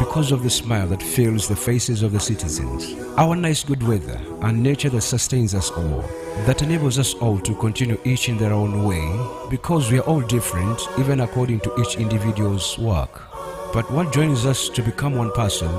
because of the smile that fills the faces of the citizens, our nice good weather and nature that sustains us all, that enables us all to continue each in their own way, because we are all different even according to each individual's work. But what joins us to become one person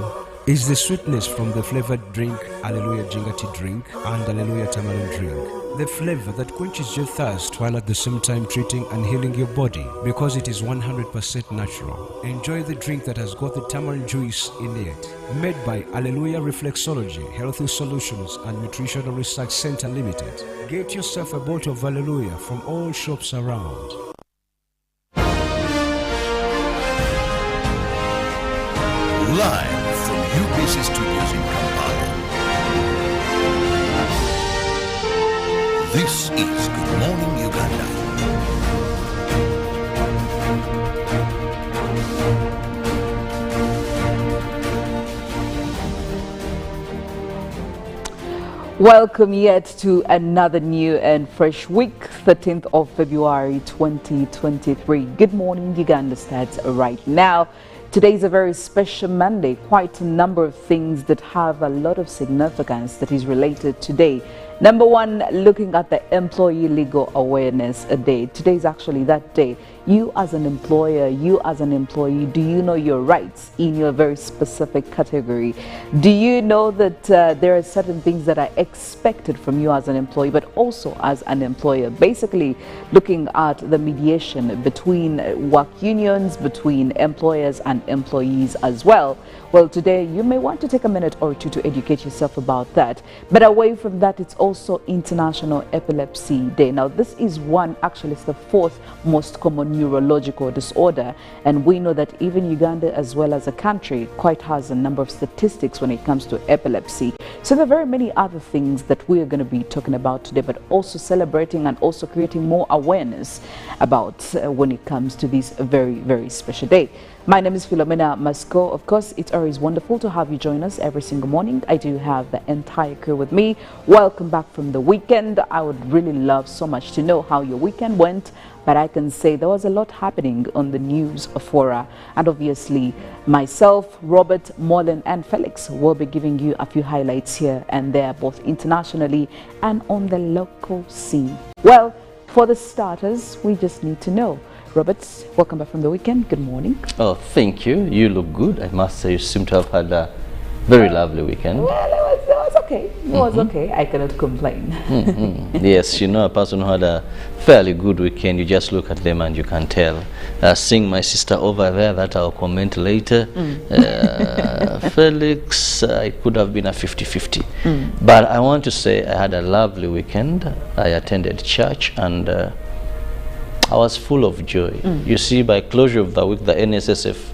is the sweetness from the flavored drink Alleluia Jingati drink and Alleluia Tamarind drink. The flavor that quenches your thirst while at the same time treating and healing your body, because it is 100% natural. Enjoy the drink that has got the tamarind juice in it. Made by Alleluia Reflexology, Healthy Solutions and Nutritional Research Center Limited. Get yourself a bottle of Alleluia from all shops around. Live from UBC Studios in Kampala. This is Good Morning Uganda. Welcome yet to another new and fresh week, 13th of February 2023. Good Morning Uganda starts right now. Today is a very special Monday, quite a number of things that have a lot of significance that is related today. Number one, looking at the Employee Legal Awareness Day. Today is actually that day. You as an employer, you as an employee, do you know your rights in your very specific category? Do you know that there are certain things that are expected from you as an employee, but also as an employer? Basically, looking at the mediation between work unions, between employers and employees as well. Well, today you may want to take a minute or two to educate yourself about that. But away from that, it's also International Epilepsy Day. Now, this is one, actually, it's the fourth most common neurological disorder. And we know that even Uganda, as well as a country, quite has a number of statistics when it comes to epilepsy. So there are very many other things that we are going to be talking about today, but also celebrating and also creating more awareness about when it comes to this very, very special day. My name is Philomena. Mastiko. Of course, it's always wonderful to have you join us every single morning. I do have the entire crew with me. Welcome back from the weekend. I would really love so much to know how your weekend went, but I can say there was a lot happening on the news fora. And obviously, myself, Robert, Mollen, and Felix will be giving you a few highlights here and there, both internationally and on the local scene. Well, for the starters, we just need to know. Robert, welcome back from the weekend. Good morning. Oh, thank you. You look good. I must say you seem to have had a very lovely weekend. Well, it was okay. It was okay. I cannot complain. Yes, you know, a person who had a fairly good weekend, you just look at them and you can tell. Seeing my sister over there, that I'll comment later. Felix, it could have been a 50-50. But I want to say I had a lovely weekend. I attended church and I was full of joy. You see, by closure of the week, the NSSF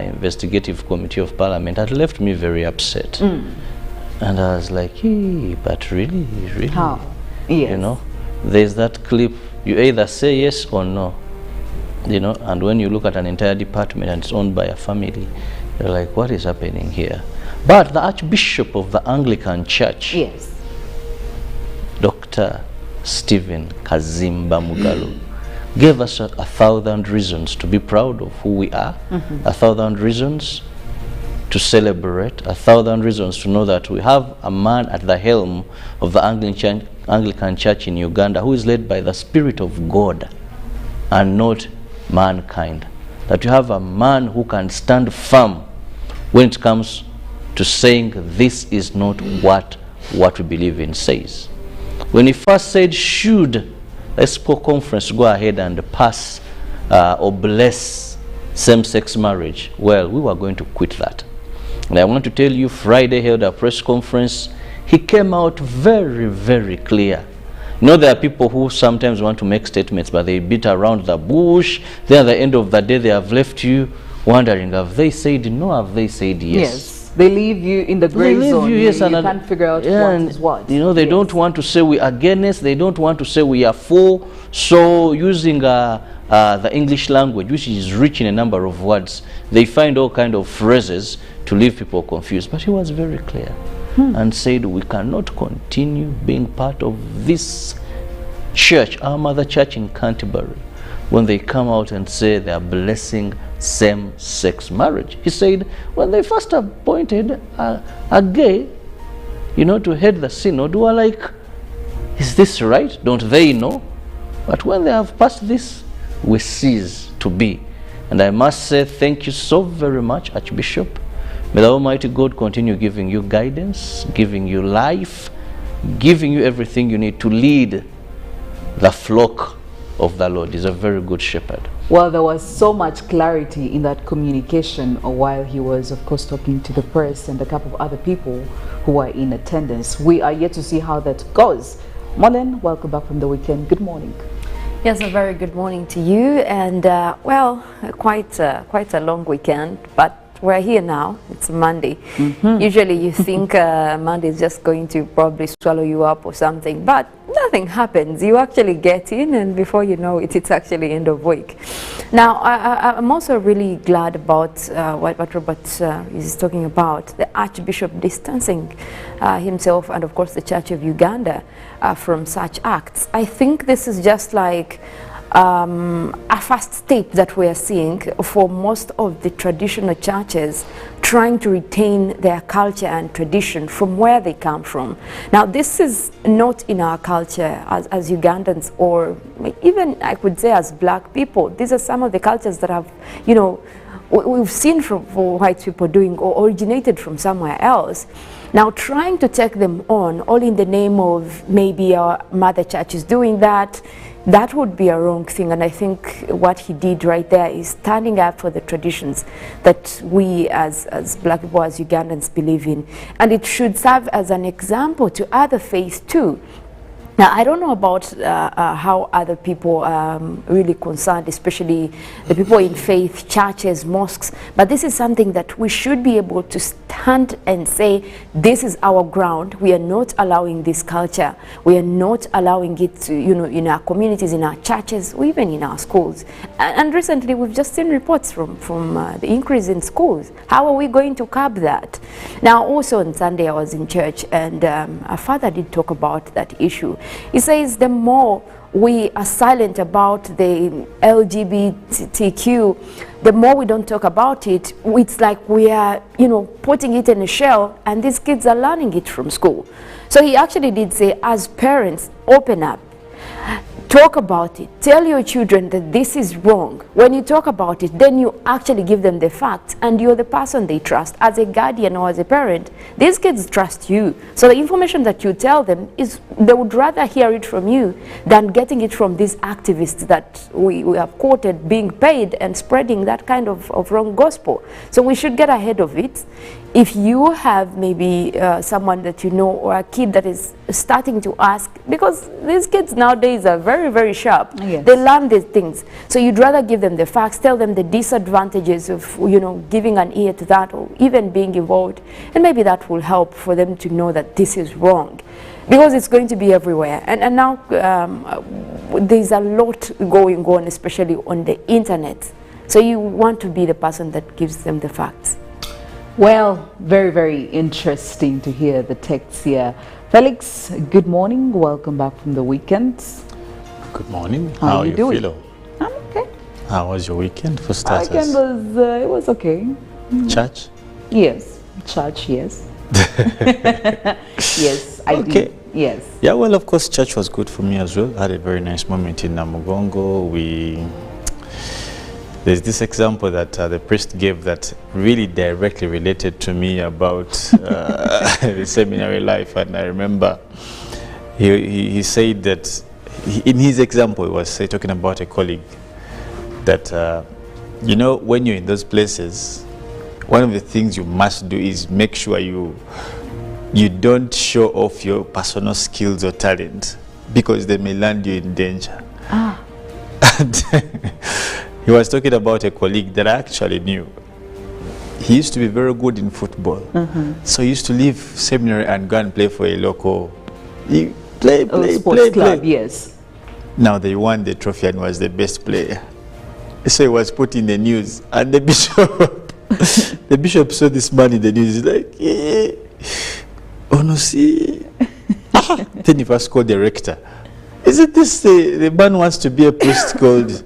Investigative Committee of Parliament had left me very upset. And I was like, hey, but really? How? Yes. You know, there's that clip, you either say yes or no. You know, and when you look at an entire department and it's owned by a family, you're like, what is happening here? But the Archbishop of the Anglican Church, yes, Dr. Stephen Kazimba Mugalo, gave us 1,000 reasons to be proud of who we are, 1,000 reasons to celebrate, 1,000 reasons to know that we have a man at the helm of the Anglican Church in Uganda who is led by the Spirit of God and not mankind. That you have a man who can stand firm when it comes to saying this is not what we believe in says. When he first said, should Expo Conference go ahead and pass or bless same-sex marriage, well, we were going to quit that. And I want to tell you, Friday held a press conference. He came out very, very clear. You know, there are people who sometimes want to make statements, but they beat around the bush. Then at the end of the day, they have left you wondering, have they said no, have they said yes? Yes. They leave you in the gray zone. Yes, you can't figure out what is what. You know, they don't want to say we are against, they don't want to say we are for. So using the English language, which is rich in a number of words, they find all kind of phrases to leave people confused. But he was very clear and said we cannot continue being part of this church, our mother church in Canterbury, when they come out and say they are blessing same-sex marriage. He said when they first appointed a gay, to head the synod, we were like, is this right? Don't they know? But when they have passed this, we cease to be. And I must say thank you so very much, Archbishop. May the Almighty God continue giving you guidance, giving you life, giving you everything you need to lead the flock of the Lord. He's a very good shepherd. Well, there was so much clarity in that communication while he was, of course, talking to the press and a couple of other people who were in attendance. We are yet to see how that goes. Mollen, welcome back from the weekend. Good morning. Yes, a very good morning to you, and well, quite a long weekend, but we're here now. It's Monday. Usually you think Monday is just going to probably swallow you up or something, but nothing happens. You actually get in, and before you know it, it's actually end of week. Now, I'm also really glad about what Robert is talking about, the Archbishop distancing himself and, of course, the Church of Uganda from such acts. I think this is just like a first step that we are seeing for most of the traditional churches trying to retain their culture and tradition from where they come from. Now, this is not in our culture as Ugandans, or even I could say as black people. These are some of the cultures that have, we've seen from white people doing or originated from somewhere else. Now, trying to take them on all in the name of maybe our mother church is doing that, that would be a wrong thing. And I think what he did right there is standing up for the traditions that we as black people, as Ugandans, believe in. And it should serve as an example to other faiths too. Now, I don't know about how other people really concerned, especially the people in faith, churches, mosques, but this is something that we should be able to stand and say, this is our ground. We are not allowing this culture. We are not allowing it to, in our communities, in our churches, or even in our schools. And recently, we've just seen reports from the increase in schools. How are we going to curb that? Now, also on Sunday, I was in church, and our father did talk about that issue. He says the more we are silent about the LGBTQ, the more we don't talk about it, it's like we are, putting it in a shell, and these kids are learning it from school. So he actually did say, as parents, open up. Talk about it. Tell your children that this is wrong. When you talk about it, then you actually give them the facts, and you're the person they trust. As a guardian or as a parent, these kids trust you. So the information that you tell them is, they would rather hear it from you than getting it from these activists that we have quoted being paid and spreading that kind of wrong gospel. So we should get ahead of it. If you have maybe someone that you know, or a kid that is starting to ask, because these kids nowadays are very, very sharp. Yes. They learn these things. So you'd rather give them the facts, tell them the disadvantages of, giving an ear to that, or even being involved. And maybe that will help for them to know that this is wrong. Because it's going to be everywhere. And now there's a lot going on, especially on the internet. So you want to be the person that gives them the facts. Well, very, very interesting to hear the texts here. Felix, good morning. Welcome back from the weekend. Good morning. How are you doing? Philo? I'm okay. How was your weekend for starters? My weekend was, it was okay. Church? Yes. Church, yes. Yes, I did. Yes. Yeah, well, of course, church was good for me as well. I had a very nice moment in Namugongo. There's this example that the priest gave that really directly related to me about the seminary life. And I remember he said that, in his example, he was talking about a colleague that, when you're in those places, one of the things you must do is make sure you don't show off your personal skills or talent, because they may land you in danger. And he was talking about a colleague that I actually knew. He used to be very good in football. So he used to leave seminary and go and play for a local sports club. Yes. Now they won the trophy and was the best player. So he was put in the news, and the bishop saw this man in the news. He's like, oh no, see. Then he first called the rector. Isn't this the man wants to be a priest called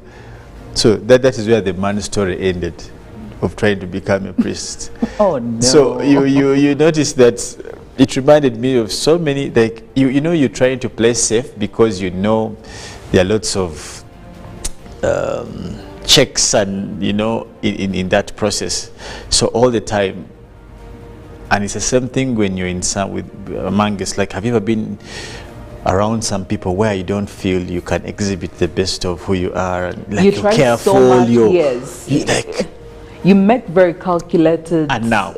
So that is where the man's story ended, of trying to become a priest. Oh no. So you notice that it reminded me of so many, like, you know, you're trying to play safe because you know there are lots of checks and, you know, in that process. So all the time, and it's the same thing when you're in some among us. Like, have you ever been around some people where you don't feel you can exhibit the best of who you are, and like you're careful, so much, you like you make very calculated. And now,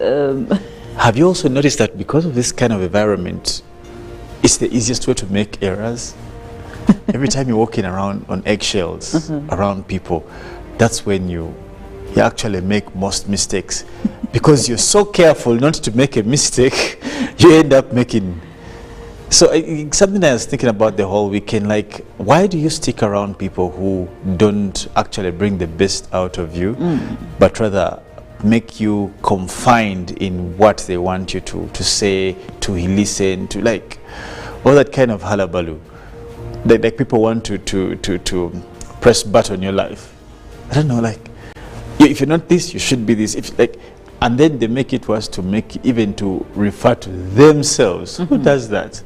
have you also noticed that because of this kind of environment, it's the easiest way to make errors? Every time you're walking around on eggshells around people, that's when you actually make most mistakes. Because you're so careful not to make a mistake, you end up making. So something I was thinking about the whole weekend, like, why do you stick around people who don't actually bring the best out of you, but rather make you confined in what they want you to say, to listen, to, like, all that kind of hullabaloo. Like people want to press button on your life. I don't know, like, if you're not this, you should be this. If, like, and then they make it worse to make, even to refer to themselves. Who does that?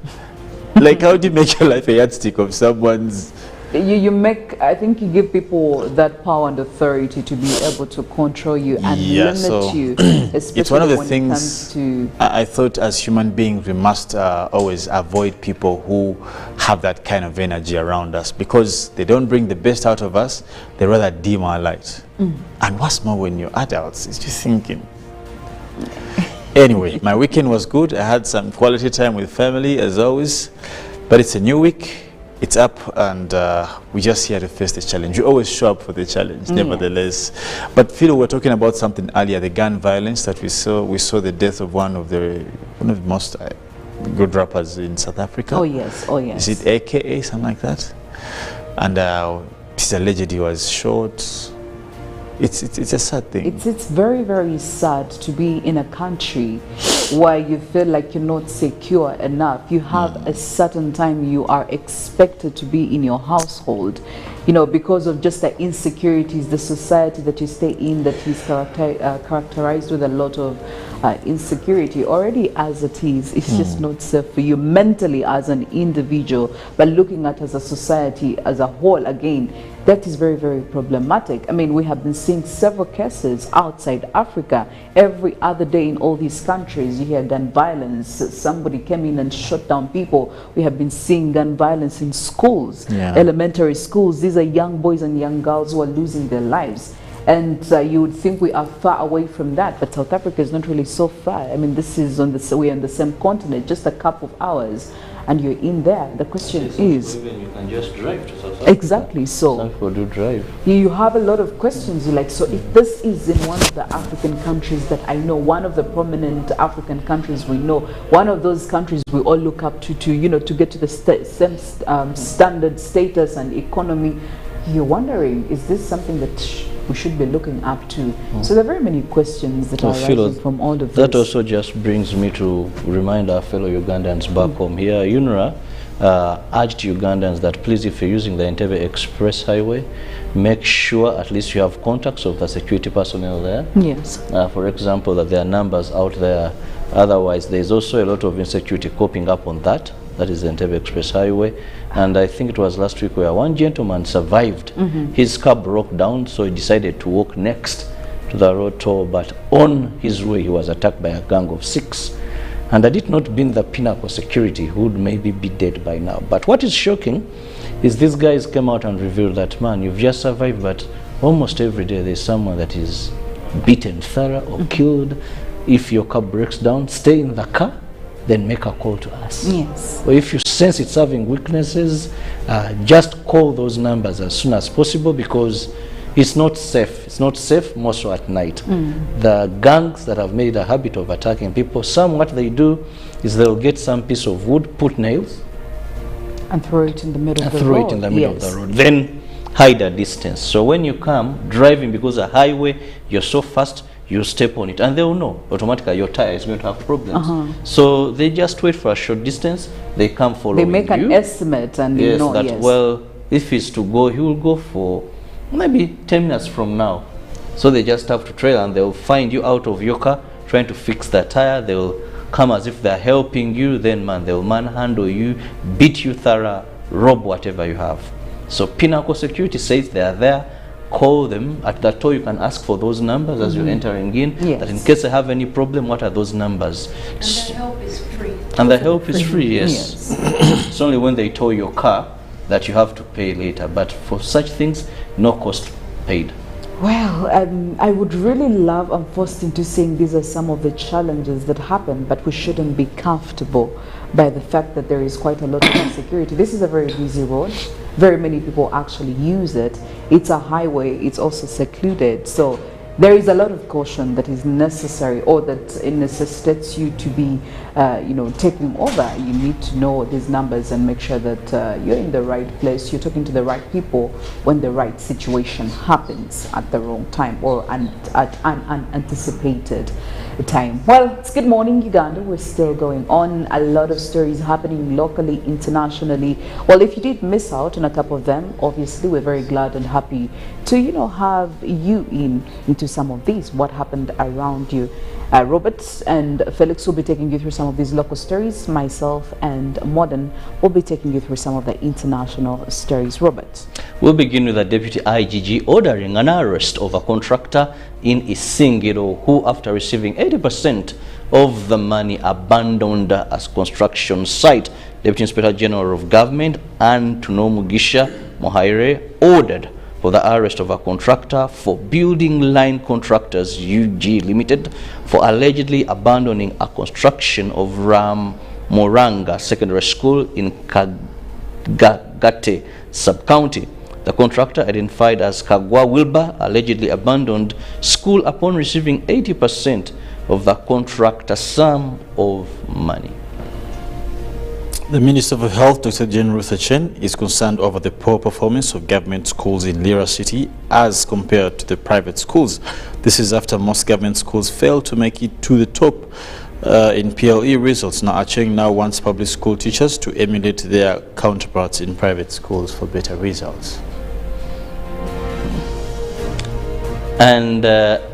Like, how do you make your life a yardstick of someone's? You make, I think you give people that power and authority to be able to control you and limit you. Especially it's one of the when things it comes to I thought as human beings we must always avoid people who have that kind of energy around us, because they don't bring the best out of us, they rather dim our light. And what's more, when you're adults, it's just thinking. Anyway, my weekend was good. I had some quality time with family as always, but it's a new week. It's up, and we're just here to face the challenge. We always show up for the challenge, nevertheless. But Phil, we were talking about something earlier, the gun violence that we saw. We saw the death of one of the most good rappers in South Africa. Oh yes, oh yes. Is it AKA, something like that? And it's alleged he was shot. It's a sad thing. It's very, very sad to be in a country where you feel like you're not secure enough. You have a certain time you are expected to be in your household, you know, because of just the insecurities, the society that you stay in, that is characterized with a lot of insecurity already as it is. It's just not safe for you mentally as an individual, but looking at as a society as a whole, again, that is very, very problematic. I mean, we have been seeing several cases outside Africa. Every other day in all these countries, you hear gun violence. Somebody came in and shot down people. We have been seeing gun violence in schools, elementary schools. These are young boys and young girls who are losing their lives. And you would think we are far away from that, but South Africa is not really so far. I mean, this is we're on the same continent, just a couple of hours, and you're in there. The question is, even you can just drive to South Africa. Exactly. So some people do drive. You have a lot of questions. You're like, so if this is in one of the African countries that I know, one of the prominent African countries we know, one of those countries we all look up to you know, to get to the same standard status and economy, you're wondering, is this something that we should be looking up to? So there are very many questions that are arising from all of this. That also just brings me to remind our fellow Ugandans back home here. UNRWA urged Ugandans that please, if you're using the Entebbe Express Highway, make sure at least you have contacts of the security personnel there. Yes. For example, that there are numbers out there. Otherwise, there's also a lot of insecurity coping up on that. That is the Entebbe Express Highway. And I think it was last week where one gentleman survived. His car broke down, so he decided to walk next to the road toll, but on his way he was attacked by a gang of 6. And had it not been the pinnacle security, who would maybe be dead by now. But what is shocking is these guys came out and revealed that, man, you've just survived, but almost every day there's someone that is beaten thorough or killed. If your car breaks down, stay in the car, then make a call to us. Yes. Or if you sense it's having weaknesses, just call those numbers as soon as possible, because it's not safe. It's not safe, more so at night. The gangs that have made a habit of attacking people, some what they do is they'll get some piece of wood, put nails, and throw it in the middle of the road. Throw it in the middle of the road. Then hide a distance. So when you come driving, because a highway, you're so fast, you step on it, and they will know automatically your tire is going to have problems. So they just wait for a short distance. They come following you. They make an estimate, and yes, you know, that well, if he's to go, he will go for maybe 10 minutes from now. So they just have to trail and they'll find you out of your car trying to fix the tire. They'll come as if they're helping you, then they'll manhandle you, beat you thorough, rob whatever you have. So Pinnacle Security says they are there. Call them at that toll. You can ask for those numbers as you're entering in. Yes. That in case they have any problem, what are those numbers? And the help is free. And the help is free, yes. It's only when they tow your car that you have to pay later. But for such things, no cost paid. Well, I would really love, I'm forced into saying these are some of the challenges that happen, but we shouldn't be comfortable by the fact that there is quite a lot of insecurity. This is a very busy road. Very many people actually use it. It's a highway, it's also secluded. So there is a lot of caution that is necessary, or that it necessitates you to be, taking over. You need to know these numbers and make sure that you're in the right place, you're talking to the right people when the right situation happens at the wrong time, or at an unanticipated time. Well, it's Good Morning Uganda. We're still going on. A lot of stories happening locally, internationally. Well, if you did miss out on a couple of them, obviously we're very glad and happy to have you into some of these, what happened around you. Robert and Felix will be taking you through some of these local stories. Myself and Mollen will be taking you through some of the international stories. Robert. We'll begin with the Deputy IGG ordering an arrest of a contractor in Isingiro who, after receiving 80% of the money, abandoned a construction site. Deputy Inspector General of Government Antono Mugisha Mohaire ordered for the arrest of a contractor for Building Line Contractors UG Limited for allegedly abandoning a construction of Ram Moranga Secondary School in Kagate sub-county. The contractor, identified as Kagwa Wilbur, allegedly abandoned school upon receiving 80% of the contractor's sum of money. The Minister of Health, Dr. Jane Ruth Aceng, is concerned over the poor performance of government schools in Lira City as compared to the private schools. This is after most government schools failed to make it to the top in PLE results. Now, Aceng now wants public school teachers to emulate their counterparts in private schools for better results. And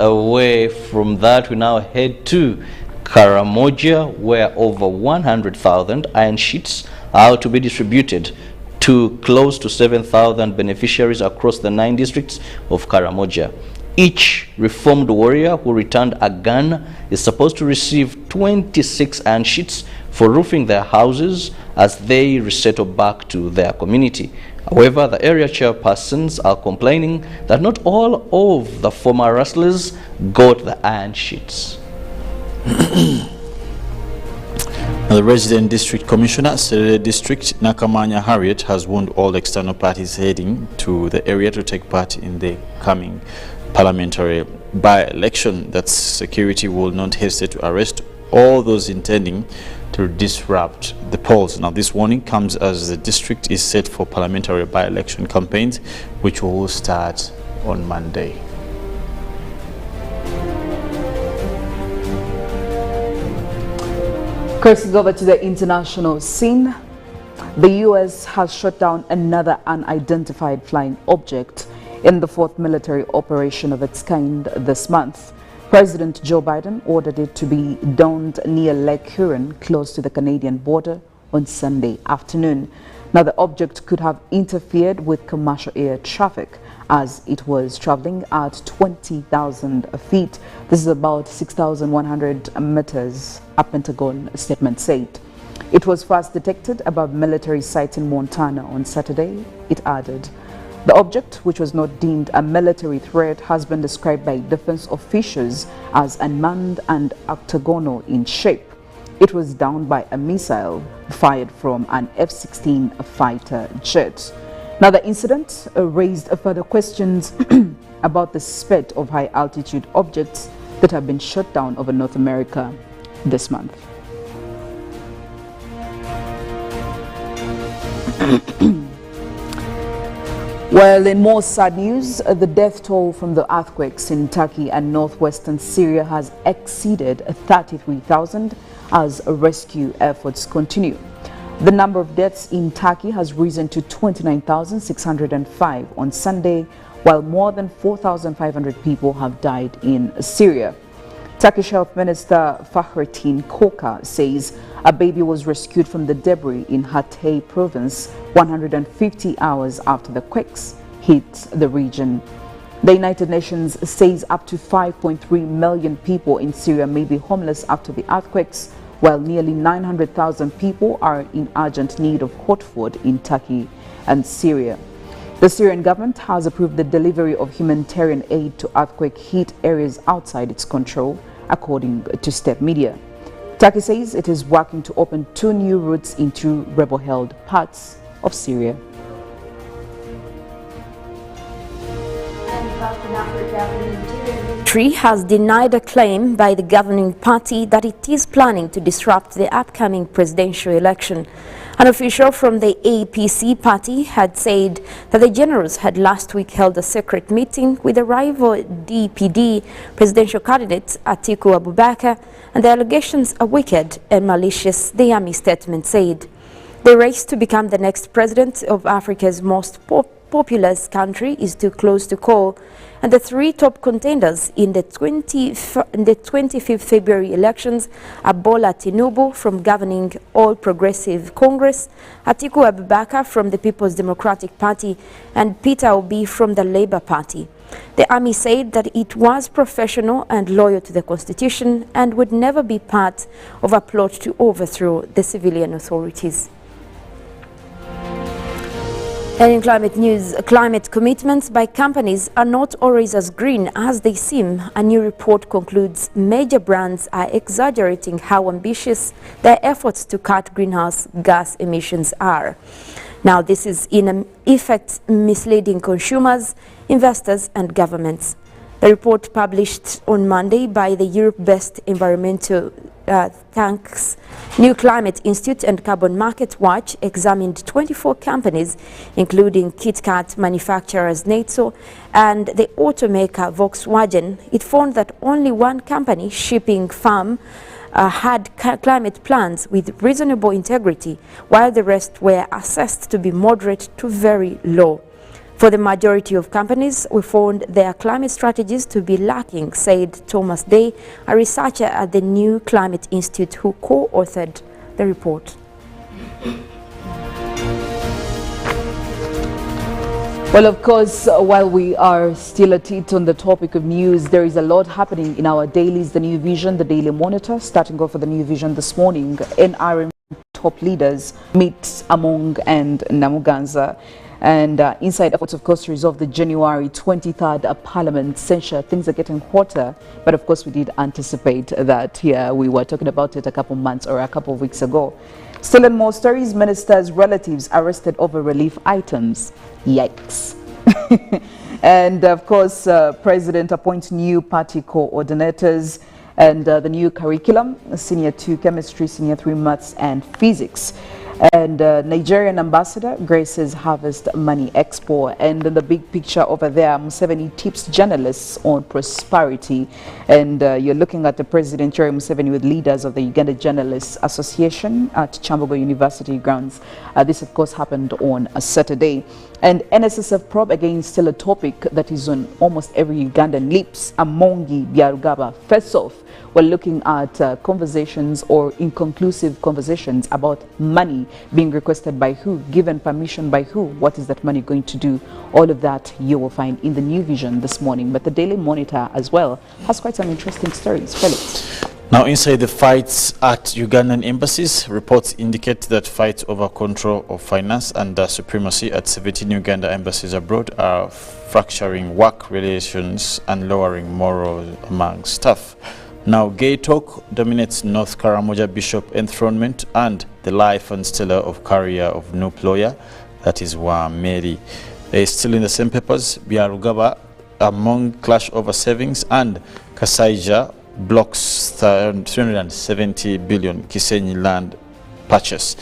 away from that, we now head to Karamoja, where over 100,000 iron sheets are to be distributed to close to 7,000 beneficiaries across the 9 districts of Karamoja. Each reformed warrior who returned a gun is supposed to receive 26 iron sheets for roofing their houses as they resettle back to their community. However, the area chairpersons are complaining that not all of the former rustlers got the iron sheets. The resident district commissioner, Serere District, Nakamanya Harriet, has warned all external parties heading to the area to take part in the coming parliamentary by-election that security will not hesitate to arrest all those intending to disrupt the polls. Now, this warning comes as the district is set for parliamentary by-election campaigns, which will start on Monday. Crossing over to the international scene, the U.S. has shot down another unidentified flying object in the 4th military operation of its kind this month. President Joe Biden ordered it to be downed near Lake Huron, close to the Canadian border, on Sunday afternoon. Now, the object could have interfered with commercial air traffic as it was traveling at 20,000 feet. This is about 6,100 meters, a Pentagon statement said. It was first detected above military sites in Montana on Saturday, it added. The object, which was not deemed a military threat, has been described by defense officials as unmanned and octagonal in shape. It was downed by a missile fired from an F-16 fighter jet. Now, the incident raised further questions about the spread of high-altitude objects that have been shot down over North America this month. Well, in more sad news, the death toll from the earthquakes in Turkey and northwestern Syria has exceeded 33,000 as rescue efforts continue. The number of deaths in Turkey has risen to 29,605 on Sunday, while more than 4,500 people have died in Syria. Turkish Health Minister Fahrettin Koca says a baby was rescued from the debris in Hatay province 150 hours after the quakes hit the region. The United Nations says up to 5.3 million people in Syria may be homeless after the earthquakes, while nearly 900,000 people are in urgent need of hot food in Turkey and Syria. The Syrian government has approved the delivery of humanitarian aid to earthquake-hit areas outside its control, according to Step Media. Turkey says it is working to open 2 new routes into rebel-held parts of Syria. Tree has denied a claim by the governing party that it is planning to disrupt the upcoming presidential election. An official from the APC party had said that the generals had last week held a secret meeting with the rival DPD presidential candidate Atiku Abubakar, and the allegations are wicked and malicious, the army statement said. The race to become the next president of Africa's most populous country is too close to call, and the 3 top contenders in the 25th February elections are Bola Tinubu from governing All Progressive Congress, Atiku Abubakar from the People's Democratic Party, and Peter Obi from the Labour Party. The army said that it was professional and loyal to the constitution and would never be part of a plot to overthrow the civilian authorities. And in climate news, climate commitments by companies are not always as green as they seem. A new report concludes major brands are exaggerating how ambitious their efforts to cut greenhouse gas emissions are. Now, this is in effect misleading consumers, investors and governments. The report published on Monday by the Europe-based environmental thanks New Climate Institute and Carbon Market Watch examined 24 companies, including KitKat manufacturers Neitso and the automaker Volkswagen. It found that only one company, Shipping Farm, had climate plans with reasonable integrity, while the rest were assessed to be moderate to very low. For the majority of companies, we found their climate strategies to be lacking, said Thomas Day, a researcher at the New Climate Institute who co-authored the report. Well, of course, while we are still at it on the topic of news, there is a lot happening in our dailies, the New Vision, the Daily Monitor. Starting off with the New Vision this morning, NRM top leaders meet Among and Namuganza. And inside efforts, of course, to resolve the January 23rd Parliament censure, things are getting hotter. But of course, we did anticipate that here. We were talking about it a couple months or a couple of weeks ago. Still in more stories, ministers' relatives arrested over relief items. Yikes. And of course, President appoints new party coordinators and the new curriculum, Senior 2 Chemistry, Senior 3 Maths and Physics. And Nigerian ambassador graces Harvest Money Expo. And in the big picture over there, Museveni tips journalists on prosperity. And you're looking at the President Yoweri Museveni with leaders of the Uganda Journalists Association at Chambogo University grounds. This, of course, happened on a Saturday. And NSSF probe, again, still a topic that is on almost every Ugandan lips. Amongi Byarugaba face-off. We're looking at conversations or inconclusive conversations about money being requested by who, given permission by who, what is that money going to do? All of that you will find in the New Vision this morning. But the Daily Monitor as well has quite some interesting stories. Felix. Now, inside the fights at Ugandan embassies, reports indicate that fights over control of finance and supremacy at 17 Uganda embassies abroad are fracturing work relations and lowering morale among staff. Now, gay talk dominates North Karamoja Bishop enthronement and the life and stellar of career of no lawyer, that is Mary. Still in the same papers, Byarugaba among clash over savings, and Kasaija blocks 370 billion Kisenyi land purchase.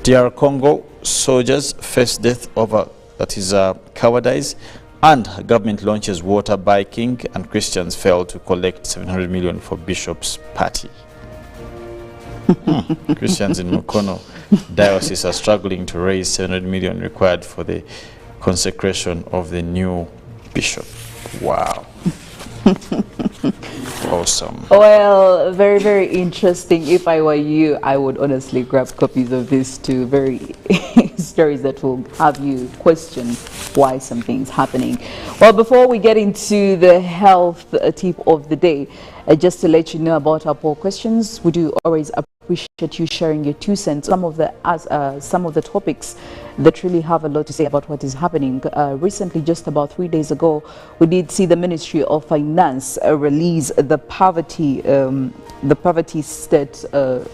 DR Congo soldiers face death over, that is cowardice, and government launches water biking, and Christians fail to collect 700 million for Bishop's party. Christians in Mukono diocese are struggling to raise 700 million required for the consecration of the new Bishop. Wow. Awesome. Well, very, very interesting. If I were you, I would honestly grab copies of these two very stories that will have you question why something's happening. Well, before we get into the health tip of the day, just to let you know about our poll questions, we do always appreciate you sharing your 2 cents. Some of the topics that really have a lot to say about what is happening. Recently, just about 3 days ago, we did see the Ministry of Finance release the poverty state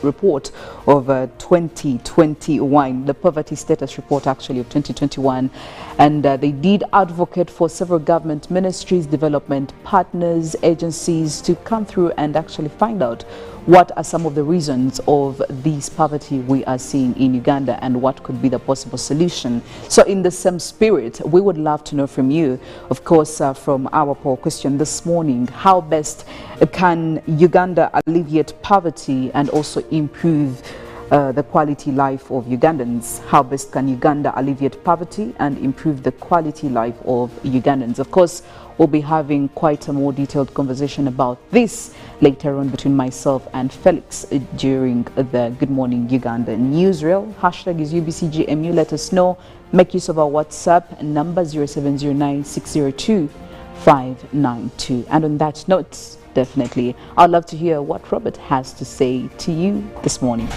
report of 2021, the poverty status report actually of 2021, and they did advocate for several government ministries, development partners, agencies to come through and actually find out what are some of the reasons of this poverty we are seeing in Uganda and what could be the possible solution. So in the same spirit, we would love to know from you, of course, from our poll question this morning, how best can Uganda alleviate poverty and also improve the quality life of Ugandans? How best can Uganda alleviate poverty and improve the quality life of Ugandans? Of course, we'll be having quite a more detailed conversation about this later on between myself and Felix during the Good Morning Uganda newsreel. Hashtag is UBCGMU. Let us know. Make use of our WhatsApp number 0709-602-592. And on that note, definitely, I'd love to hear what Robert has to say to you this morning.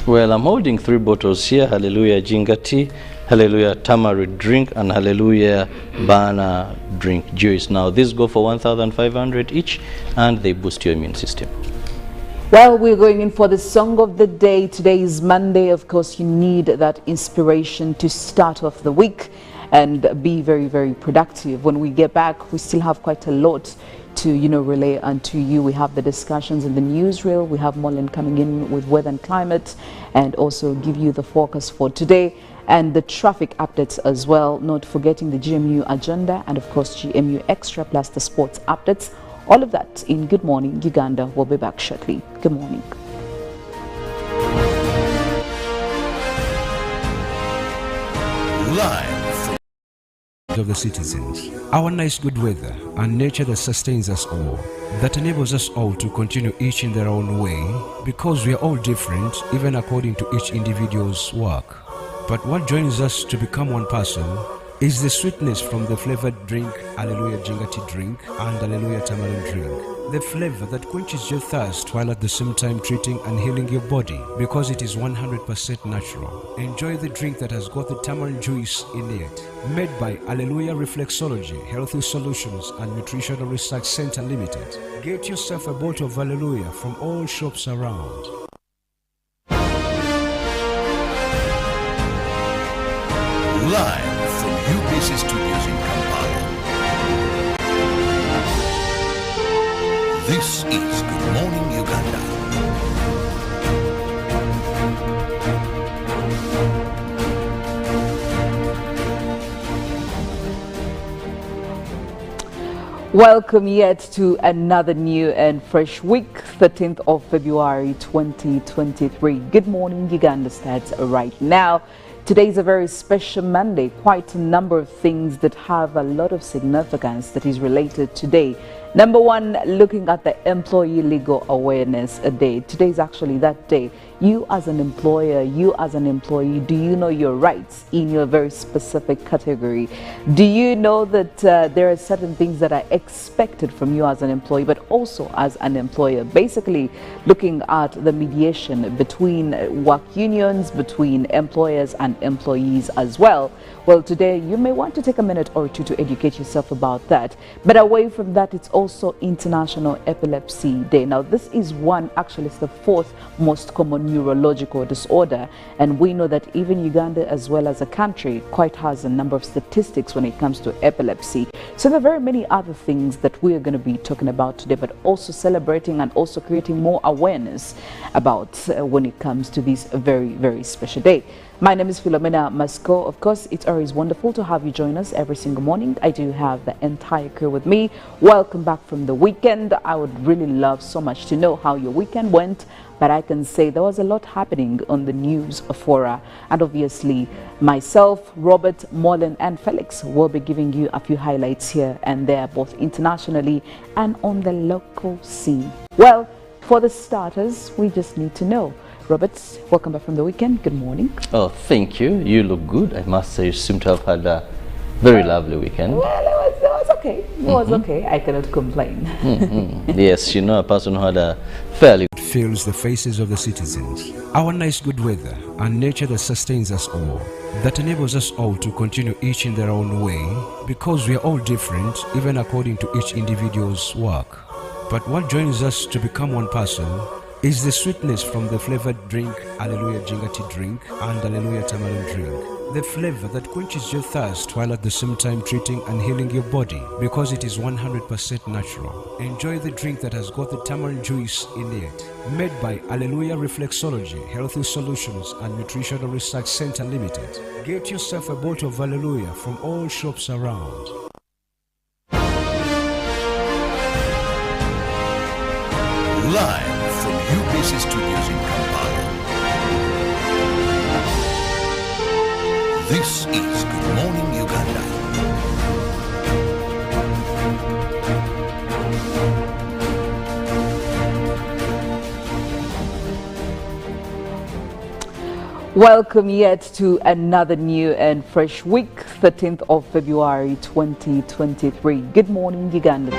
Well, I'm holding 3 bottles here. Hallelujah Jinga tea, Hallelujah tamarind drink, and Hallelujah banana drink juice. Now, these go for 1,500 each, and they boost your immune system. Well, we're going in for the song of the day. Today is Monday. Of course, you need that inspiration to start off the week and be very, very productive. When we get back, we still have quite a lot to relay unto you. We have the discussions in the newsreel. We have Mollen coming in with weather and climate, and also give you the forecast for today and the traffic updates as well. Not forgetting the GMU agenda and of course GMU Extra plus the sports updates. All of that in Good Morning Uganda. We'll be back shortly. Good morning. Live of the citizens, our nice good weather and nature that sustains us all, that enables us all to continue each in their own way, because we are all different even according to each individual's work. But what joins us to become one person is the sweetness from the flavored drink Hallelujah Jingati drink and Hallelujah Tamarind drink. The flavor that quenches your thirst while at the same time treating and healing your body, because it is 100% natural. Enjoy the drink that has got the tamarind juice in it. Made by Hallelujah Reflexology, Healthy Solutions and Nutritional Research Center Limited. Get yourself a bottle of Hallelujah from all shops around. Live from UBC Studios in Kampala. This is Good Morning Uganda. Welcome yet to another new and fresh week, 13th of February 2023. Good Morning Uganda starts right now. Today is a very special Monday, quite a number of things that have a lot of significance that is related today. Number one, looking at the Employee Legal Awareness Day. Today is actually that day. You as an employer, you as an employee, do you know your rights in your very specific category? Do you know that there are certain things that are expected from you as an employee, but also as an employer? Basically, looking at the mediation between work unions, between employers and employees as well. Well, today you may want to take a minute or two to educate yourself about that. But away from that, it's also International Epilepsy Day. Now, this is actually it's the 4th most common neurological disorder. And we know that even Uganda, as well as a country, quite has a number of statistics when it comes to epilepsy. So there are very many other things that we are going to be talking about today, but also celebrating and also creating more awareness about when it comes to this very, very special day. My name is Philomena. Mastiko. Of course, it's always wonderful to have you join us every single morning. I do have the entire crew with me. Welcome back from the weekend. I would really love so much to know how your weekend went, but I can say there was a lot happening on the news fora, and obviously myself, Robert, Mollen and Felix will be giving you a few highlights here and there, both internationally and on the local scene. Well, for the starters, we just need to know. Robert, welcome back from the weekend. Good morning. Oh, thank you. You look good. I must say you seem to have had a very lovely weekend. Well, it was okay. It was okay. I cannot complain. Yes, you know, a person who had a fairly Fills the faces of the citizens. Our nice good weather and nature that sustains us all, that enables us all to continue each in their own way, because we are all different, even according to each individual's work. But what joins us to become one person is the sweetness from the flavored drink, Alleluia Jingati drink and Alleluia Tamarind drink. The flavor that quenches your thirst while at the same time treating and healing your body, because it is 100% natural. Enjoy the drink that has got the tamarind juice in it. Made by Alleluia Reflexology, Healthy Solutions and Nutritional Research Center Limited. Get yourself a bottle of Alleluia from all shops around. Live from UBC Studios in Kampala. This is Good Morning Uganda. Welcome yet to another new and fresh week, 13th of February 2023. Good morning, Uganda.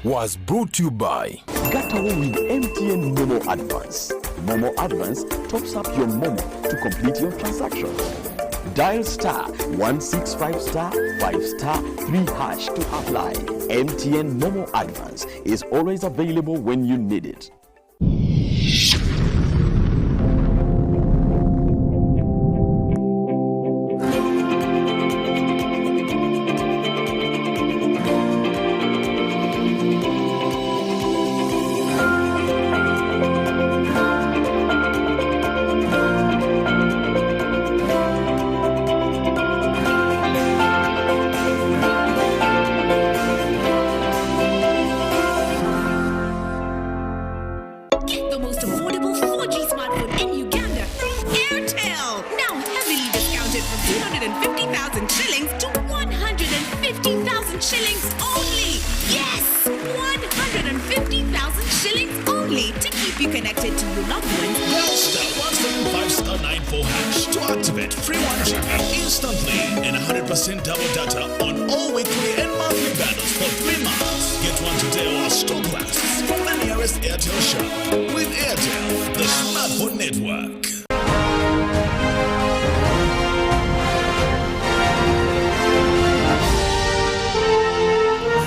Was brought to you by Get away with MTN Momo Advance. Momo Advance tops up your Momo to complete your transaction. Dial *165*5*3# to apply. MTN Momo Advance is always available when you need it.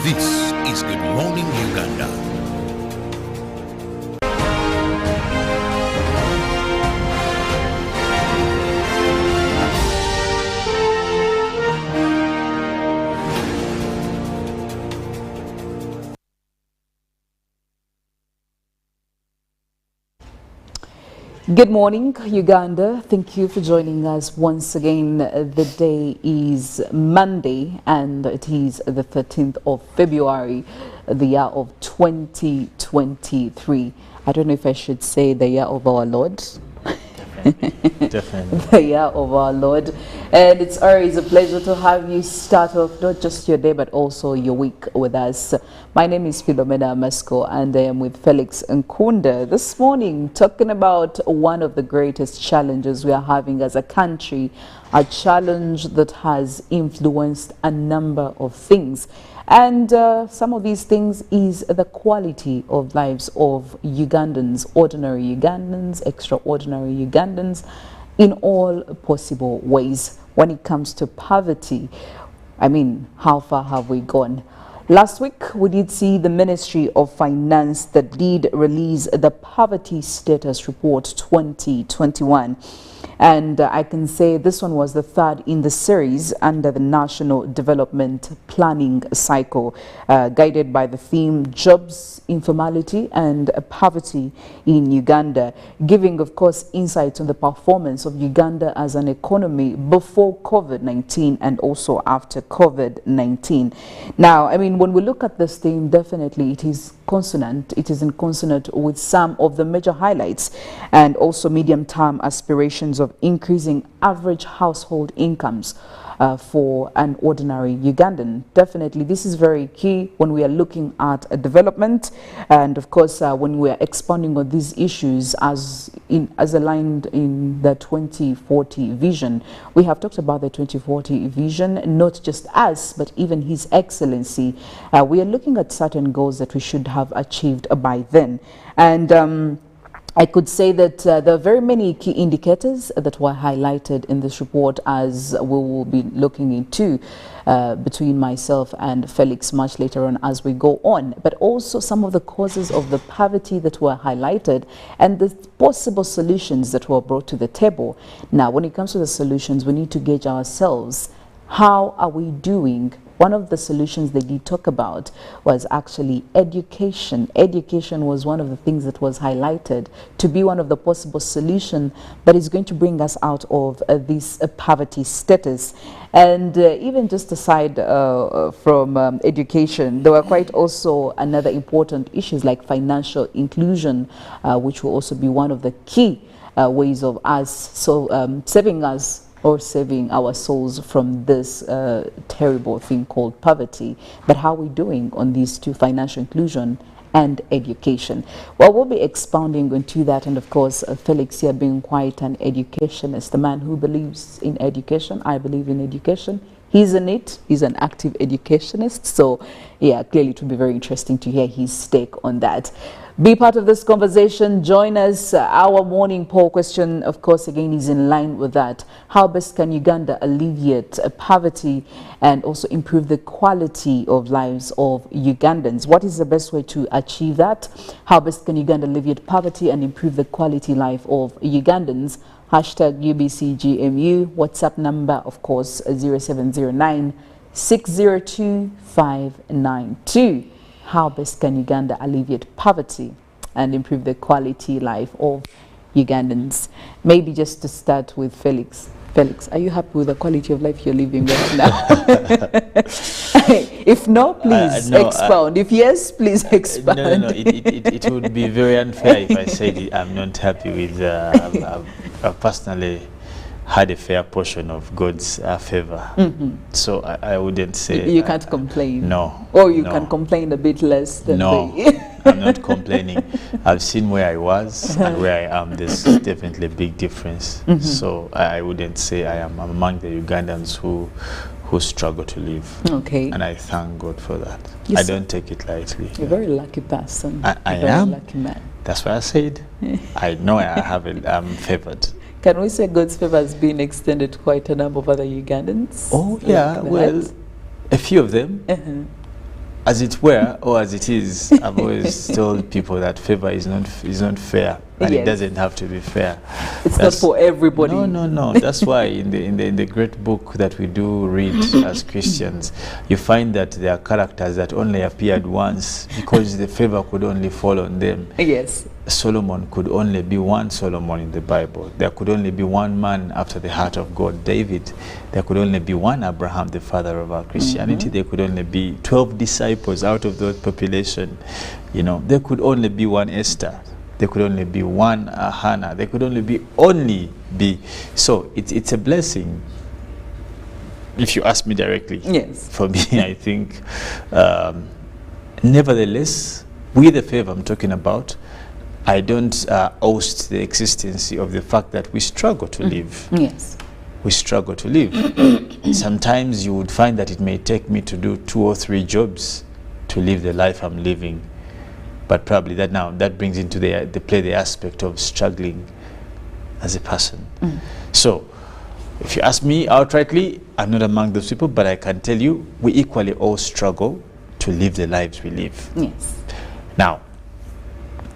This is Good Morning Uganda. Good morning, Uganda. Thank you for joining us once again. The day is Monday and it is the 13th of February, the year of 2023. I don't know if I should say the year of our Lord. definitely. The year of our Lord. And it's always a pleasure to have you start off not just your day but also your week with us. My name is Philomena and I am with Felix NKUNDA this morning talking about one of the greatest challenges we are having as a country, a challenge that has influenced a number of things. And some of these things is the quality of lives of Ugandans, ordinary Ugandans, extraordinary Ugandans, in all possible ways. When it comes to poverty, I mean, how far have we gone? Last week, we did see the Ministry of Finance that did release the Poverty Status Report 2021. And I can say this one was the third in the series under the National Development Planning Cycle, guided by the theme Jobs, Informality and Poverty in Uganda, giving, of course, insights on the performance of Uganda as an economy before COVID-19 and also after COVID-19. Now, I mean, when we look at this theme, definitely it is in consonant with some of the major highlights and also medium-term aspirations of increasing average household incomes for an ordinary Ugandan. Definitely, this is very key when we are looking at a development, and of course, when we are expanding on these issues as aligned in the 2040 vision. We have talked about the 2040 vision, not just us, but even His Excellency. We are looking at certain goals that we should have achieved by then, and I could say that there are very many key indicators that were highlighted in this report, as we will be looking into between myself and Felix much later on as we go on, but also some of the causes of the poverty that were highlighted and the possible solutions that were brought to the table. Now, when it comes to the solutions, we need to gauge ourselves. How are we doing? One of the solutions they did talk about was actually education. Education was one of the things that was highlighted to be one of the possible solutions that is going to bring us out of this poverty status. And even just aside from education, there were quite also another important issues like financial inclusion, which will also be one of the key ways of us saving our souls from this terrible thing called poverty. But how are we doing on these two, financial inclusion and education? Well, we'll be expounding into that, and of course, Felix here being quite an educationist, a man who believes in education. I believe in education. He's in it. He's an active educationist. So, yeah, clearly it will be very interesting to hear his take on that. Be part of this conversation. Join us. Our morning poll question, of course, again, is in line with that. How best can Uganda alleviate poverty and also improve the quality of lives of Ugandans? What is the best way to achieve that? How best can Uganda alleviate poverty and improve the quality life of Ugandans? Hashtag UBCGMU. WhatsApp number, of course, 0709 602 592. How best can Uganda alleviate poverty and improve the quality life of Ugandans? Maybe just to start with Felix. Felix, are you happy with the quality of life you're living right now? If no, please expound. If yes, please expound. No. It would be very unfair if I said I'm not happy with. I've personally had a fair portion of God's favor. So I wouldn't say... You can't complain? No. Or you can complain a bit less than I'm not complaining. I've seen where I was and where I am. There's definitely a big difference. So I wouldn't say I am among the Ugandans who struggle to live. Okay. And I thank God for that. Yes, I don't take it lightly. You're a very lucky person. I Very am. lucky man. That's why I said I know I'm favored. Can we say God's favor has been extended to quite a number of other Ugandans? Oh, yeah, well, a few of them. As it were, or as it is, I've always told people that favor is not fair, and it doesn't have to be fair. It's not for everybody. No. That's why in the great book that we do read as Christians, you find that there are characters that only appeared once because the favor could only fall on them. Yes. Solomon could only be one Solomon in the Bible. There could only be one man after the heart of God, David. There could only be one Abraham, the father of our Christianity. There could only be 12 disciples out of that population. You know, there could only be one Esther. There could only be one Hannah. There could only be. So it's a blessing. If you ask me directly. Yes. For me, I think, nevertheless, with the favor I'm talking about, I don't oust the existence of the fact that we struggle to live. Yes. We struggle to live. Sometimes you would find that it may take me to do 2 or 3 jobs to live the life I'm living. But probably that brings into the play the aspect of struggling as a person. So, if you ask me outrightly, I'm not among those people, but I can tell you we equally all struggle to live the lives we live. Yes. Now,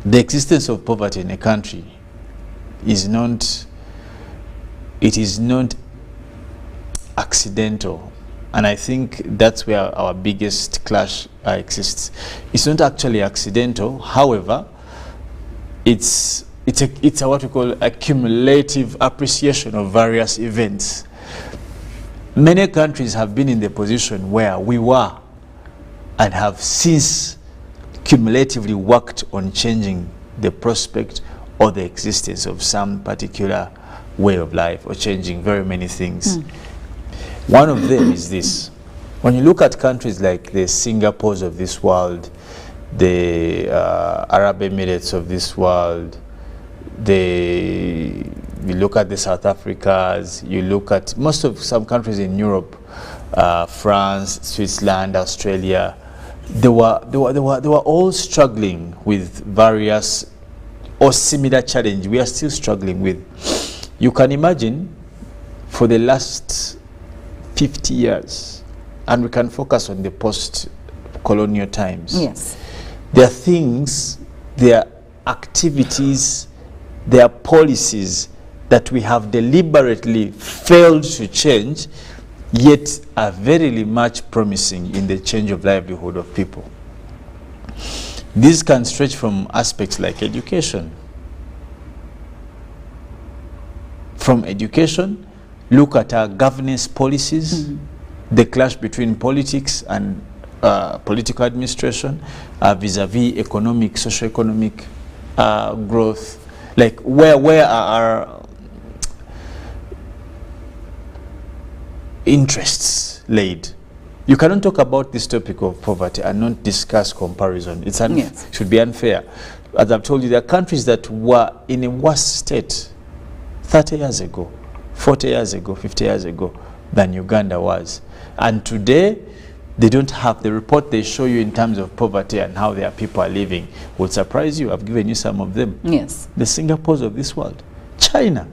the existence of poverty in a country is not it is not accidental. And I think that's where our biggest clash exists. It's not actually accidental. However, it's a what we call a cumulative appreciation of various events. Many countries have been in the position where we were and have since cumulatively worked on changing the prospect or the existence of some particular way of life, or changing very many things. One of them is this. When you look at countries like the Singapores of this world, the Arab Emirates of this world, you look at the South Africas, you look at some countries in Europe, France, Switzerland, Australia, they were all struggling with various or similar challenge we are still struggling with. You can imagine for the last 50 years, and we can focus on the post-colonial times. Yes. There are things, there are activities, there are policies that we have deliberately failed to change, yet are very much promising in the change of livelihood of people. This can stretch from aspects like education. From education, look at our governance policies, the clash between politics and political administration vis-a-vis economic, socio-economic growth. Like where are our interests laid? You cannot talk about this topic of poverty and not discuss comparison. It should be unfair. As I've told you, there are countries that were in a worse state 30 years ago, 40 years ago, 50 years ago than Uganda was. And today, they don't have the report they show you in terms of poverty and how their people are living would surprise you. I've given you some of them. Yes. The Singapores of this world. China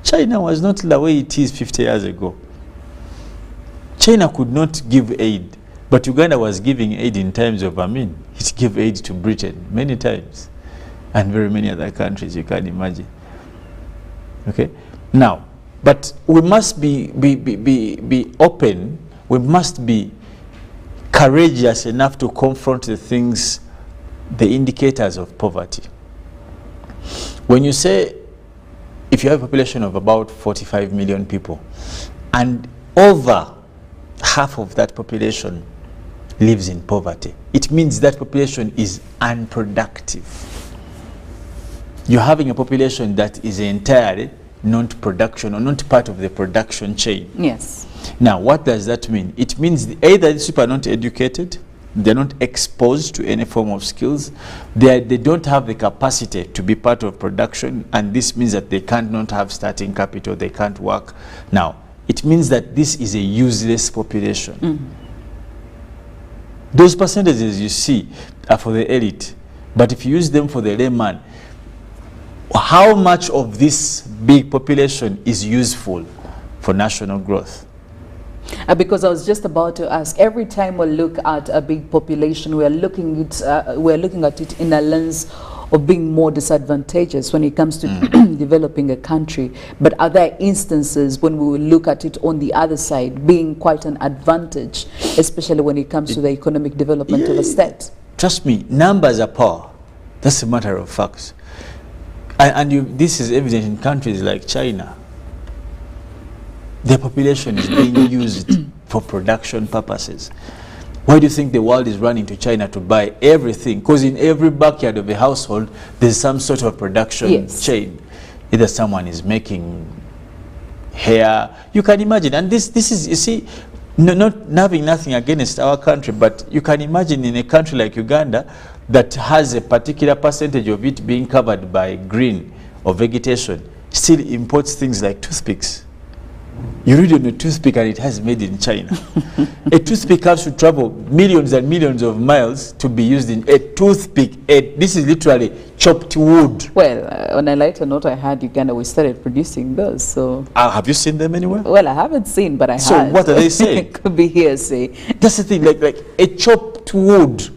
was not the way it is 50 years ago. China could not give aid, but Uganda was giving aid in times of famine. It gave aid to Britain many times, and very many other countries you can imagine. Okay? Now, but we must be open, we must be courageous enough to confront the things, the indicators of poverty. When you say, if you have a population of about 45 million people, and over half of that population lives in poverty, it means that population is unproductive. You're having a population that is entirely not production or not part of the production chain. Yes. Now, what does that mean? It means either these people are not educated, they're not exposed to any form of skills, they don't have the capacity to be part of production, and this means that they can't not have starting capital, they can't work. Now, it means that this is a useless population. Those percentages you see are for the elite, but if you use them for the layman, how much of this big population is useful for national growth? Because I was just about to ask, every time we look at a big population, we're looking at it in a lens of being more disadvantageous when it comes to developing a country. But are there instances when we will look at it on the other side, being quite an advantage, especially when it comes to the economic development of a state? Trust me, numbers are power. That's a matter of facts. And this is evident in countries like China. Their population is being used for production purposes. Why do you think the world is running to China to buy everything? Because in every backyard of a household, there's some sort of production chain. Either someone is making hair. You can imagine. And this is, you see, not having nothing against our country, but you can imagine in a country like Uganda that has a particular percentage of it being covered by green or vegetation, still imports things like toothpicks. You read on a toothpick and it has made in China. A toothpick has to travel millions and millions of miles to be used in a toothpick. This is literally chopped wood. Well, on a lighter note, I heard Uganda, we started producing those. So have you seen them anywhere? Well, I haven't seen, but I heard. So what are they saying? It could be hearsay. That's the thing, like a chopped wood.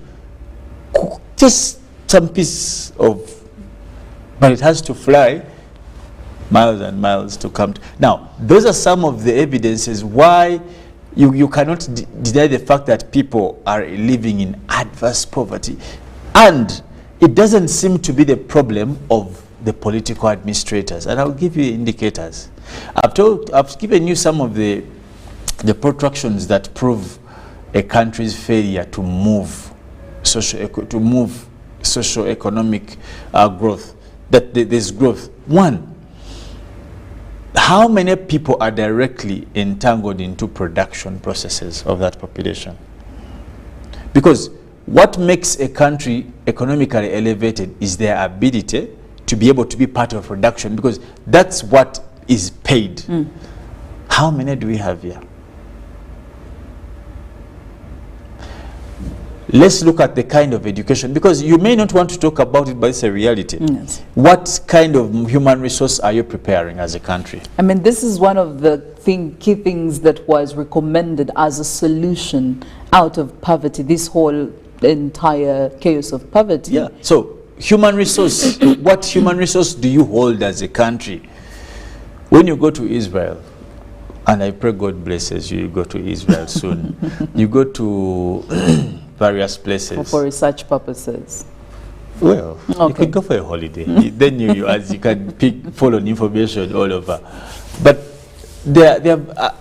Just some piece of, but it has to fly miles and miles to come to. Now, those are some of the evidences why you cannot deny the fact that people are living in adverse poverty. And it doesn't seem to be the problem of the political administrators. And I'll give you indicators. I've given you some of the protractions that prove a country's failure to move socio-economic growth, that there's growth. One, how many people are directly entangled into production processes of that population? Because what makes a country economically elevated is their ability to be able to be part of production, because that's what is paid. How many do we have here? Let's look at the kind of education, because you may not want to talk about it, but it's a reality. Yes. What kind of human resource are you preparing as a country? I mean, this is one of the key things that was recommended as a solution out of poverty, this whole entire chaos of poverty. Yeah, so human resource, what human resource do you hold as a country? When you go to Israel, and I pray God blesses you, you go to Israel soon, you go to various places. For research purposes. Well, okay. You could go for a holiday. Then you can follow information all over. But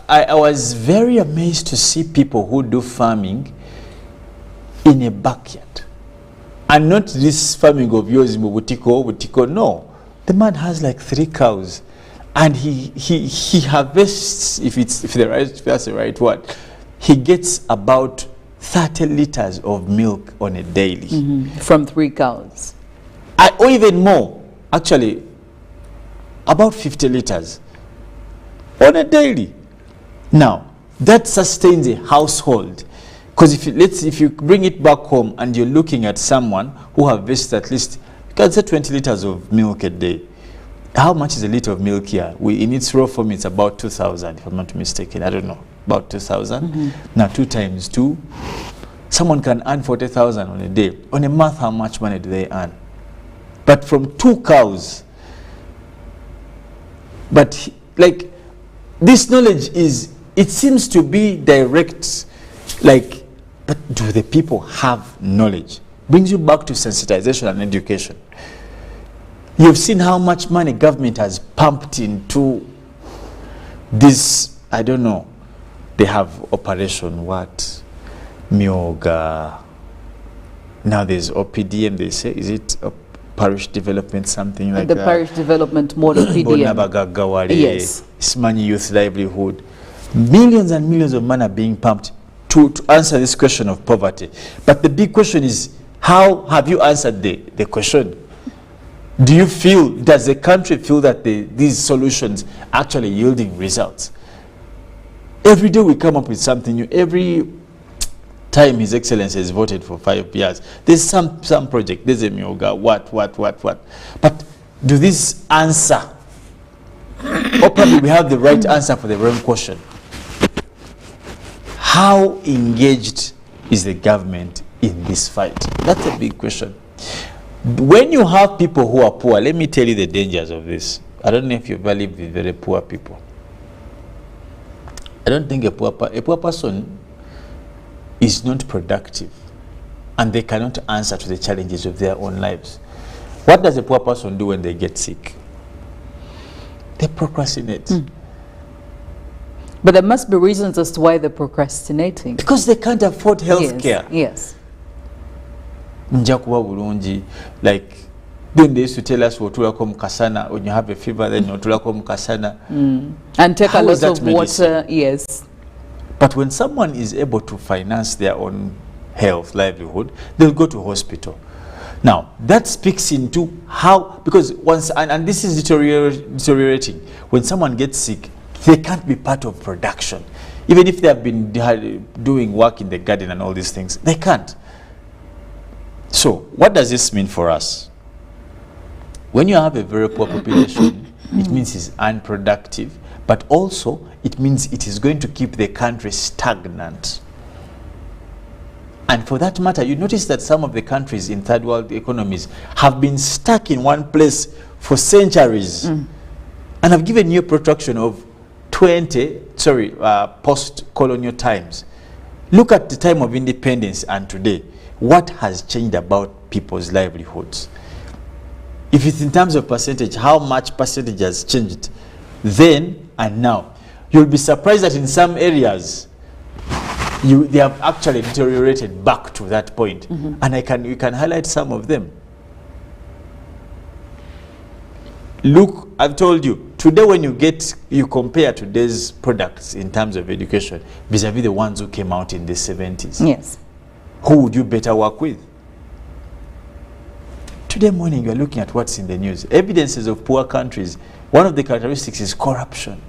I was very amazed to see people who do farming in a backyard. And not this farming of yours in Mubutiko, no. The man has like 3 cows. And he harvests, if that's the right word, he gets about 30 liters of milk on a daily. From 3 cows. Or even more, actually, about 50 liters on a daily. Now, that sustains a household. Because if you bring it back home and you're looking at someone who harvests at least, you can say 20 liters of milk a day. How much is a liter of milk here? In its raw form, it's about 2,000, if I'm not mistaken. I don't know, about 2,000. Now, 2 times 2, someone can earn 40,000 on a day. On a month, how much money do they earn? But from 2 cows. But like, this knowledge it seems to be direct, like, but do the people have knowledge? Brings you back to sensitization and education. You've seen how much money government has pumped into this, I don't know, they have Operation what? Myoga. Now there's OPDM, they say, is it a parish development, something like the that? The parish development model, PDM. Yes. Ismani Youth Livelihood. Millions and millions of money are being pumped to answer this question of poverty. But the big question is, how have you answered the question? Do you feel, does the country feel that these solutions actually yielding results? Every day we come up with something new. Every time His Excellency is voted for 5 years, there's some project, there's a Myoga, what. But do this answer? Or probably we have the right answer for the wrong question. How engaged is the government in this fight? That's a big question. When you have people who are poor, let me tell you the dangers of this. I don't know if you value the very poor people. I don't think a poor person is not productive, and they cannot answer to the challenges of their own lives. What does a poor person do when they get sick? They procrastinate. But there must be reasons as to why they're procrastinating. Because they can't afford health care. Yes. Like, then they used to tell us mukasana, when you have a fever, then mukasana. And take a lot of water, yes. But when someone is able to finance their own health, livelihood, they'll go to hospital. Now, that speaks into how, because once, and this is deteriorating, when someone gets sick, they can't be part of production. Even if they have been doing work in the garden and all these things, they can't. So, what does this mean for us? When you have a very poor population, it means it's unproductive, but also it means it is going to keep the country stagnant. And for that matter, you notice that some of the countries in third world economies have been stuck in one place for centuries. And I've given you a protraction of post-colonial times. Look at the time of independence and today. What has changed about people's livelihoods? If it's in terms of percentage, how much percentage has changed then and now? You'll be surprised that in some areas, they have actually deteriorated back to that point. And we can highlight some of them. Look, I've told you, today when you compare today's products in terms of education vis-a-vis the ones who came out in the 70s. Yes. Who would you better work with? Today morning, you're looking at what's in the news. Evidences of poor countries. One of the characteristics is corruption.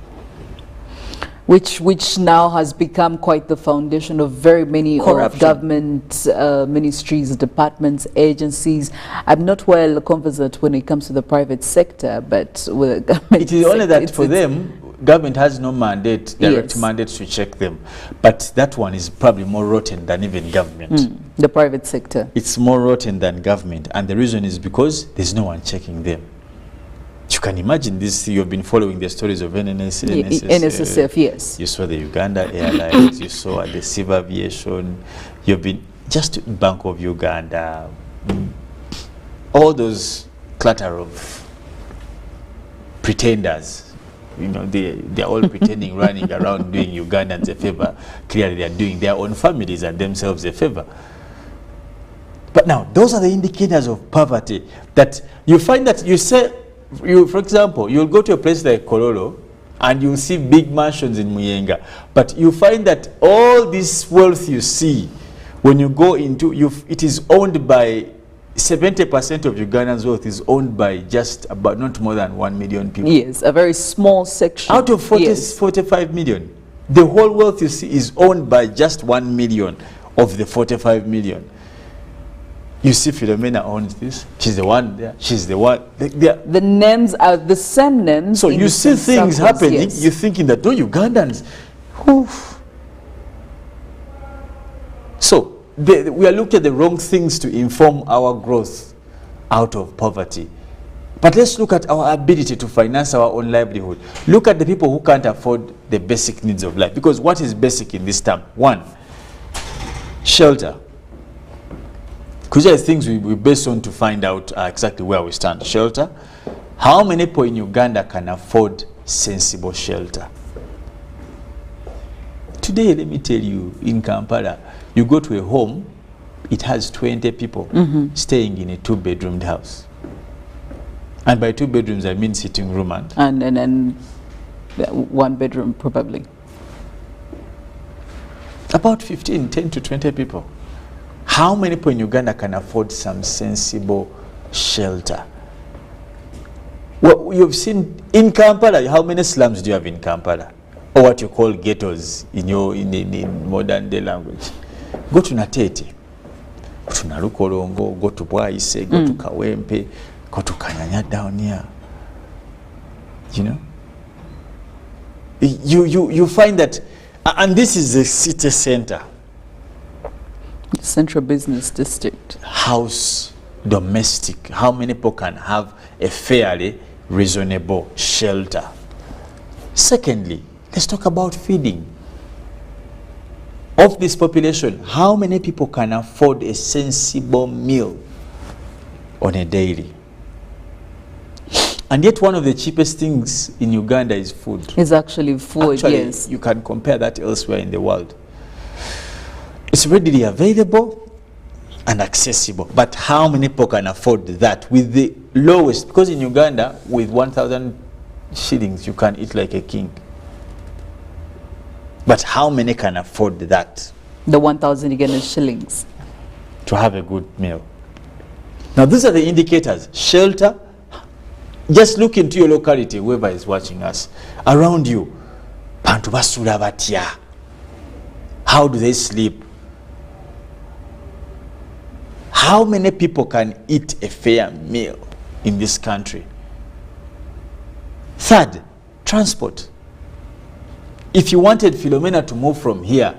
Which now has become quite the foundation of very many of government ministries, departments, agencies. I'm not well conversant when it comes to the private sector, but with the government it is only that for them, government has no mandate, direct mandate to check them. But that one is probably more rotten than even government. The private sector. It's more rotten than government. And the reason is because there's no one checking them. You can imagine this. You've been following the stories of NSSF, yes. You saw the Uganda Airlines, you saw the Civil Aviation, you've been just Bank of Uganda, all those clutter of pretenders. You know, they're all pretending, running around doing Ugandans a favor. Clearly they're doing their own families and themselves a favor. But now, those are the indicators of poverty that you find that you say, for example, you'll go to a place like Kololo and you'll see big mansions in Muyenga, but you find that all this wealth you see, when you go into, it is owned by 70% of Uganda's wealth is owned by just about not more than 1 million people. Yes, a very small section. Out of 45 million, the whole wealth you see is owned by just 1 million of the 45 million. You see Philomena owns this. She's the one there. She's the one. The names are the same names. So you see things happening. You're thinking that, oh, Ugandans. Oof. So we are looking at the wrong things to inform our growth out of poverty. But let's look at our ability to finance our own livelihood. Look at the people who can't afford the basic needs of life. Because what is basic in this term? One, shelter. Because there are things we based on to find out exactly where we stand. Shelter. How many people in Uganda can afford sensible shelter? Today, let me tell you, in Kampala, you go to a home, it has 20 people staying in a 2-bedroomed house. And by 2 bedrooms, I mean sitting room and 1 bedroom, probably. About 10 to 20 people. How many people in Uganda can afford some sensible shelter? Well, you've seen in Kampala, how many slums do you have in Kampala? Or what you call ghettos in modern day language. Go to Natete, go to Nalukolongo, go to Bwaise, go to Kawempe, go to Kenyena down here. You know? You find that, and this is the city center. Central business district. House, domestic. How many people can have a fairly reasonable shelter? Secondly, let's talk about feeding. Of this population, how many people can afford a sensible meal on a daily? And yet one of the cheapest things in Uganda is food. It's actually food, actually, yes. You can compare that elsewhere in the world. It's readily available and accessible. But how many people can afford that with the lowest? Because in Uganda, with 1,000 shillings, you can eat like a king. But how many can afford that? The 1,000 Ugandan shillings. To have a good meal. Now, these are the indicators. Shelter. Just look into your locality, whoever is watching us. Around you. Bantu basula batya. How do they sleep? How many people can eat a fair meal in this country? Third, transport. If you wanted Philomena to move from here,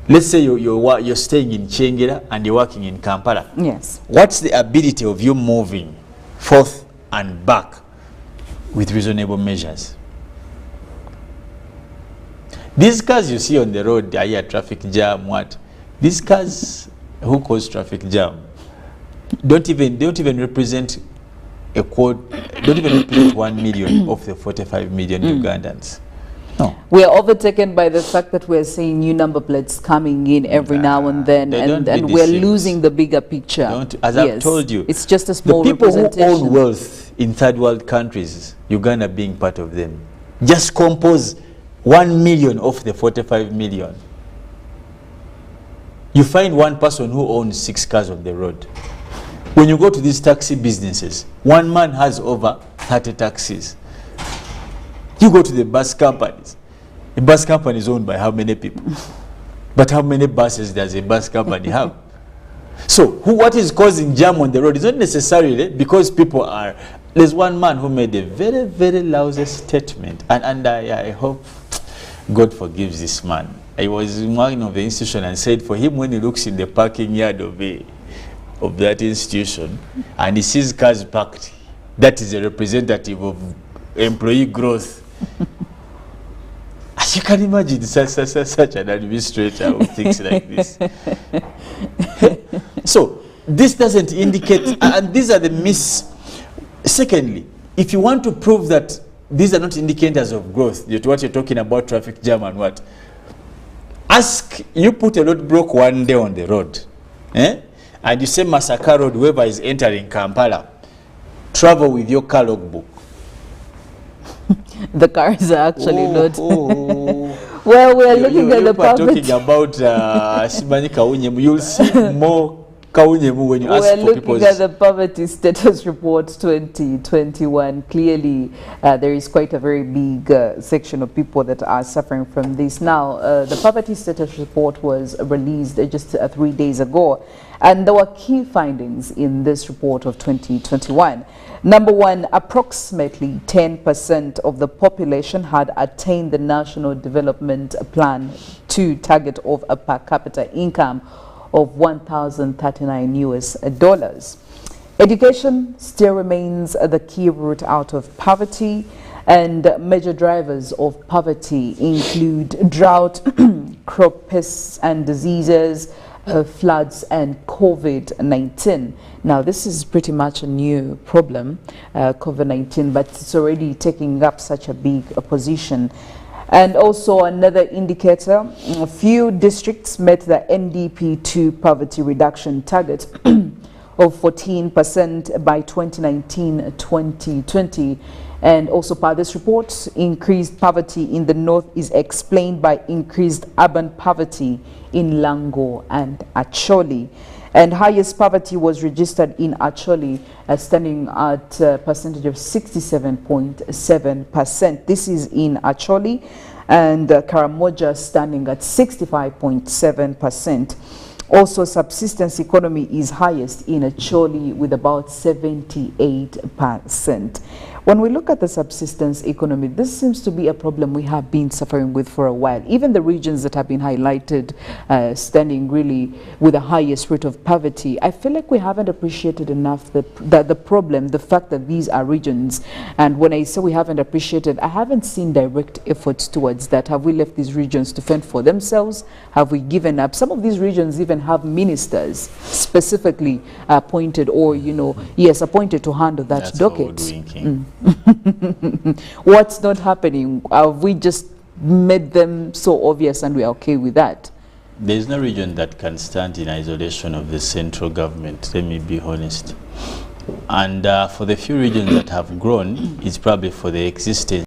let's say you're staying in Chengera and you're working in Kampala. Yes. What's the ability of you moving forth and back with reasonable measures. These cars you see on the road, are here traffic jam, what? These cars who cause traffic jam don't even represent a quote, don't even represent 1 million of the 45 million Ugandans. No. We are overtaken by the fact that we're seeing new number plates coming in every now and then, and we're losing the bigger picture. As I've told you, it's just a small the people who representation. own wealth in third world countries, Uganda being part of them, just compose 1 million of the 45 million. You find one person who owns 6 cars on the road. When you go to these taxi businesses, one man has over 30 taxis. You go to the bus companies. A bus company is owned by how many people? But how many buses does a bus company have? So what is causing jam on the road is not necessarily because people are... There's one man who made a very, very lousy statement. And I hope God forgives this man. I was in one of the institution and said for him, when he looks in the parking yard of that institution and he sees cars parked, that is a representative of employee growth. As you can imagine, such an administrator who thinks like this. So this doesn't indicate, and these are the myths. Secondly, if you want to prove that these are not indicators of growth, what you're talking about, traffic jam and what, ask, you put a roadblock one day on the road, and you say Masaka Road, whoever is entering Kampala, travel with your car logbook. The cars are actually not. Well, we're looking at the poverty. Talking about Simani Kaunyemu, you'll see more Kaunyemu when you ask for people's... We're looking at the poverty status report 2021. Clearly, there is quite a very big section of people that are suffering from this. Now, the poverty status report was released just 3 days ago, and there were key findings in this report of 2021. Number one, approximately 10% of the population had attained the National Development Plan 2 target of a per capita income of $1,039. Education still remains the key route out of poverty, and major drivers of poverty include drought, crop pests and diseases, floods and COVID-19. Now, this is pretty much a new problem, COVID-19, but it's already taking up such a big position. And also another indicator, a few districts met the NDP2 poverty reduction target of 14% by 2019-2020. And also per this report, increased poverty in the north is explained by increased urban poverty in Lango and Acholi. And highest poverty was registered in Acholi, standing at a percentage of 67.7%. This is in Acholi, and Karamoja standing at 65.7%. Also, subsistence economy is highest in Acholi with about 78%. When we look at the subsistence economy, this seems to be a problem we have been suffering with for a while. Even the regions that have been highlighted standing really with the highest rate of poverty, I feel like we haven't appreciated enough the problem, the fact that these are regions. And when I say we haven't appreciated, I haven't seen direct efforts towards that. Have we left these regions to fend for themselves? Have we given up? Some of these regions even have ministers specifically appointed or, appointed to handle that That's docket. What's not happening? Have we just made them so obvious and we are okay with that? There is no region that can stand in isolation of the central government, let me be honest. And for the few regions that have grown, it's probably for the existence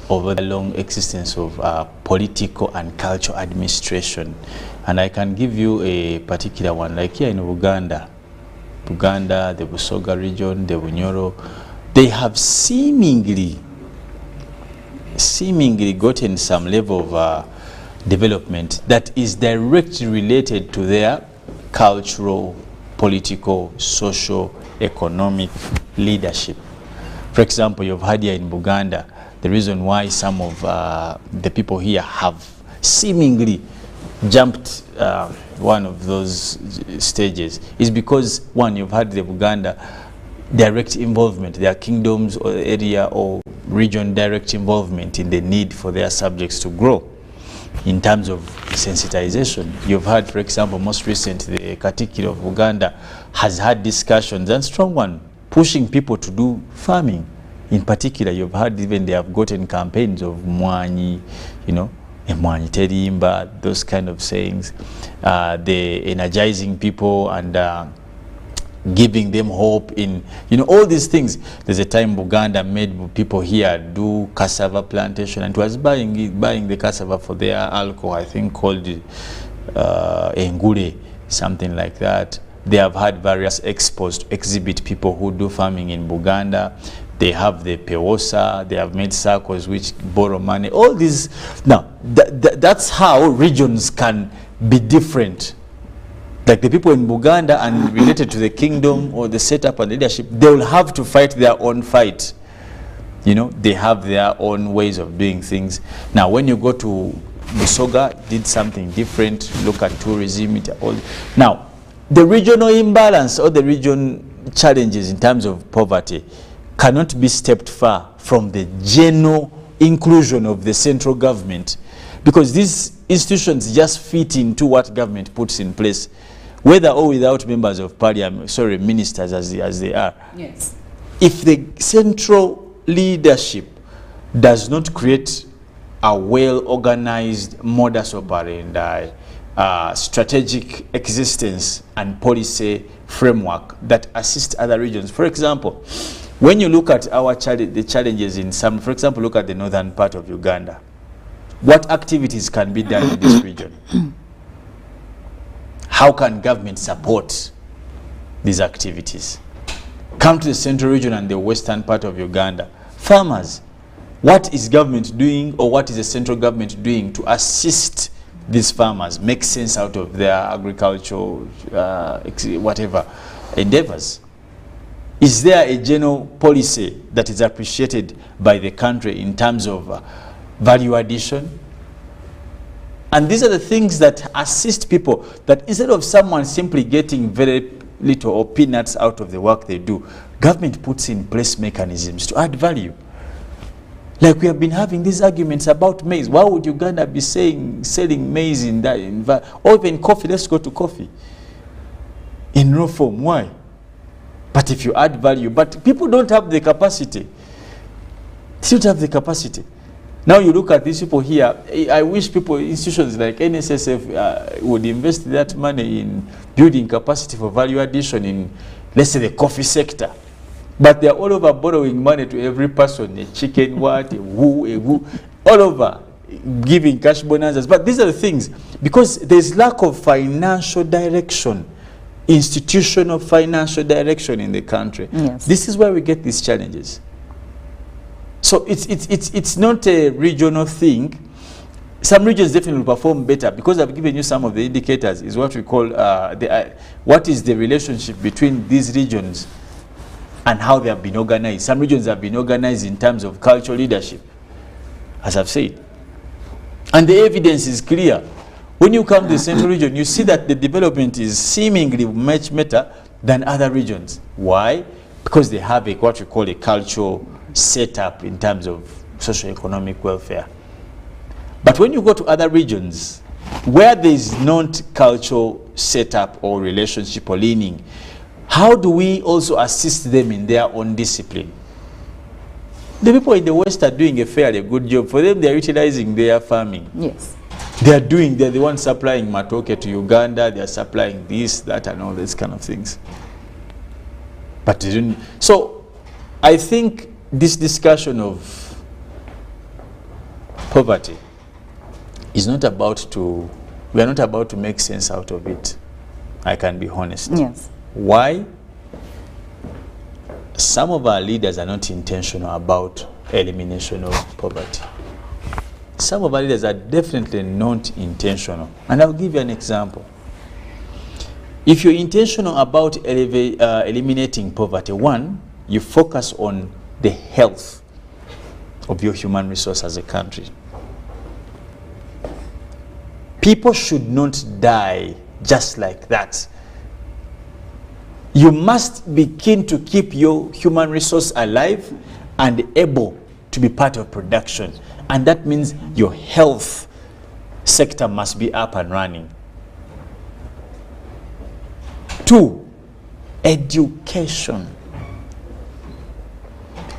over the long existence of political and cultural administration. And I can give you a particular one, like here in Uganda, the Busoga region, the Bunyoro, they have seemingly gotten some level of development that is directly related to their cultural, political, social, economic leadership. For example, you've heard here in Uganda, the reason why some of the people here have seemingly jumped one of those stages is because, one, you've had the Uganda direct involvement, their kingdoms or area or region direct involvement in the need for their subjects to grow in terms of sensitization. You've heard, for example, most recently, the Katikiro of Uganda has had discussions, and strong one, pushing people to do farming. In particular, you've heard even they have gotten campaigns of Mwanyi, you know, Mwanyi Terimba, those kind of sayings. They're energizing people and giving them hope in, you know, all these things. There's a time Uganda made people here do cassava plantation, and it was buying the cassava for their alcohol, I think called Engure, something like that. They have had various expos to exhibit people who do farming in Uganda. They have the Peosa, they have made circles which borrow money, all these. Now, that's how regions can be different. Like the people in Uganda and related to the kingdom or the setup and leadership, they will have to fight their own fight. You know, they have their own ways of doing things. Now, when you go to Busoga, did something different, look at tourism, all. Now, the regional imbalance or the region challenges in terms of poverty cannot be stepped far from the general inclusion of the central government, because these institutions just fit into what government puts in place, whether or without members of parliament, sorry, ministers as they are. Yes. If the central leadership does not create a well-organized modus operandi, strategic existence and policy framework that assist other regions. For example, when you look at the challenges in some, for example, look at the northern part of Uganda. What activities can be done in this region? How can government support these activities? Come to the central region and the western part of Uganda. Farmers, what is government doing, or what is the central government doing to assist these farmers make sense out of their agricultural whatever endeavors? Is there a general policy that is appreciated by the country in terms of value addition? And these are the things that assist people, that instead of someone simply getting very little or peanuts out of the work they do, government puts in place mechanisms to add value. Like we have been having these arguments about maize. Why would Uganda be selling maize in that, or even coffee? Let's go to coffee in raw form. Why? But if you add value, but people don't have the capacity. They don't have the capacity. Now you look at these people here. I wish people, institutions like NSSF would invest that money in building capacity for value addition in, let's say, the coffee sector. But they are all over borrowing money to every person, a chicken, what, a woo, all over giving cash bonuses. But these are the things, because there's lack of financial direction, institutional financial direction in the country. Yes. This is where we get these challenges. So it's not a regional thing. Some regions definitely perform better, because I've given you some of the indicators. Is what we call what is the relationship between these regions and how they have been organized. Some regions have been organized in terms of cultural leadership, as I've said. And the evidence is clear. When you come to the central region, you see that the development is seemingly much better than other regions. Why? Because they have what we call a cultural setup in terms of socio-economic welfare. But when you go to other regions where there is not cultural setup or relationship or leaning, how do we also assist them in their own discipline? The people in the West are doing a fairly good job. For them, they are utilizing their farming. Yes. They're the ones supplying matoke to Uganda, they're supplying this, that, and all these kind of things. But they didn't. So I think this discussion of poverty is not about to, we are not about to make sense out of it. I can be honest. Yes. Why? Some of our leaders are not intentional about elimination of poverty. Some of our leaders are definitely not intentional. And I'll give you an example. If you're intentional about eliminating poverty, one, you focus on the health of your human resource as a country. People should not die just like that. You must be keen to keep your human resource alive and able to be part of production. And that means your health sector must be up and running. 2, education.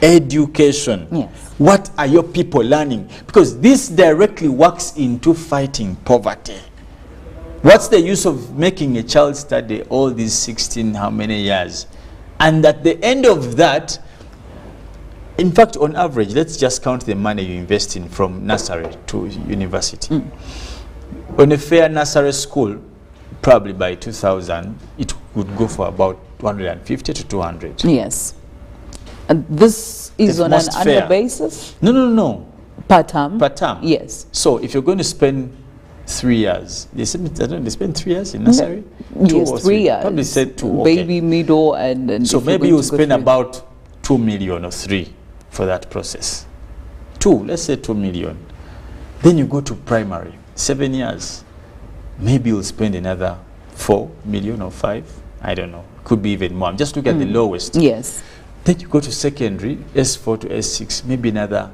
Education. Yes. What are your people learning? Because this directly works into fighting poverty. What's the use of making a child study all these 16 how many years? And at the end of that, in fact, on average, let's just count the money you invest in from nursery to university. On a fair nursery school, probably by 2000, it would go for about 150 to 200. Yes. And this is on an annual basis? No. Per term? Per term. Yes. So if you're going to spend 3 years, they spend 3 years in nursery? Yes, 3 years. Probably said 2. Okay. Baby, middle, and so maybe you'll spend about 2 million or 3 for that process. 2, let's say 2 million. Then you go to primary, 7 years. Maybe you'll spend another 4 million or 5. I don't know. Could be even more. I'm just looking at the lowest. Yes. Then you go to secondary, S4 to S6, maybe another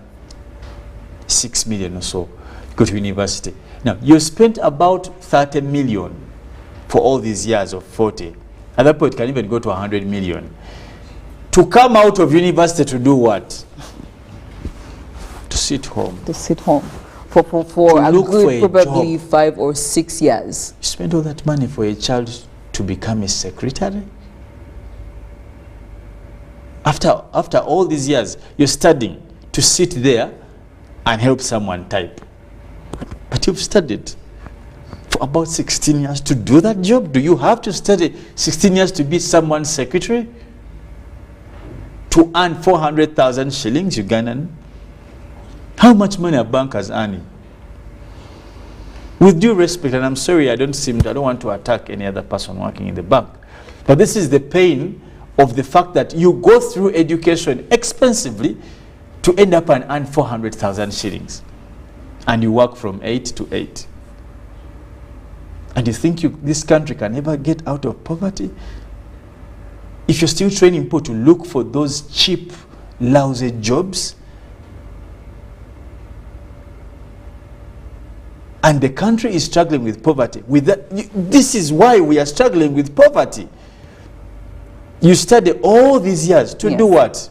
6 million or so. Go to university. Now, you spent about 30 million for all these years of 40. At that point, it can even go to 100 million. To come out of university to do what? To sit home. To sit home. For a good probably 5 or 6 years. You spend all that money for a child to become a secretary? After all these years, you're studying to sit there and help someone type. But you've studied for about 16 years to do that job. Do you have to study 16 years to be someone's secretary? To earn 400,000 shillings Ugandan? How much money are bankers earning? With due respect, and I'm sorry, I don't want to attack any other person working in the bank, but this is the pain of the fact that you go through education expensively to end up and earn 400,000 shillings. And you work from 8 to 8. And you think this country can ever get out of poverty? If you're still training people to look for those cheap, lousy jobs, and the country is struggling with poverty, this is why we are struggling with poverty. You study all these years to do what?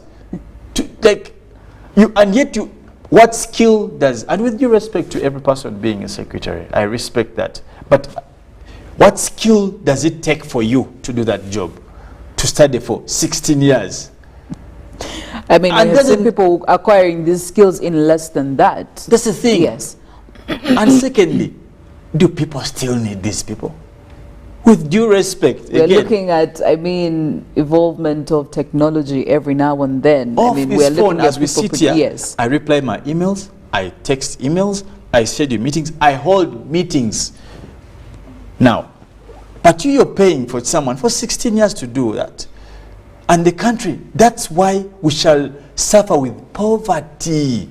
What skill does, and with due respect to every person being a secretary, I respect that, but what skill does it take for you to do that job? To study for 16 years? I mean, I have seen people acquiring these skills in less than that. That's the thing. Yes. And secondly, do people still need these people? With due respect, we're looking at, involvement of technology every now and then. Off this phone as we sit here, yes. I reply my emails, I text emails, I schedule meetings, I hold meetings. Now, but you're paying for someone for 16 years to do that. And the country, that's why we shall suffer with poverty.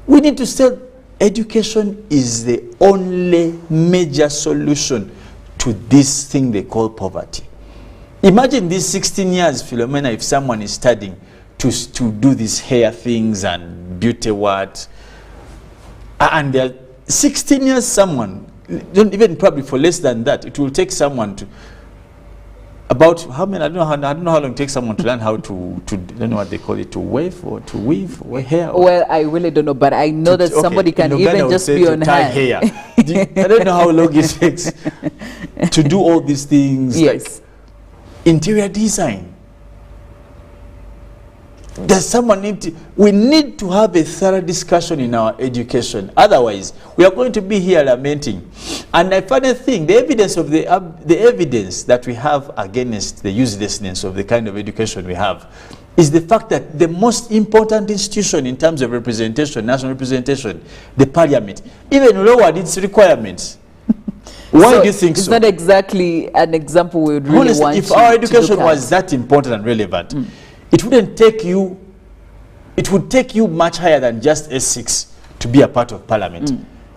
We need to say education is the only major solution to this thing they call poverty. Imagine these 16 years, Philomena, if someone is studying to do these hair things and beauty what, and they're 16 years, someone, don't even probably for less than that, it will take someone to, about how many, I don't know how long it takes someone to learn how to I don't know what they call it, to wave or to weave or hair. Or well, I really don't know, but I know that somebody can even just be on hand. Hair. I don't know how long it takes to do all these things. Yes. Like interior design. Does someone we need to have a thorough discussion in our education. Otherwise, we are going to be here lamenting. And I find a thing, the evidence that we have against the uselessness of the kind of education we have is the fact that the most important institution in terms of representation, national representation, the parliament, even lowered its requirements. Why do you think so? It's not exactly an example we would really honestly, want if our education was that important and relevant, it wouldn't take you, it would take you much higher than just S6 to be a part of parliament.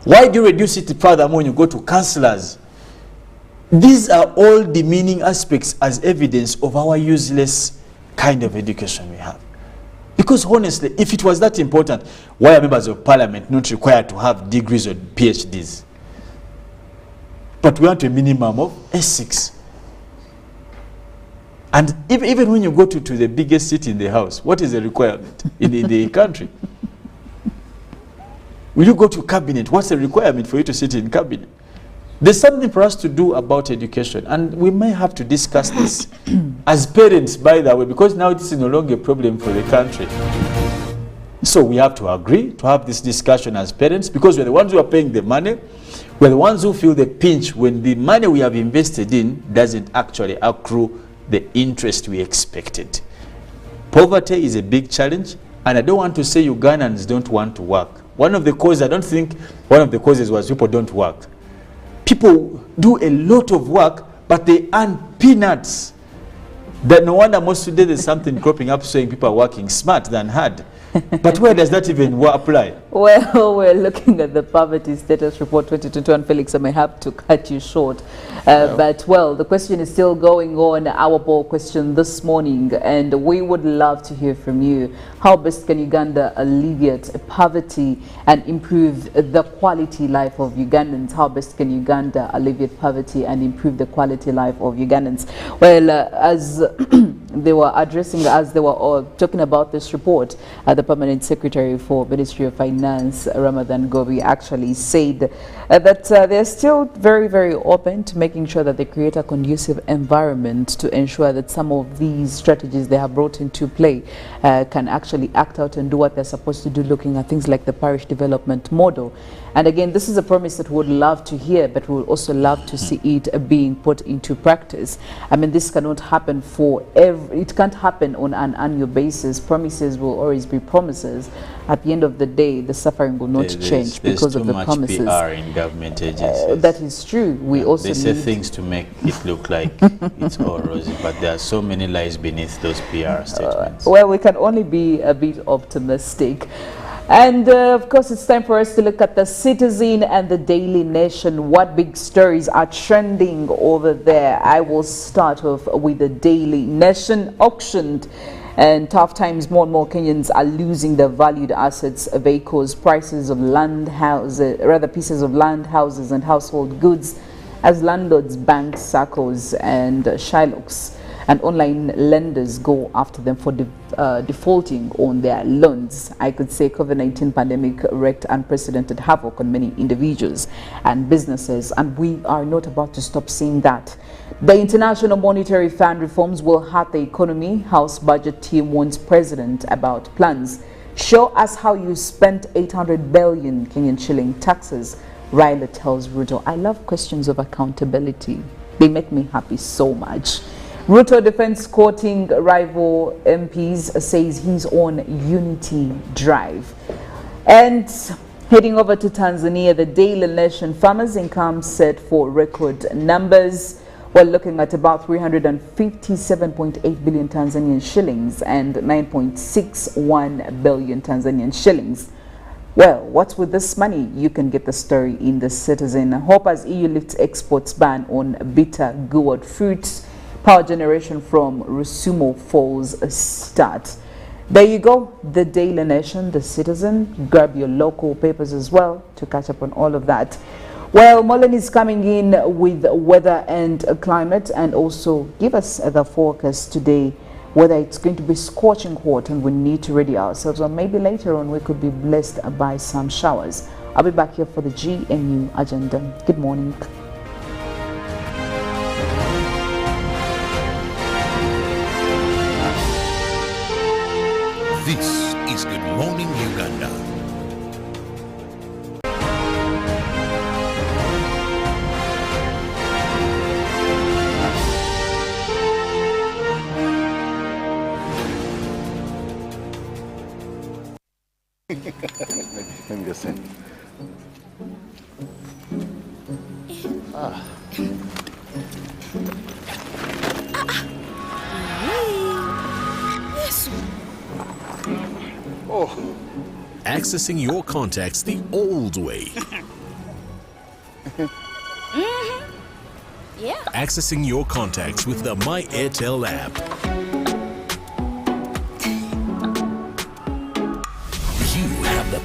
Why do you reduce it further when you go to councillors? These are all demeaning aspects as evidence of our useless kind of education we have. Because honestly, if it was that important, why are members of parliament not required to have degrees or PhDs? But we want a minimum of S6. And even when you go to the biggest seat in the house, what is the requirement in the country? Will you go to cabinet? What's the requirement for you to sit in cabinet? There's something for us to do about education, and we may have to discuss this as parents, by the way, because now this is no longer a problem for the country. So we have to agree to have this discussion as parents, because we're the ones who are paying the money. We're the ones who feel the pinch when the money we have invested in doesn't actually accrue the interest we expected. Poverty is a big challenge, and I don't want to say Ugandans don't want to work. One of the causes, I don't think one of the causes was people don't work. People do a lot of work, but they earn peanuts. That no wonder most today there's something cropping up saying people are working smart than hard. But where does that even apply? Well, we're looking at the Poverty Status Report 2021. Felix, I may have to cut you short. But, well, the question is still going on, our poll question this morning, and we would love to hear from you. How best can Uganda alleviate poverty and improve the quality life of Ugandans? How best can Uganda alleviate poverty and improve the quality life of Ugandans? Well, as they were addressing, as they were talking about this report, the Permanent Secretary for Ministry of Finance, Ramadan Gobi, actually said that they're still very, very open to making sure that they create a conducive environment to ensure that some of these strategies they have brought into play can actually act out and do what they're supposed to do, looking at things like the parish development model. And again, this is a promise that we would love to hear, but we would also love to see it being put into practice. I mean, this cannot happen it can't happen on an annual basis. Promises will always be promises. At the end of the day, the suffering will not change because of the promises. There's too much PR in government agencies. That is true. We also they say things to make it look like it's all rosy, but there are so many lies beneath those PR statements. Well, we can only be a bit optimistic. And of course, it's time for us to look at the Citizen and the Daily Nation. What big stories are trending over there? I will start off with the Daily Nation. Auctioned and tough times, more and more Kenyans are losing their valued assets, vehicles, prices of land, pieces of land, houses and household goods as landlords, banks, SACCOs and Shylocks and online lenders go after them for defaulting on their loans. I could say COVID-19 pandemic wreaked unprecedented havoc on many individuals and businesses, and we are not about to stop seeing that. The International Monetary Fund reforms will hurt the economy. House budget team warns president about plans. Show us how you spent 800 billion Kenyan shilling taxes, Raila tells Ruto. I love questions of accountability. They make me happy so much. Ruto defense courting rival MPs, says he's on unity drive. And heading over to Tanzania, the Daily Nation, farmers' income set for record numbers. We're looking at about 357.8 billion Tanzanian shillings and 9.61 billion Tanzanian shillings. Well, what's with this money? You can get the story in the Citizen. Hope as EU lifts exports ban on bitter gourd fruits. Power generation from Rusumo falls start. There you go, the Daily Nation, the Citizen. Grab your local papers as well to catch up on all of that. Well, Mollen is coming in with weather and climate and also give us the forecast today, whether it's going to be scorching hot and we need to ready ourselves, or maybe later on we could be blessed by some showers. I'll be back here for the GNU agenda. Good morning. This is Good Morning Uganda. Let me just say. Accessing your contacts the old way. Yeah. Accessing your contacts with the My Airtel app.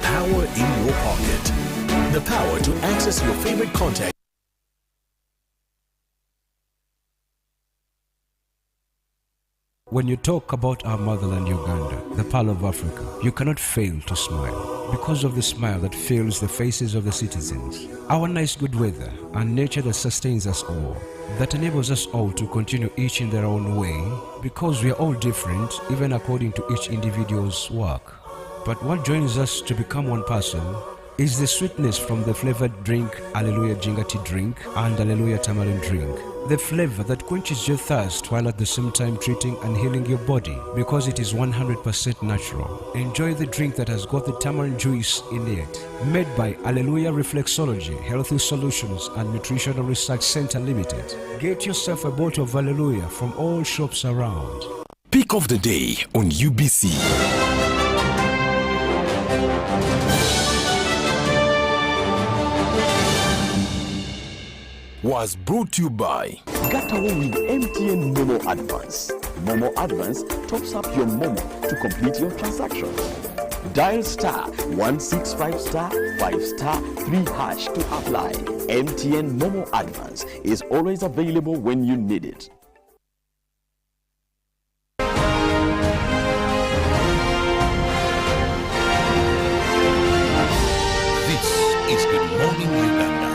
power in your pocket. The power to access your favorite content. When you talk about our motherland Uganda, the pearl of Africa, you cannot fail to smile because of the smile that fills the faces of the citizens. Our nice good weather and nature that sustains us all, that enables us all to continue each in their own way because we are all different even according to each individual's work. But what joins us to become one person is the sweetness from the flavored drink Alleluia Jingati drink and Alleluia Tamarind drink. The flavor that quenches your thirst while at the same time treating and healing your body because it is 100% natural. Enjoy the drink that has got the tamarind juice in it. Made by Alleluia Reflexology, Healthy Solutions and Nutritional Research Center Limited. Get yourself a bottle of Alleluia from all shops around. Pick of the day on UBC. Was brought to you by Get away with MTN Momo Advance. Momo Advance tops up your Momo to complete your transaction. Dial star 165 star 5 star 3 hash to apply. MTN Momo Advance is always available when you need it. This is Good Morning Uganda.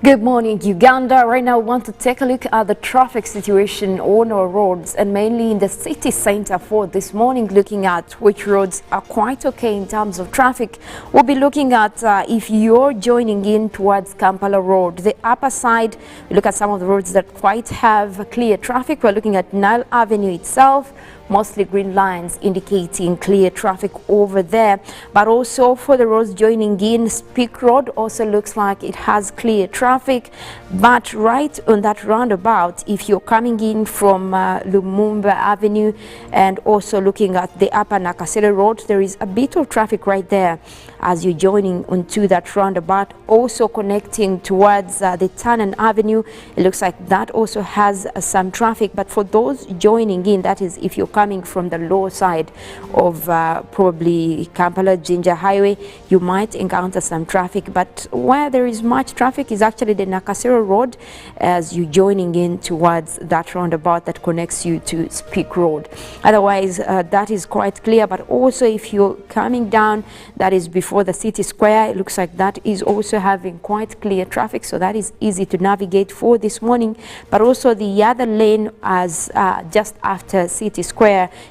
Good morning, Uganda. Right now, we want to take a look at the traffic situation on our roads and mainly in the city center for this morning, looking at which roads are quite okay in terms of traffic. We'll be looking at if you're joining in towards Kampala Road, the upper side. We look at some of the roads that quite have clear traffic. We're looking at Nile Avenue itself. Mostly green lines indicating clear traffic over there, but also for the roads joining in, Speak Road also looks like it has clear traffic, but right on that roundabout, if you're coming in from Lumumba Avenue and also looking at the upper Nakasero Road, there is a bit of traffic right there as you're joining onto that roundabout. Also connecting towards the Tannen Avenue, it looks like that also has some traffic, but for those joining in, that is if you're coming from the lower side of probably Kampala Jinja Highway, you might encounter some traffic, but where there is much traffic is actually the Nakasero Road as you're joining in towards that roundabout that connects you to Speak Road. Otherwise, that is quite clear, but also if you're coming down, that is before the city square, it looks like that is also having quite clear traffic, so that is easy to navigate for this morning. But also the other lane as just after city square,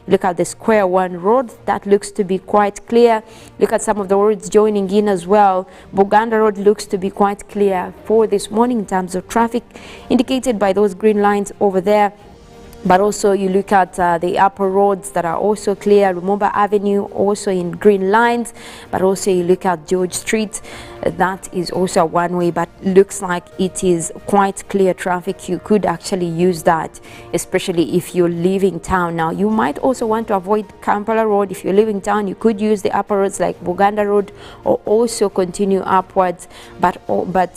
look at the Square One Road, that looks to be quite clear. Look at some of the roads joining in as well. Buganda Road looks to be quite clear for this morning in terms of traffic, indicated by those green lines over there. But also you look at the upper roads that are also clear, Lumumba Avenue also in green lines, but also you look at George Street, that is also a one-way, but looks like it is quite clear traffic. You could actually use that, especially if you're leaving town. Now you might also want to avoid Kampala Road. If you're leaving town, you could use the upper roads like Buganda Road, or also continue upwards, but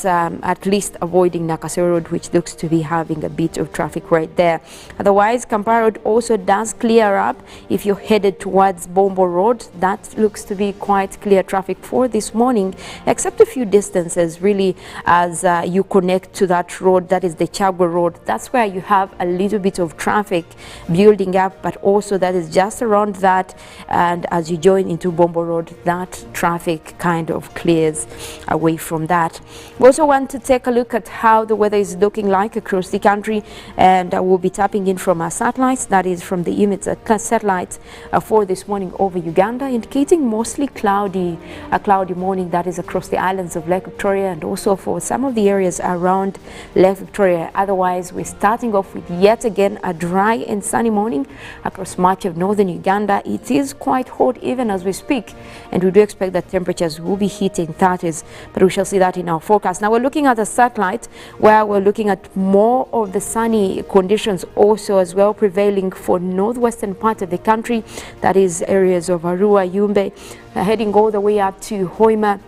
at least avoiding Nakasero Road, which looks to be having a bit of traffic right there. Otherwise, Kampala Road also does clear up if you're headed towards Bombo Road. That looks to be quite clear traffic for this morning, except a few distances really as you connect to that road, that is the Chagwe Road. That's where you have a little bit of traffic building up, but also that is just around that, and as you join into Bombo Road, that traffic kind of clears away from that. We also want to take a look at how the weather is looking like across the country, and we'll be tapping in from our satellites, that is from the image satellites for this morning over Uganda, indicating mostly cloudy, a cloudy morning, that is across the islands of Lake Victoria and also for some of the areas around Lake Victoria. Otherwise, we're starting off with yet again a dry and sunny morning across much of northern Uganda. It is quite hot even as we speak, and we do expect that temperatures will be hitting 30s, but we shall see that in our forecast. Now we're looking at a satellite where we're looking at more of the sunny conditions also as well prevailing for northwestern part of the country, that is areas of Arua, Yumbe, heading all the way up to Hoima.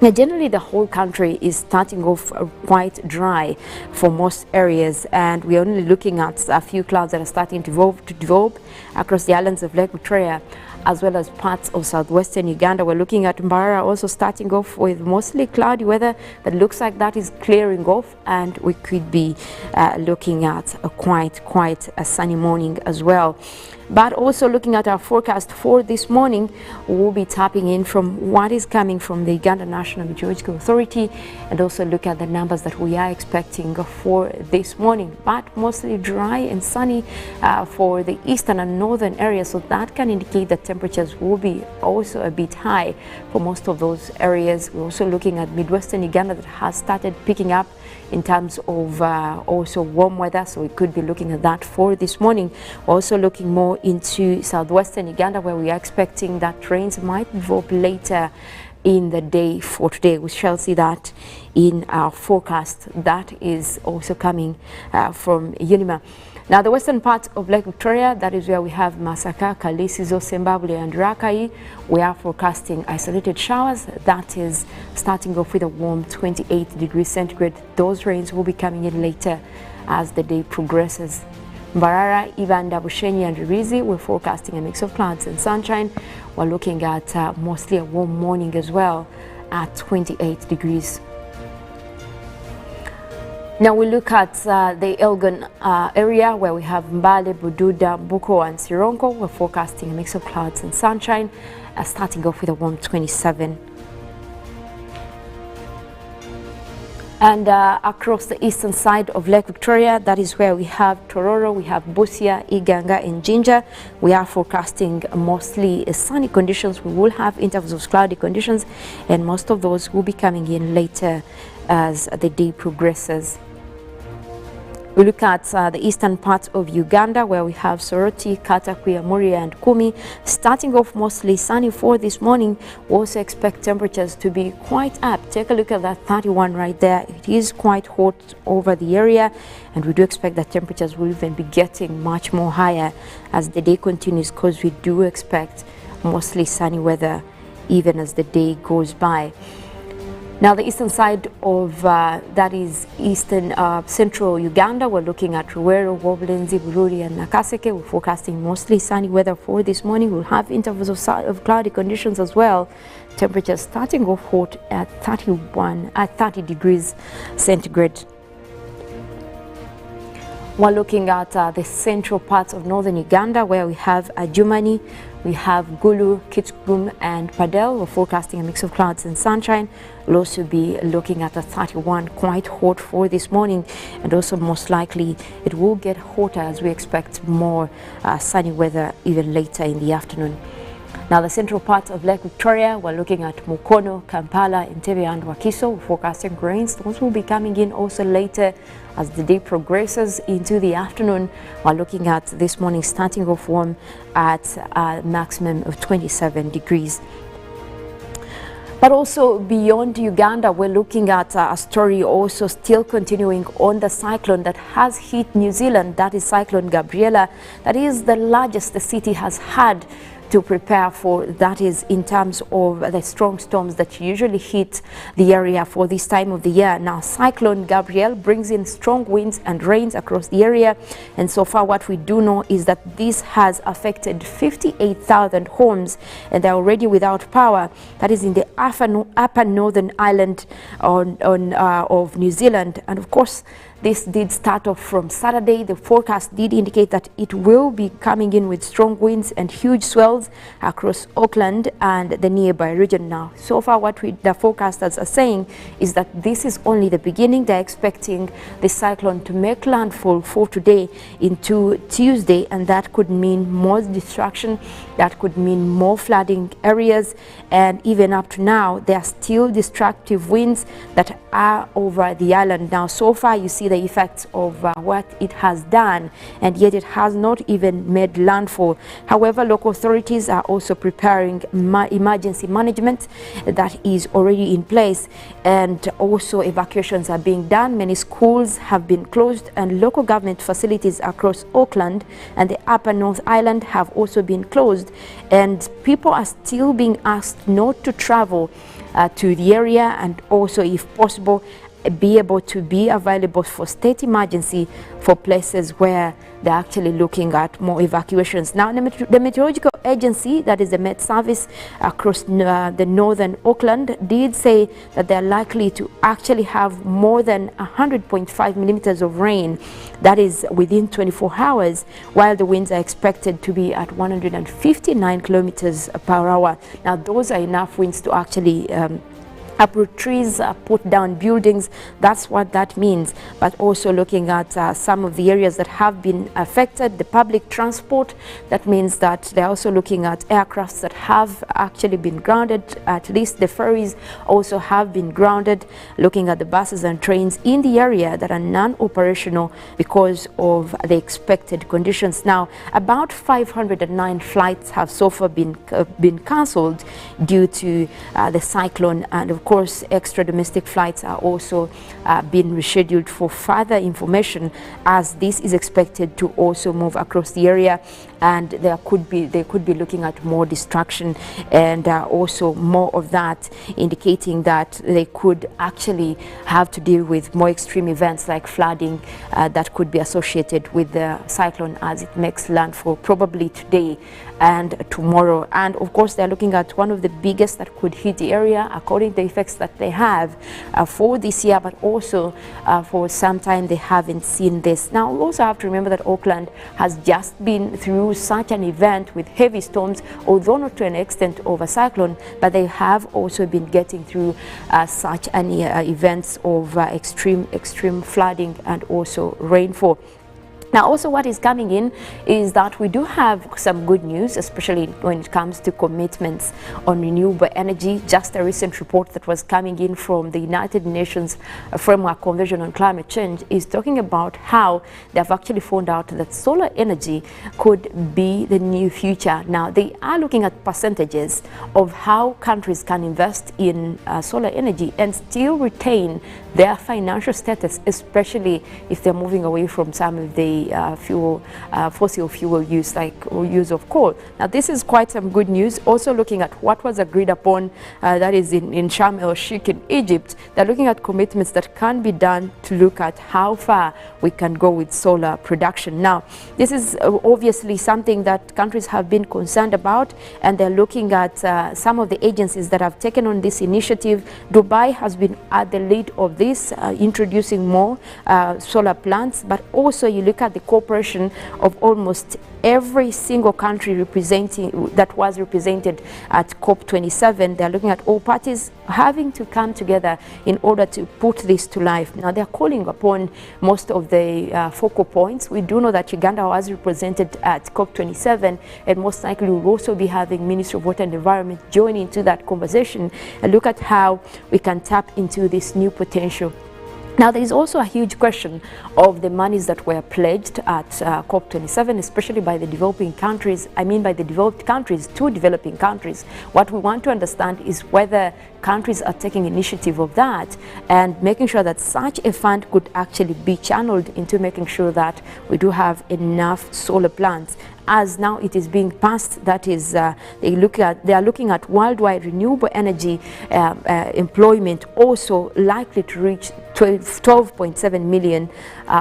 Generally, the whole country is starting off quite dry for most areas, and we're only looking at a few clouds that are starting to develop across the islands of Lake Victoria, as well as parts of southwestern Uganda. We're looking at Mbarara also starting off with mostly cloudy weather, but looks like that is clearing off, and we could be looking at a quite a sunny morning as well. But also looking at our forecast for this morning, we'll be tapping in from what is coming from the Uganda National Meteorological Authority, and also look at the numbers that we are expecting for this morning. But mostly dry and sunny for the eastern and northern areas, so that can indicate that temperatures will be also a bit high for most of those areas. We're also looking at Midwestern Uganda that has started picking up in terms of also warm weather, so we could be looking at that for this morning. We're also looking more into southwestern Uganda, where we are expecting that rains might develop later in the day for today. We shall see that in our forecast. That is also coming from Unima. Now, the western part of Lake Victoria, that is where we have Masaka, Kalisizo, Sembabule and Rakai. We are forecasting isolated showers. That is starting off with a warm 28 degrees centigrade. Those rains will be coming in later as the day progresses. Mbarara, Uganda, Bushenyi and Rizi, we're forecasting a mix of clouds and sunshine. We're looking at mostly a warm morning as well at 28 degrees. Now we look at the Elgon area where we have Mbale, Bududa, Buko and Sironko. We're forecasting a mix of clouds and sunshine, starting off with a warm 27. And across the eastern side of Lake Victoria, that is where we have Tororo, we have Busia, Iganga and Jinja. We are forecasting mostly sunny conditions. We will have intervals of cloudy conditions, and most of those will be coming in later as the day progresses. We look at the eastern part of Uganda, where we have Soroti, Katakwi, Muria and Kumi. Starting off mostly sunny for this morning. We also expect temperatures to be quite up. Take a look at that 31 right there. It is quite hot over the area, and we do expect that temperatures will even be getting much more higher as the day continues, because we do expect mostly sunny weather even as the day goes by. Now the eastern side of that is eastern central Uganda, we're looking at Ruwero, Woblenzi, Bururi and Nakaseke. We're forecasting mostly sunny weather for this morning. We'll have intervals of cloudy conditions as well. Temperatures starting off hot at 30 degrees centigrade. We're looking at the central parts of northern Uganda, where we have Adjumani, we have Gulu, Kitgum and Padel. We're forecasting a mix of clouds and sunshine. We'll also be looking at a 31, quite hot for this morning, and also most likely it will get hotter as we expect more sunny weather even later in the afternoon. Now the central part of Lake Victoria, we're looking at Mukono, Kampala, Entebbe and Wakiso. We're forecasting rainstorms will be coming in also later as the day progresses into the afternoon. We're looking at this morning starting off warm at a maximum of 27 degrees. But also beyond Uganda, we're looking at a story also still continuing on the cyclone that has hit New Zealand. That is Cyclone Gabriella. That is the largest the city has had to prepare for, that is in terms of the strong storms that usually hit the area for this time of the year. Now Cyclone Gabrielle brings in strong winds and rains across the area, and so far what we do know is that this has affected 58,000 homes and they're already without power. That is in the upper northern island of New Zealand, and of course this did start off from Saturday. The forecast did indicate that it will be coming in with strong winds and huge swells across Auckland and the nearby region. Now, so far what the forecasters are saying is that this is only the beginning. They're expecting the cyclone to make landfall for today into Tuesday, and that could mean more destruction, that could mean more flooding areas, and even up to now, there are still destructive winds that are over the island. Now, so far you see the effects of what it has done, and yet it has not even made landfall. However, local authorities are also preparing emergency management that is already in place, and also evacuations are being done. Many schools have been closed, and local government facilities across Auckland and the Upper North Island have also been closed, and people are still being asked not to travel to the area, and also, if possible, be able to be available for state emergency for places where they're actually looking at more evacuations. Now, the meteorological agency, that is the Met Service across the northern Auckland, did say that they're likely to actually have more than 100.5 millimeters of rain, that is within 24 hours, while the winds are expected to be at 159 kilometers per hour. Now, those are enough winds to actually uproot trees, put down buildings. That's what that means. But also looking at some of the areas that have been affected, the public transport, that means that they're also looking at aircrafts that have actually been grounded. At least the ferries also have been grounded, looking at the buses and trains in the area that are non-operational because of the expected conditions. Now, about 509 flights have so far been cancelled due to the cyclone, and of course extra domestic flights are also being rescheduled for further information, as this is expected to also move across the area, and they could be looking at more destruction and also more of that, indicating that they could actually have to deal with more extreme events like flooding that could be associated with the cyclone as it makes landfall probably today and tomorrow. And of course they're looking at one of the biggest that could hit the area according to the effects that they have for this year, but also for some time they haven't seen this. Now we also have to remember that Auckland has just been through such an event with heavy storms, although not to an extent of a cyclone, but they have also been getting through such an events of extreme flooding and also rainfall. Now, also what is coming in is that we do have some good news, especially when it comes to commitments on renewable energy. Just a recent report that was coming in from the United Nations Framework Convention on Climate Change is talking about how they've actually found out that solar energy could be the new future. Now, they are looking at percentages of how countries can invest in solar energy and still retain their financial status, especially if they're moving away from some of the fossil fuel use, like use of coal. Now this is quite some good news. Also looking at what was agreed upon, that is in Sharm el Sheikh in Egypt. They're looking at commitments that can be done to look at how far we can go with solar production. Now this is obviously something that countries have been concerned about, and they're looking at some of the agencies that have taken on this initiative. Dubai has been at the lead of this, introducing more solar plants, but also you look at at the cooperation of almost every single country that was represented at COP27. They're looking at all parties having to come together in order to put this to life. Now they're calling upon most of the focal points. We do know that Uganda was represented at COP27, and most likely we'll also be having Ministry of Water and Environment join into that conversation and look at how we can tap into this new potential. Now, there is also a huge question of the monies that were pledged at COP27, especially by the developing countries, by the developed countries to developing countries. What we want to understand is whether countries are taking initiative of that and making sure that such a fund could actually be channeled into making sure that we do have enough solar plants. As now it is being passed, that is, they are looking at worldwide renewable energy employment also likely to reach 12.7 million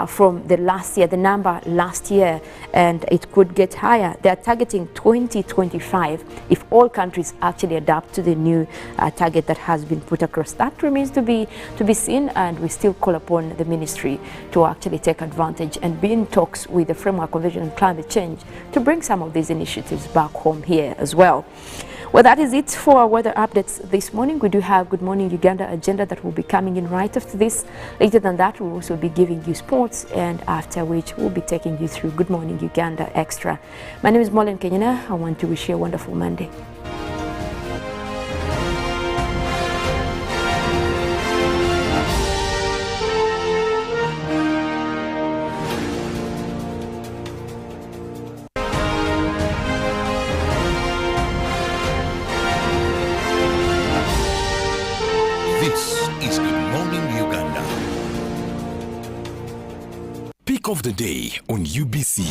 from the number last year, and it could get higher. They are targeting 2025 if all countries actually adapt to the new target that has been put across. That remains to be seen, and we still call upon the ministry to actually take advantage and be in talks with the Framework Convention on Climate Change to bring some of these initiatives back home here as well. Well, that is it for our weather updates this morning. We do have Good Morning Uganda agenda that will be coming in right after this. Later than that, we'll also be giving you sports, and after which we'll be taking you through Good Morning Uganda Extra. My name is Mollen, Kenyena. I want to wish you a wonderful Monday. This is Good Morning Uganda. Pick of the day on UBC.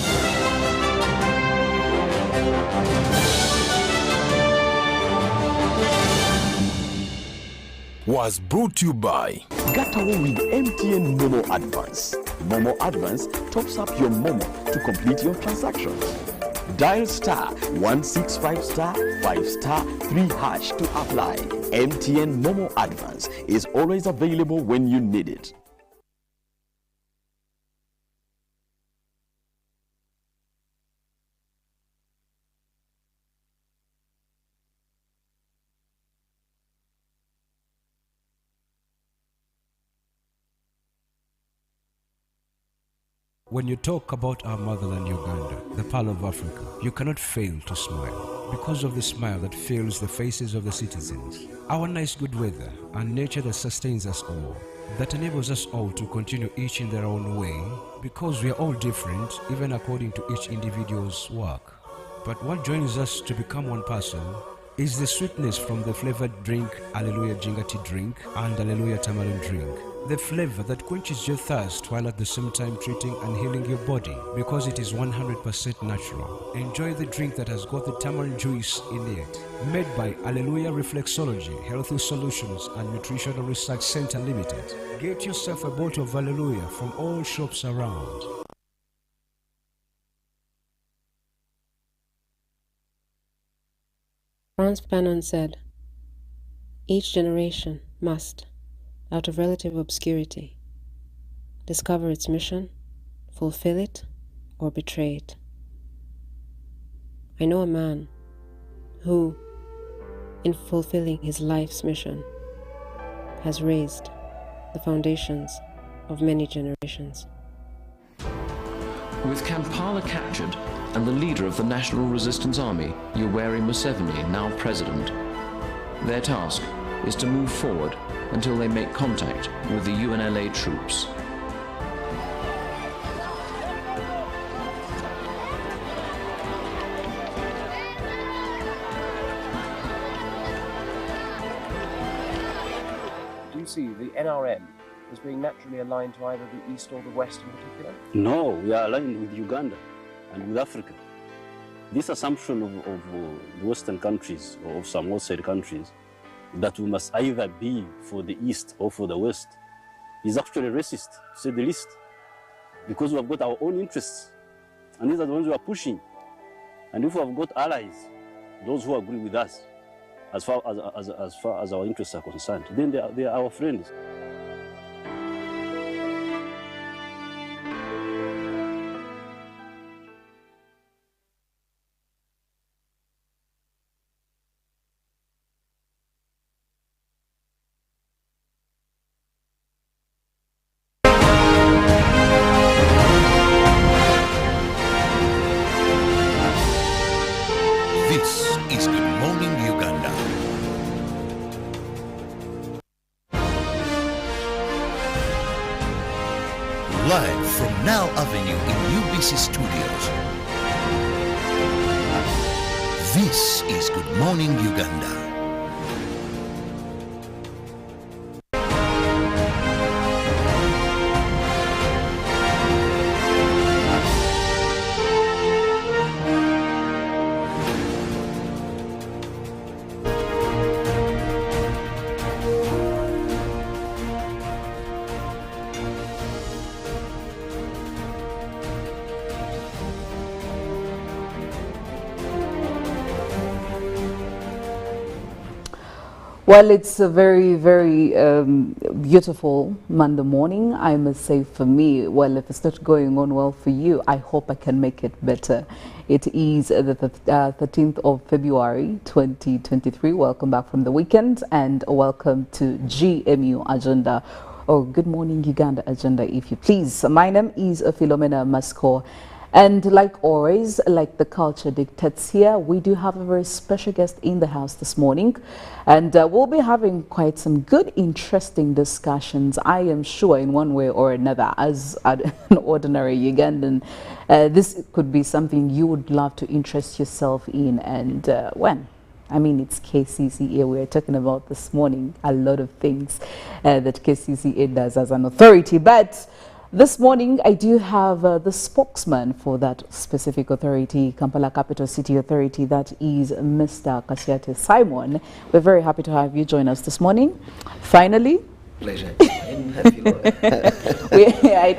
Was brought to you by Get away with MTN Momo Advance. Momo Advance tops up your Momo to complete your transactions. Dial star 165 star 5 star 3 hash to apply. MTN Momo Advance is always available when you need it. When you talk about our motherland Uganda, the pearl of Africa, you cannot fail to smile because of the smile that fills the faces of the citizens. Our nice good weather and nature that sustains us all, that enables us all to continue each in their own way because we are all different even according to each individual's work. But what joins us to become one person is the sweetness from the flavored drink Alleluia Jingati drink and Alleluia Tamarind drink. The flavor that quenches your thirst while at the same time treating and healing your body because it is 100% natural. Enjoy the drink that has got the tamarind juice in it. Made by Alleluia Reflexology, Healthy Solutions and Nutritional Research Center Limited. Get yourself a bottle of Alleluia from all shops around. Frantz Fanon said, "Each generation must, out of relative obscurity, discover its mission, fulfill it, or betray it." I know a man who, in fulfilling his life's mission, has raised the foundations of many generations. With Kampala captured and the leader of the National Resistance Army, Yoweri Museveni, now president, their task is to move forward until they make contact with the UNLA troops. Do you see the NRM as being naturally aligned to either the East or the West in particular? No, we are aligned with Uganda and with Africa. This assumption of the Western countries or of some outside countries that we must either be for the East or for the West is actually racist, to say the least, because we have got our own interests, and these are the ones we are pushing. And if we have got allies, those who agree with us, as far as our interests are concerned, then they are our friends. is Good Morning Uganda. Live from Now Avenue in UBC Studios. This is Good Morning Uganda. Well, it's a very, very beautiful Monday morning, I must say for me. Well, if it's not going on well for you, I hope I can make it better. It is the 13th of February, 2023. Welcome back from the weekend and welcome to GMU Agenda, or Good Morning Uganda Agenda, if you please. My name is Philomena Mastiko. And like always, like the culture dictates here, we do have a very special guest in the house this morning. And we'll be having quite some good, interesting discussions, I am sure, in one way or another. As an ordinary Ugandan, this could be something you would love to interest yourself in. And when? I mean, it's KCCA we're talking about this morning. A lot of things that KCCA does as an authority. But this morning, I do have the spokesman for that specific authority, Kampala Capital City Authority, that is Mr. Kasiate Simon. We're very happy to have you join us this morning. Finally. Pleasure.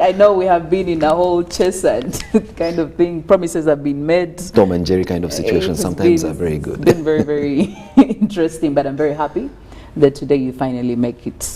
I know we have been in a whole chess and kind of thing. Promises have been made. Tom and Jerry kind of situations sometimes are very good. It's been very, very interesting, but I'm very happy that today you finally make it.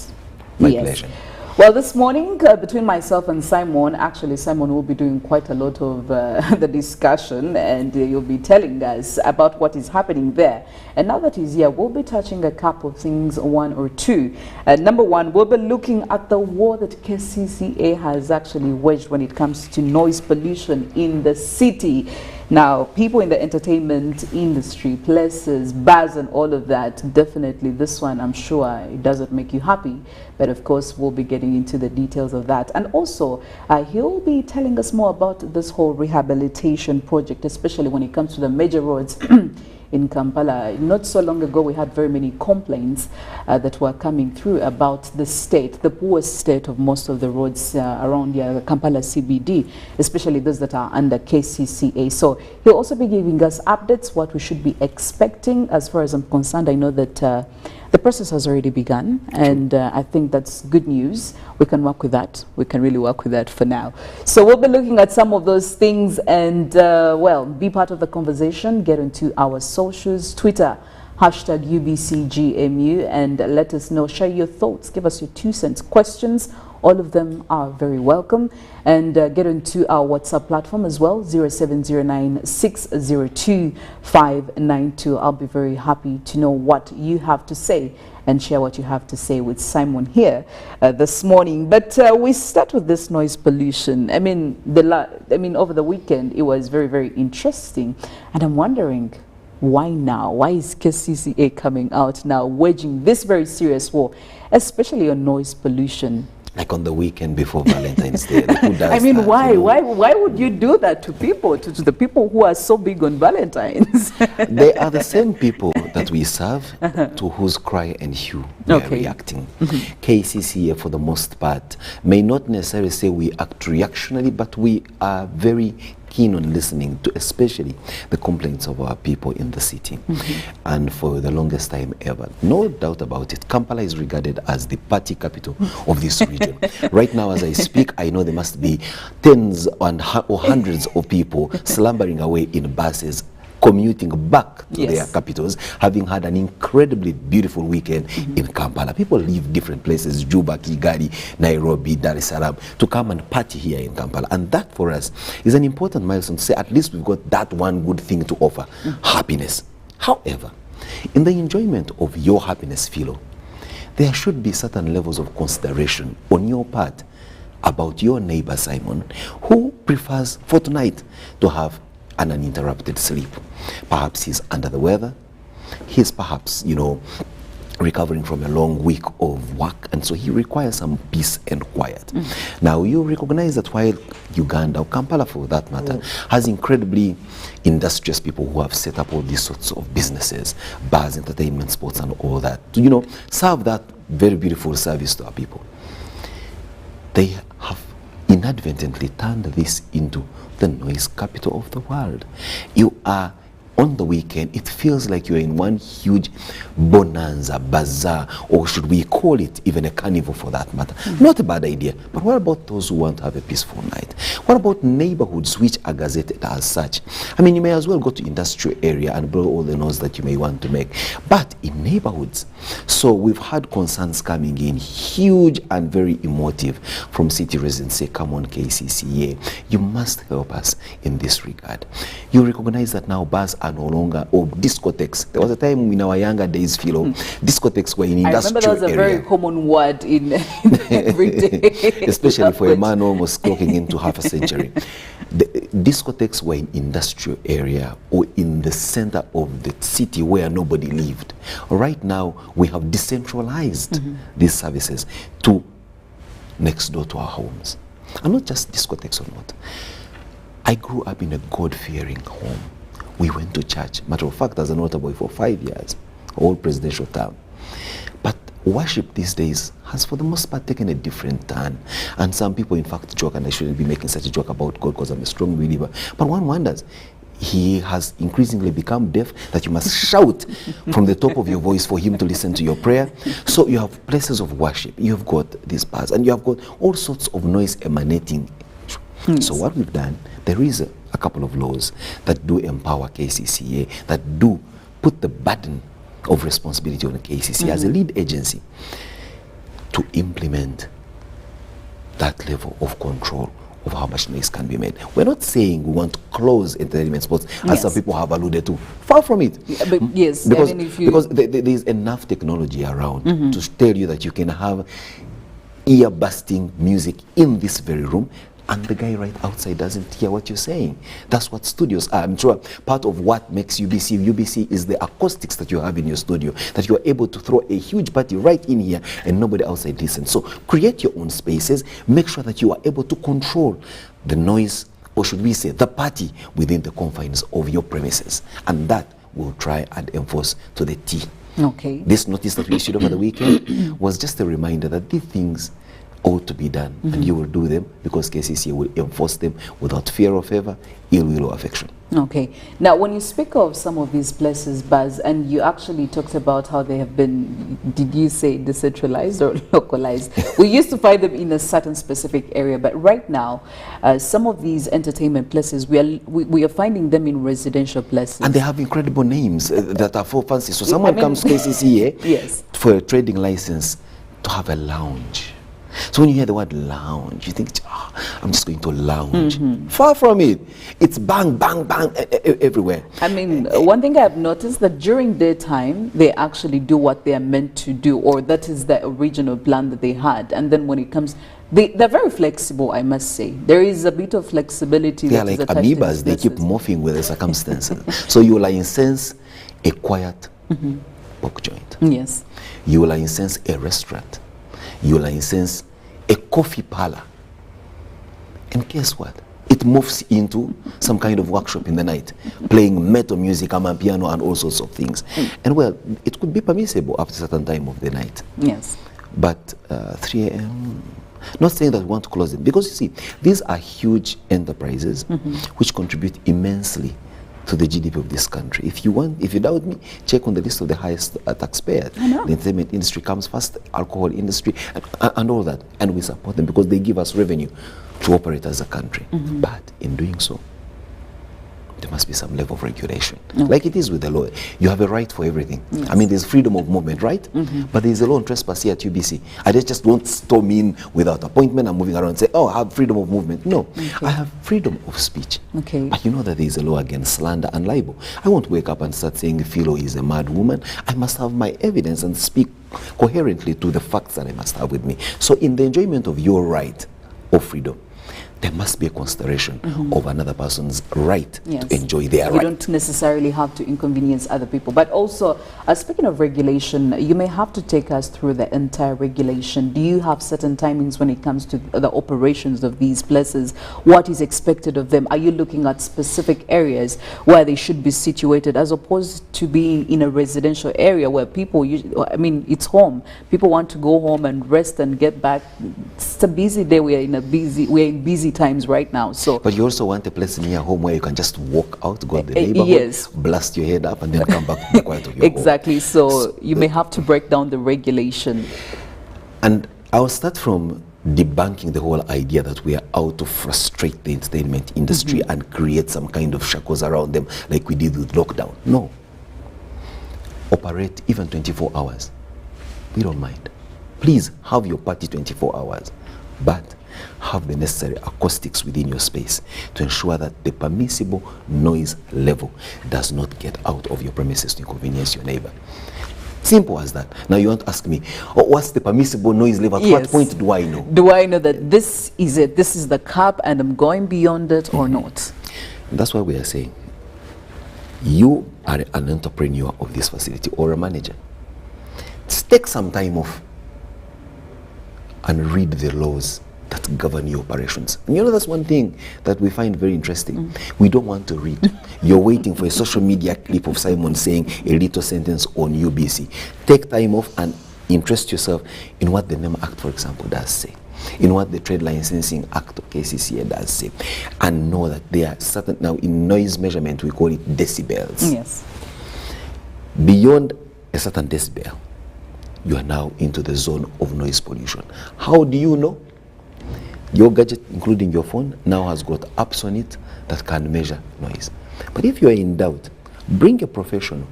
My pleasure. Well, this morning, between myself and Simon, actually Simon will be doing quite a lot of the discussion, and you'll be telling us about what is happening there. And now that he's here, we'll be touching a couple of things, one or two. Number one, we'll be looking at the war that KCCA has actually waged when it comes to noise pollution in the city. Now, people in the entertainment industry, places, bars and all of that, definitely this one, I'm sure it doesn't make you happy. But of course, we'll be getting into the details of that. And also, he'll be telling us more about this whole rehabilitation project, especially when it comes to the major roads in Kampala. Not so long ago, we had very many complaints that were coming through about the state, the poor state of most of the roads around the Kampala CBD, especially those that are under KCCA. So he'll also be giving us updates, what we should be expecting. As far as I'm concerned, I know that the process has already begun, and I think that's good news. We can work with that. We can really work with that for now. So we'll be looking at some of those things and, well, be part of the conversation. Get into our socials, Twitter, #UBCGMU, and let us know, share your thoughts, give us your 2 cents, questions. All of them are very welcome. And get into our WhatsApp platform as well, 0709-602-592. I'll be very happy to know what you have to say and share what you have to say with Simon here this morning. But we start with this noise pollution. I mean, over the weekend, it was very, very interesting. And I'm wondering, why now? Why is KCCA coming out now, waging this very serious war, especially on noise pollution? Like on the weekend before Valentine's Day. Who does I mean, that, why? you know? Why would you do that to people, to the people who are so big on Valentine's? They are the same people that we serve, to whose cry and hue we are reacting. KCCA, for the most part, may not necessarily say we act reactionarily, but we are very keen on listening to especially the complaints of our people in the city. And for the longest time ever, no doubt about it, Kampala is regarded as the party capital of this region. Right now, as I speak, I know there must be tens or hundreds of people slumbering away in buses, commuting back to their capitals, having had an incredibly beautiful weekend in Kampala. People leave different places, Juba, Kigali, Nairobi, Dar es Salaam, to come and party here in Kampala. And that for us is an important milestone to say at least we've got that one good thing to offer, happiness. However, in the enjoyment of your happiness, Philo, there should be certain levels of consideration on your part about your neighbor, Simon, who prefers for tonight to have an uninterrupted sleep. Perhaps he's under the weather, he's perhaps, you know, recovering from a long week of work, and so he requires some peace and quiet. Now you recognize that while Uganda, or Kampala for that matter, has incredibly industrious people who have set up all these sorts of businesses, bars, entertainment, sports and all that, to, you know, serve that very beautiful service to our people. They have inadvertently turned this into the noise capital of the world. You are on the weekend, it feels like you're in one huge bonanza, bazaar, or should we call it even a carnival for that matter. Not a bad idea, but what about those who want to have a peaceful night? What about neighborhoods which are gazetted as such? I mean, you may as well go to industrial area and blow all the noise that you may want to make, but in neighborhoods. So we've had concerns coming in, huge and very emotive, from city residents say, come on KCCA, you must help us in this regard. You recognize that now bars are no longer, or discotheques. There was a time in our younger days, Philo, discotheques were in industrial area. I remember that was a very common word in every day. Especially for a man almost clocking into half a century. The discotheques were in industrial area or in the center of the city where nobody lived. Right now, we have decentralized these services to next door to our homes. And not just discotheques or not. I grew up in a God-fearing home. We went to church. Matter of fact, as an altar boy for 5 years, all presidential term. But worship these days has, for the most part, taken a different turn. And some people, in fact, joke, and I shouldn't be making such a joke about God because I'm a strong believer. But one wonders, he has increasingly become deaf, that you must shout from the top of your voice for him to listen to your prayer. So you have places of worship, you've got these bars, and you have got all sorts of noise emanating. So what we've done, there is a couple of laws that do empower KCCA, that do put the burden of responsibility on the KCCA as a lead agency to implement that level of control of how much noise can be made. We're not saying we want to close entertainment spots, as some people have alluded to. Far from it. Yeah, but yes, because, I mean, if you... because there's enough technology around to tell you that you can have ear-busting music in this very room, and the guy right outside doesn't hear what you're saying. That's what studios are. I'm sure part of what makes UBC is the acoustics that you have in your studio, that you are able to throw a huge party right in here and nobody outside listens. So create your own spaces, make sure that you are able to control the noise, or should we say the party, within the confines of your premises. And that we'll try and enforce to the T. Okay. This notice that we issued over the weekend was just a reminder that these things ought to be done, and you will do them because KCCA will enforce them without fear of ever, ill will or affection. Okay. Now, when you speak of some of these places, Buzz, and you actually talked about how they have been, did you say decentralized or localized? We used to find them in a certain specific area, but right now, some of these entertainment places, we are finding them in residential places. And they have incredible names that are for fancy. So someone comes to KCCA for a trading license to have a lounge. So when you hear the word lounge, you think, oh, I'm just going to lounge. Far from it. It's bang, bang, bang everywhere. I mean, one thing I've noticed that during daytime, they actually do what they are meant to do, or that is the original plan that they had. And then when it comes, they're very flexible, I must say. There is a bit of flexibility. They are like amoebas. They keep morphing with the circumstances. So you will incense a quiet pork joint. Yes. You will incense a restaurant. You will incense a coffee parlor. And guess what? It morphs into some kind of workshop in the night, playing metal music, piano, and all sorts of things. And well, it could be permissible up to a certain time of the night. Yes. But 3 a.m., not saying that we want to close them, because you see, these are huge enterprises which contribute immensely to the GDP of this country. If you doubt me, check on the list of the highest taxpayers. The entertainment industry comes first, alcohol industry, and all that. And we support them because they give us revenue to operate as a country. But in doing so, there must be some level of regulation. Like it is with the law. You have a right for everything. Yes. I mean, there's freedom of movement, right? But there's a law on trespass here at UBC. I just don't storm in without appointment. I'm moving around and say, oh, I have freedom of movement. No, I have freedom of speech. But you know that there's a law against slander and libel. I won't wake up and start saying Philo is a mad woman. I must have my evidence and speak coherently to the facts that I must have with me. So in the enjoyment of your right of freedom, there must be a consideration of another person's right to enjoy their right. You don't necessarily have to inconvenience other people. But also, speaking of regulation, you may have to take us through the entire regulation. Do you have certain timings when it comes to the operations of these places? What is expected of them? Are you looking at specific areas where they should be situated as opposed to being in a residential area where people, I mean, it's home. People want to go home and rest and get back. It's a busy day. We're in busy times right now. So, but you also want a place near home where you can just walk out, go to the neighborhood, blast your head up, and then come back to the quiet of your exactly. Home. So you may have to break down the regulation. And I'll start from debunking the whole idea that we are out to frustrate the entertainment industry and create some kind of shackles around them like we did with lockdown. No. Operate even 24 hours. We don't mind. Please have your party 24 hours, but have the necessary acoustics within your space to ensure that the permissible noise level does not get out of your premises to inconvenience your neighbor. Simple as that. Now you want to ask me, what's the permissible noise level? At what point do I know? Do I know that this is it, this is the cap and I'm going beyond it or not? That's why we are saying, you are an entrepreneur of this facility or a manager. Take some time off and read the laws that govern your operations. And you know, that's one thing that we find very interesting. We don't want to read. You're waiting for a social media clip of Simon saying a little sentence on UBC. Take time off and interest yourself in what the NEMA Act, for example, does say, in what the Trade Licensing Act of KCCA does say, and know that there are certain, now in noise measurement we call it decibels. Yes. Beyond a certain decibel, you are now into the zone of noise pollution. How do you know? Your gadget, including your phone, now has got apps on it that can measure noise. But if you are in doubt, bring a professional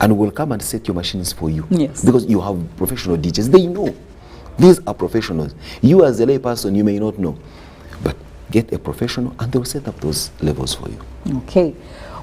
and we'll come and set your machines for you. Yes. Because you have professional DJs. They know. These are professionals. You as a lay person, you may not know. But get a professional and they'll set up those levels for you. Okay.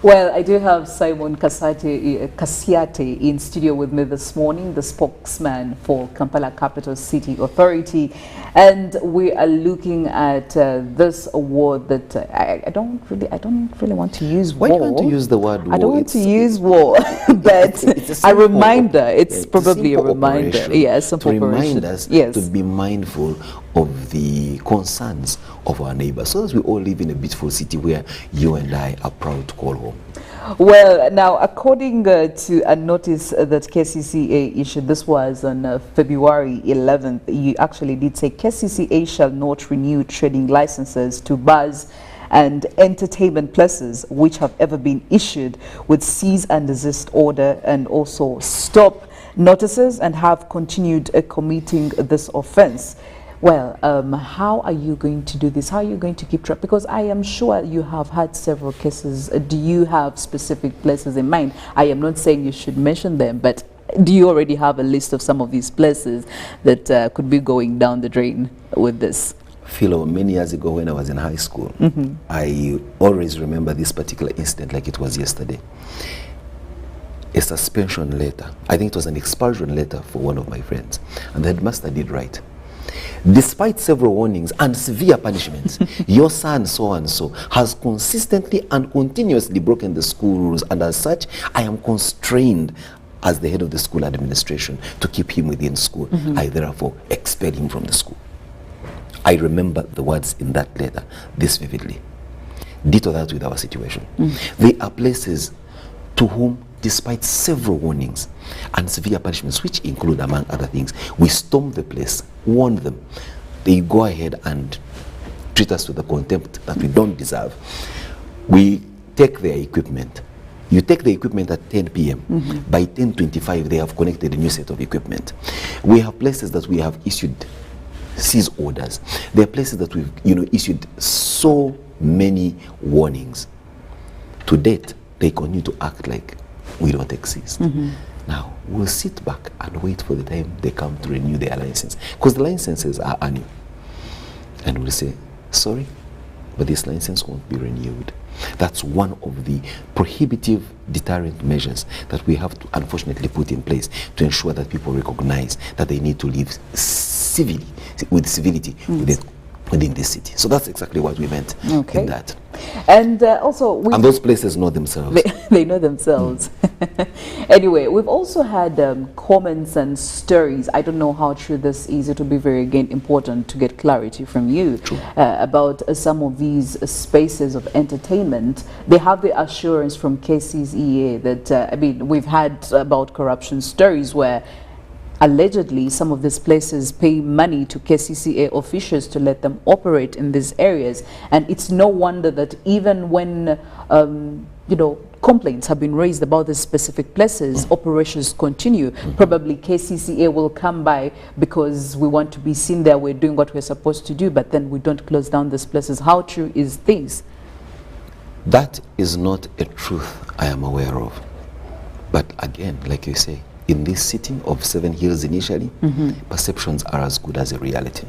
Well, I do have Simon Kasiate in studio with me this morning, the spokesman for Kampala Capital City Authority. And we are looking at this award that I don't really want to use war. Why do you want to use the word war? I don't want to use war, but it's a reminder. It's probably a reminder. Yeah, to remind us to be mindful of the concerns of our neighbors, so that we all live in a beautiful city where you and I are proud to call home. Well, now, according to a notice that KCCA issued, this was on February 11th, you actually did say KCCA shall not renew trading licenses to bars and entertainment places which have ever been issued with cease and desist order and also stop notices and have continued committing this offense. Well, how are you going to do this? How are you going to keep track? Because I am sure you have had several cases. Do you have specific places in mind? I am not saying you should mention them, but do you already have a list of some of these places that could be going down the drain with this? Philo, many years ago when I was in high school, I always remember this particular incident like it was yesterday. A suspension letter, I think it was an expulsion letter for one of my friends, and the headmaster did write, despite several warnings and severe punishments, your son so-and-so has consistently and continuously broken the school rules, and as such, I am constrained as the head of the school administration to keep him within school. I therefore expel him from the school. I remember the words in that letter this vividly. Ditto that with our situation. There are places to whom, despite several warnings and severe punishments, which include, among other things, we storm the place, warn them, they go ahead and treat us with the contempt that we don't deserve. We take their equipment. You take the equipment at 10 p.m. By 10:25, they have connected a new set of equipment. We have places that we have issued seize orders. There are places that we've issued so many warnings. To date, they continue to act like we don't exist. Now, we'll sit back and wait for the time they come to renew their license, because the licenses are annual. And we'll say, sorry, but this license won't be renewed. That's one of the prohibitive deterrent measures that we have to unfortunately put in place to ensure that people recognize that they need to live civilly, with civility, with the within this city. So that's exactly what we meant in that. And also, and those places know themselves. They know themselves. Anyway, we've also had comments and stories. I don't know how true this is. It will be very, again, important to get clarity from you about some of these spaces of entertainment. They have the assurance from KCCA that, I mean, we've had about corruption stories where allegedly some of these places pay money to KCCA officials to let them operate in these areas, and it's no wonder that even when you know, complaints have been raised about these specific places, operations continue. Probably KCCA will come by because we want to be seen there, we're doing what we're supposed to do, but then we don't close down these places. How true is this? That is not a truth I am aware of. But again, like you say, in this city of 7 hills initially, perceptions are as good as a reality.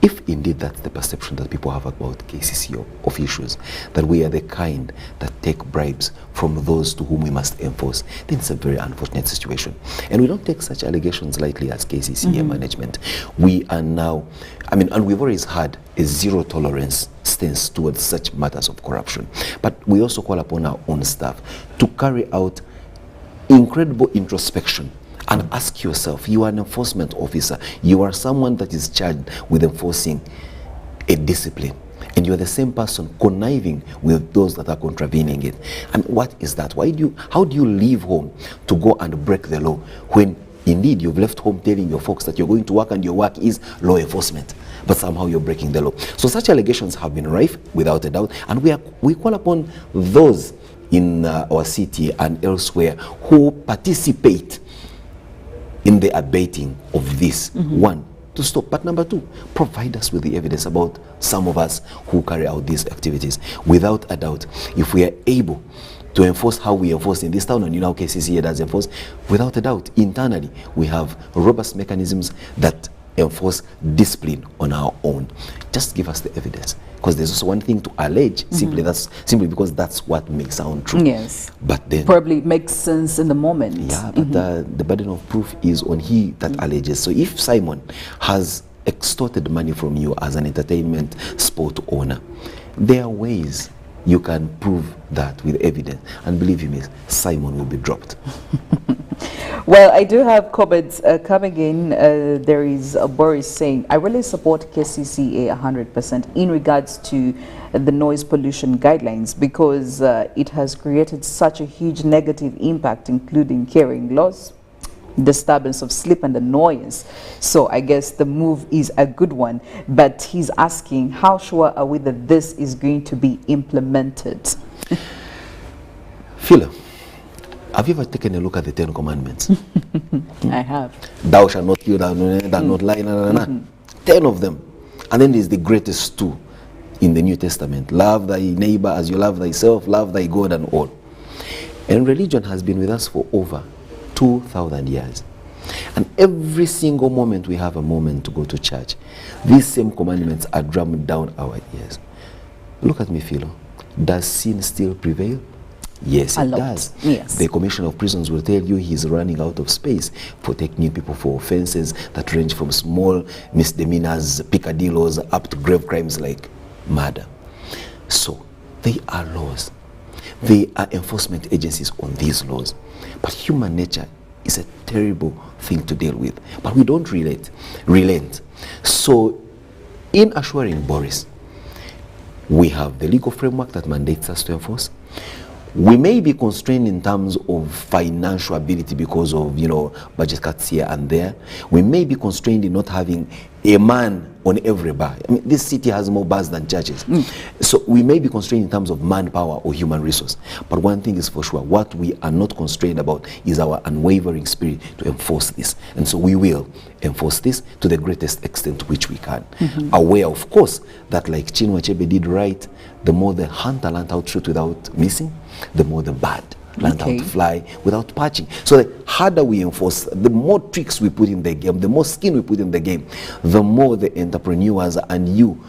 If indeed that's the perception that people have about KCC officials, that we are the kind that take bribes from those to whom we must enforce, then it's a very unfortunate situation. And we don't take such allegations lightly as KCCA management. We are now, I mean, and we've always had a zero tolerance stance towards such matters of corruption. But we also call upon our own staff to carry out incredible introspection and ask yourself, you are an enforcement officer, you are someone that is charged with enforcing a discipline, and you're the same person conniving with those that are contravening it. And what is that? How do you leave home to go and break the law when indeed you've left home telling your folks that you're going to work and your work is law enforcement, but somehow you're breaking the law? So such allegations have been rife without a doubt, and we call upon those in our city and elsewhere who participate in the abating of this, one, to stop, but number two, provide us with the evidence about some of us who carry out these activities. Without a doubt, if we are able to enforce how we enforce in this town, and you know KCCA does enforce, without a doubt, internally we have robust mechanisms that enforce discipline on our own. Just give us the evidence, because there's also one thing to allege simply because that's what may sound true. Yes, but then probably makes sense in the moment. Yeah, but the burden of proof is on he that alleges. So if Simon has extorted money from you as an entertainment sport owner, there are ways you can prove that with evidence, and believe me, Simon will be dropped. Well, I do have comments coming in. There is Boris saying, I really support KCCA 100% in regards to the noise pollution guidelines, because it has created such a huge negative impact, including hearing loss, disturbance of sleep and annoyance. So I guess the move is a good one, but he's asking, how sure are we that this is going to be implemented? Philo, have you ever taken a look at the 10 Commandments? I have. Thou shalt not kill, thou shalt not lie, 10 of them. And then there's the greatest 2 in the New Testament. Love thy neighbor as you love thyself, love thy God and all. And religion has been with us for over 2,000 years. And every single moment we have a moment to go to church, these same commandments are drummed down our ears. Look at me, Philo. Does sin still prevail? Yes, it does. Yes. The Commissioner of Prisons will tell you he's running out of space for taking people for offenses that range from small misdemeanors, peccadillos, up to grave crimes like murder. So, they are laws. They are enforcement agencies on these laws. But human nature is a terrible thing to deal with. But we don't relent. So, in assuring Boris, we have the legal framework that mandates us to enforce. We may be constrained in terms of financial ability because of, budget cuts here and there. We may be constrained in not having a man on every bar. I mean, this city has more bars than churches. So we may be constrained in terms of manpower or human resource. But one thing is for sure, what we are not constrained about is our unwavering spirit to enforce this. And so we will enforce this to the greatest extent to which we can. Aware, of course, that like Chinua Achebe did right, the more the hunter learned how to shoot without missing, the more the bird learned how to fly without patching. So the harder we enforce, the more tricks we put in the game, the more skin we put in the game, the more the entrepreneurs and you,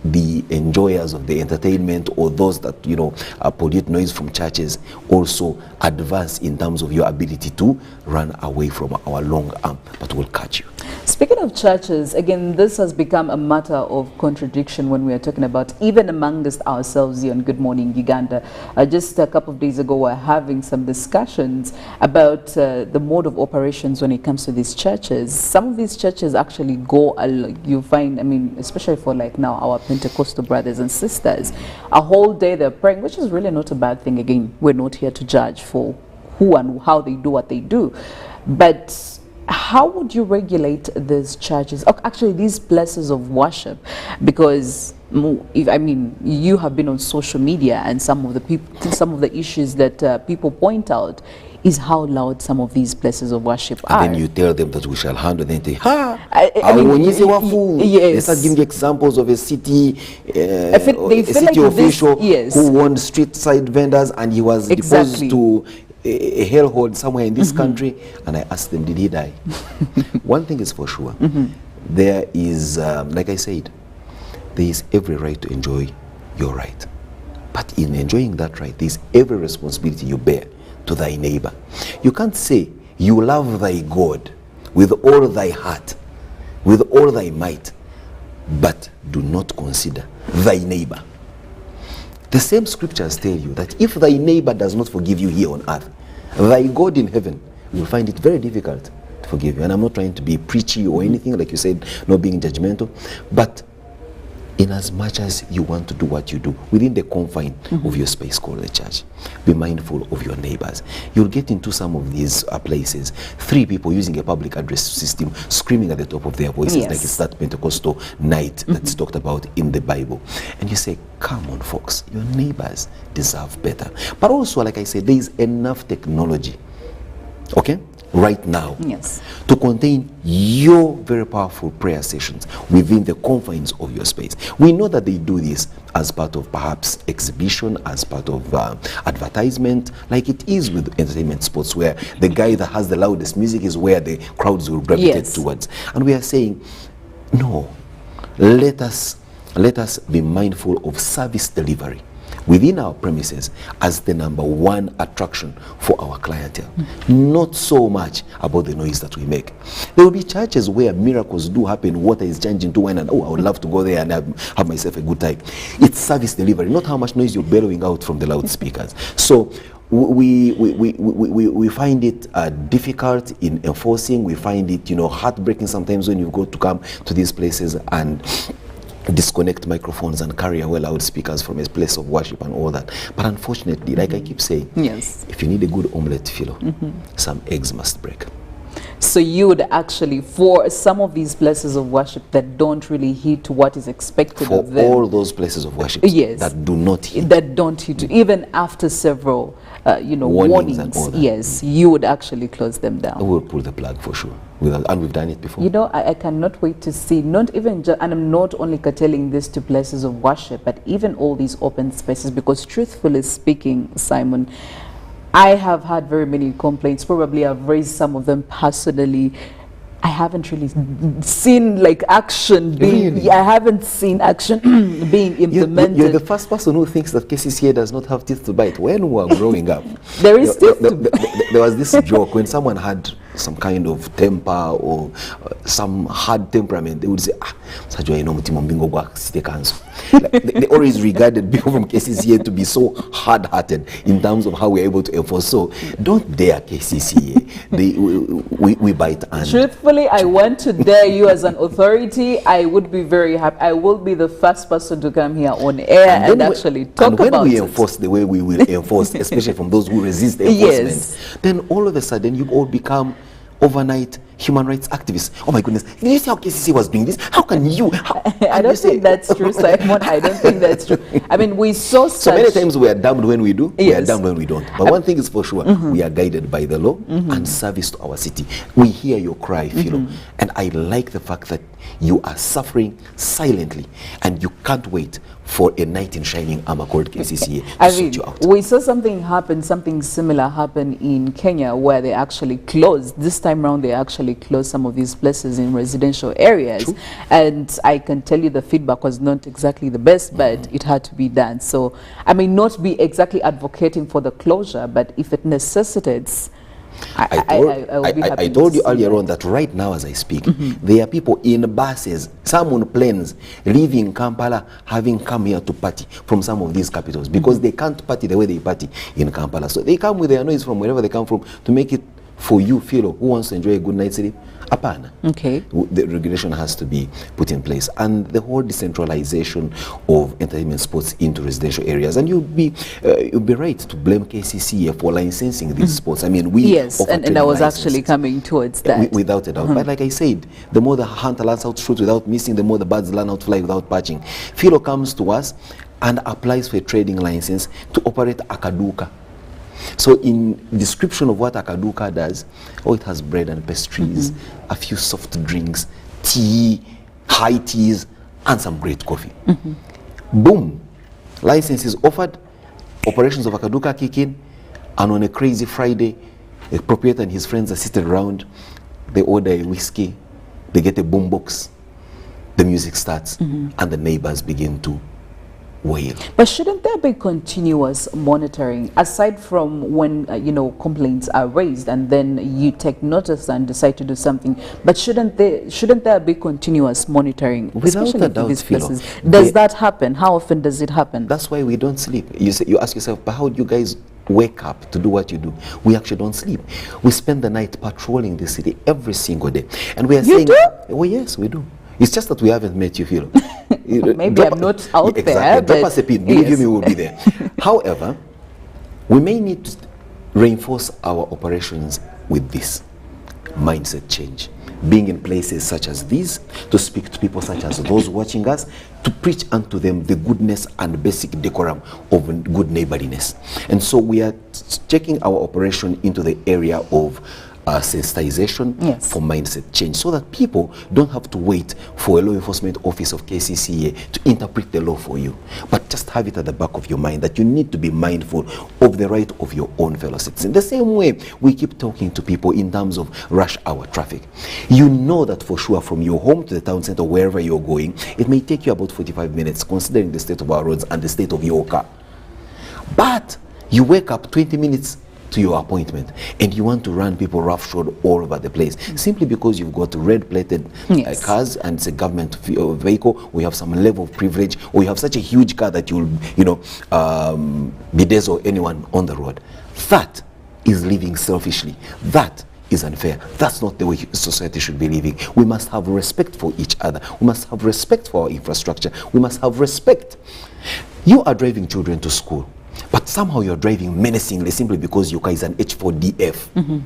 the enjoyers of the entertainment, or those that pollute noise from churches, also advance in terms of your ability to run away from our long arm, but we'll catch you. Speaking of churches, again, this has become a matter of contradiction when we are talking about even amongst ourselves here on Good Morning Uganda. Just a couple of days ago, we were having some discussions about the mode of operations when it comes to these churches. Some of these churches actually go, you find, I mean, especially for like now, our Pentecostal brothers and sisters, a whole day they're praying, which is really not a bad thing. Again, we're not here to judge for who and how they do what they do. But how would you regulate these churches, actually these places of worship? Because I mean, you have been on social media, and some of the issues that people point out is how loud some of these places of worship are. And then you tell them that we shall handle them. They yes. start giving examples of a city, city official who warned street side vendors, and he was deposed to a hellhole somewhere in this country. And I asked them, did he die? One thing is for sure, there is, like I said, there is every right to enjoy your right. But in enjoying that right, there is every responsibility you bear to thy neighbor. You can't say you love thy God with all thy heart, with all thy might, but do not consider thy neighbor. The same scriptures tell you that if thy neighbor does not forgive you here on earth, thy God in heaven will find it very difficult to forgive you. And I'm not trying to be preachy or anything, like you said, not being judgmental, but in as much as you want to do what you do within the confine of your space called the church, be mindful of your neighbors. You'll get into some of these places, 3 people using a public address system screaming at the top of their voices, like it's that Pentecostal night that's talked about in the Bible. And you say, come on folks, your neighbors deserve better. But also, like I said, there is enough technology, okay, right now to contain your very powerful prayer sessions within the confines of your space. We know that they do this as part of perhaps exhibition, as part of advertisement, like it is with entertainment sports, where the guy that has the loudest music is where the crowds will gravitate towards. And we are saying, no, let us be mindful of service delivery within our premises as the #1 attraction for our clientele. Not so much about the noise that we make. There will be churches where miracles do happen, water is changing to wine, and oh, I would love to go there and have myself a good time. It's service delivery, not how much noise you're bellowing out from the loudspeakers. So we find it difficult in enforcing. We find it, heartbreaking sometimes when you go to come to these places and disconnect microphones and carry away loudspeakers from a place of worship and all that. But unfortunately, like I keep saying, if you need a good omelette, Philo, some eggs must break. So you would actually, for some of these places of worship that don't really hit what is expected of them, for all those places of worship that do not hit, even after several warnings, you would actually close them down. I will pull the plug for sure. And we've done it before. I cannot wait to see, not even and I'm not only curtailing this to places of worship, but even all these open spaces, because truthfully speaking, Simon, I have had very many complaints. Probably I've raised some of them personally. I haven't really seen like action being, I haven't seen action being implemented. You're the first person who thinks that KCCA does not have teeth to bite. When we were growing up, there is teeth there was this joke when someone had some kind of temper or some hard temperament, they would say, they always regarded people from KCCA to be so hard-hearted in terms of how we're able to enforce. So don't dare KCCA. We bite and... Truthfully, I want to dare you as an authority. I would be very happy. I will be the first person to come here on air and actually talk about it. And when we enforce the way we will enforce, especially from those who resist the enforcement, then all of a sudden you all become overnight human rights activists. Oh my goodness, did you see how KCC was doing this? How can you? I don't think that's true, Simon. I don't think that's true. I mean, we saw so many times we are damned when we do, we are damned when we don't. But one thing is for sure, we are guided by the law and service to our city. We hear your cry, Philo, and I like the fact that you are suffering silently and you can't wait for a knight in shining armor called KCCA to sort you out. We saw something similar happen in Kenya, where they actually closed. This time around, they actually closed some of these places in residential areas. True. And I can tell you the feedback was not exactly the best, but it had to be done. So I may not be exactly advocating for the closure, but if it necessitates I told you earlier on that right now as I speak, there are people in buses, some on planes, leaving Kampala, having come here to party from some of these capitals because they can't party the way they party in Kampala. So they come with their noise from wherever they come from to make it for you, Philo, who wants to enjoy a good night's sleep. Apana. Okay. The regulation has to be put in place, and the whole decentralization of entertainment sports into residential areas. And you'd be right to blame KCCA for licensing these sports. I mean, we yes, and I was actually coming towards that. Without a doubt. But like I said, the more the hunter learns how to shoot without missing, the more the birds learn how to fly without patching. Philo comes to us and applies for a trading license to operate Akaduka. So in description of what Akaduka does, it has bread and pastries, a few soft drinks, tea, high teas, and some great coffee. Boom. License is offered, operations of Akaduka kick in, and on a crazy Friday, the proprietor and his friends are seated around, they order a whiskey, they get a boombox, the music starts, and the neighbors begin to wail. But shouldn't there be continuous monitoring aside from when complaints are raised and then you take notice and decide to do something? But shouldn't there be continuous monitoring? Without a doubt, these places? Does that happen? How often does it happen? That's why we don't sleep. You ask yourself, but how do you guys wake up to do what you do? We actually don't sleep. We spend the night patrolling the city every single day, and we are saying, "Oh yes, we do." It's just that we haven't met you, Philo. Maybe I'm not out there. Exactly. Drop us a pin. Believe me, we will be there. However, we may need to reinforce our operations with this mindset change. Being in places such as these, to speak to people such as those watching us, to preach unto them the goodness and basic decorum of good neighborliness. And so we are taking our operation into the area of sensitization for mindset change, so that people don't have to wait for a law enforcement office of KCCA to interpret the law for you, but just have it at the back of your mind that you need to be mindful of the right of your own fellow citizens. The same way we keep talking to people in terms of rush hour traffic. You know that for sure from your home to the town center, wherever you're going, it may take you about 45 minutes considering the state of our roads and the state of your car. But you wake up 20 minutes to your appointment and you want to run people roughshod all over the place simply because you've got red-plated cars and it's a government vehicle, or you have some level of privilege, or you have such a huge car that you'll bedazzle anyone on the road. That is living selfishly. That is unfair. That's not the way society should be living. We must have respect for each other. We must have respect for our infrastructure. We must have respect. You are driving children to school, but somehow you're driving menacingly simply because your car is an H4DF.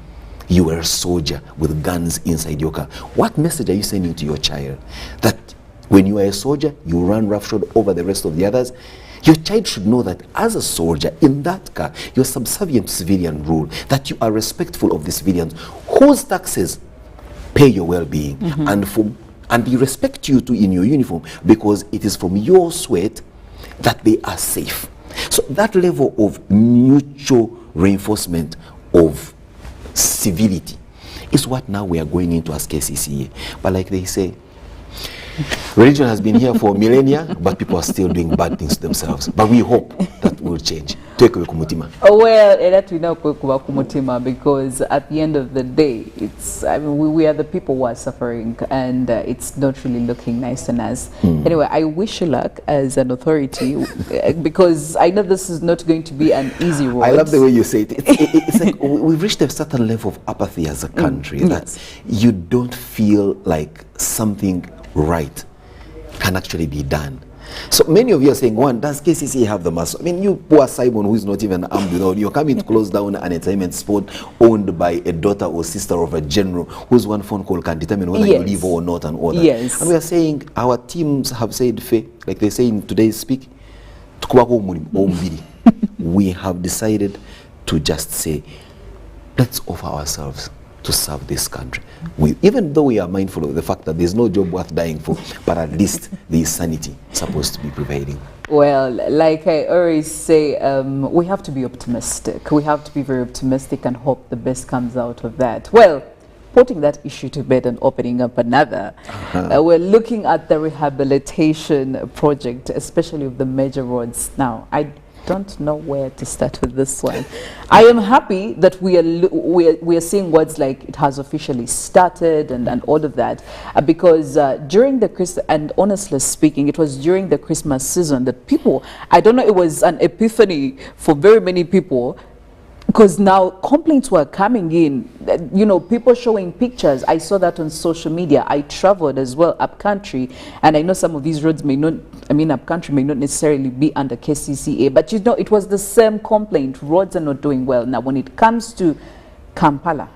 You are a soldier with guns inside your car. What message are you sending to your child? That when you are a soldier, you run roughshod over the rest of the others? Your child should know that as a soldier in that car, you're subservient to civilian rule, that you are respectful of the civilians whose taxes pay your well-being, and they respect you too in your uniform because it is from your sweat that they are safe. So that level of mutual reinforcement of civility is what now we are going into as KCCA. But like they say, religion has been here for millennia, but people are still doing bad things to themselves. But we hope that will change. Well, that we know because at the end of the day, we are the people who are suffering, and it's not really looking nice on us. Anyway, I wish you luck as an authority because I know this is not going to be an easy road. I love the way you say it. It's like we've reached a certain level of apathy as a country that you don't feel like something right can actually be done. So many of you are saying, one, does KCC have the muscle? I mean, you poor Simon who is not even armed with all, you're coming to close down an entertainment spot owned by a daughter or sister of a general whose one phone call can determine whether you leave or not and all that. And we are saying, our teams have said, like they say in today's speak, we have decided to just say, let's offer ourselves to serve this country. Even though we are mindful of the fact that there's no job worth dying for, but at least there is sanity supposed to be prevailing. Well, like I always say, we have to be optimistic. We have to be very optimistic and hope the best comes out of that. Well, putting that issue to bed and opening up another, we're looking at the rehabilitation project, especially of the major roads. Now, don't know where to start with this one. I am happy that we are seeing words like it has officially started and all of that, because during the and honestly speaking, it was during the Christmas season that people, I don't know, it was an epiphany for very many people, because now complaints were coming in, you know, people showing pictures. I saw that on social media. I traveled as well up country, and I know some of these roads may not, I mean, up country may not necessarily be under KCCA, but you know, it was the same complaint. Roads are not doing well. Now, when it comes to Kampala,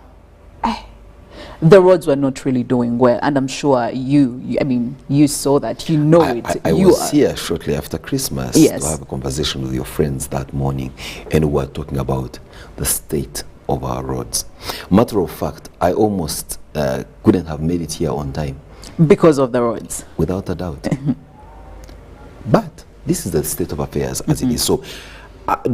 the roads were not really doing well, and I'm sure you I mean, you saw that, you know it. I was here shortly after Christmas to have a conversation with your friends that morning, and we were talking about the state of our roads. Matter of fact, I almost couldn't have made it here on time. Because of the roads? Without a doubt. But this is the state of affairs as it is. So,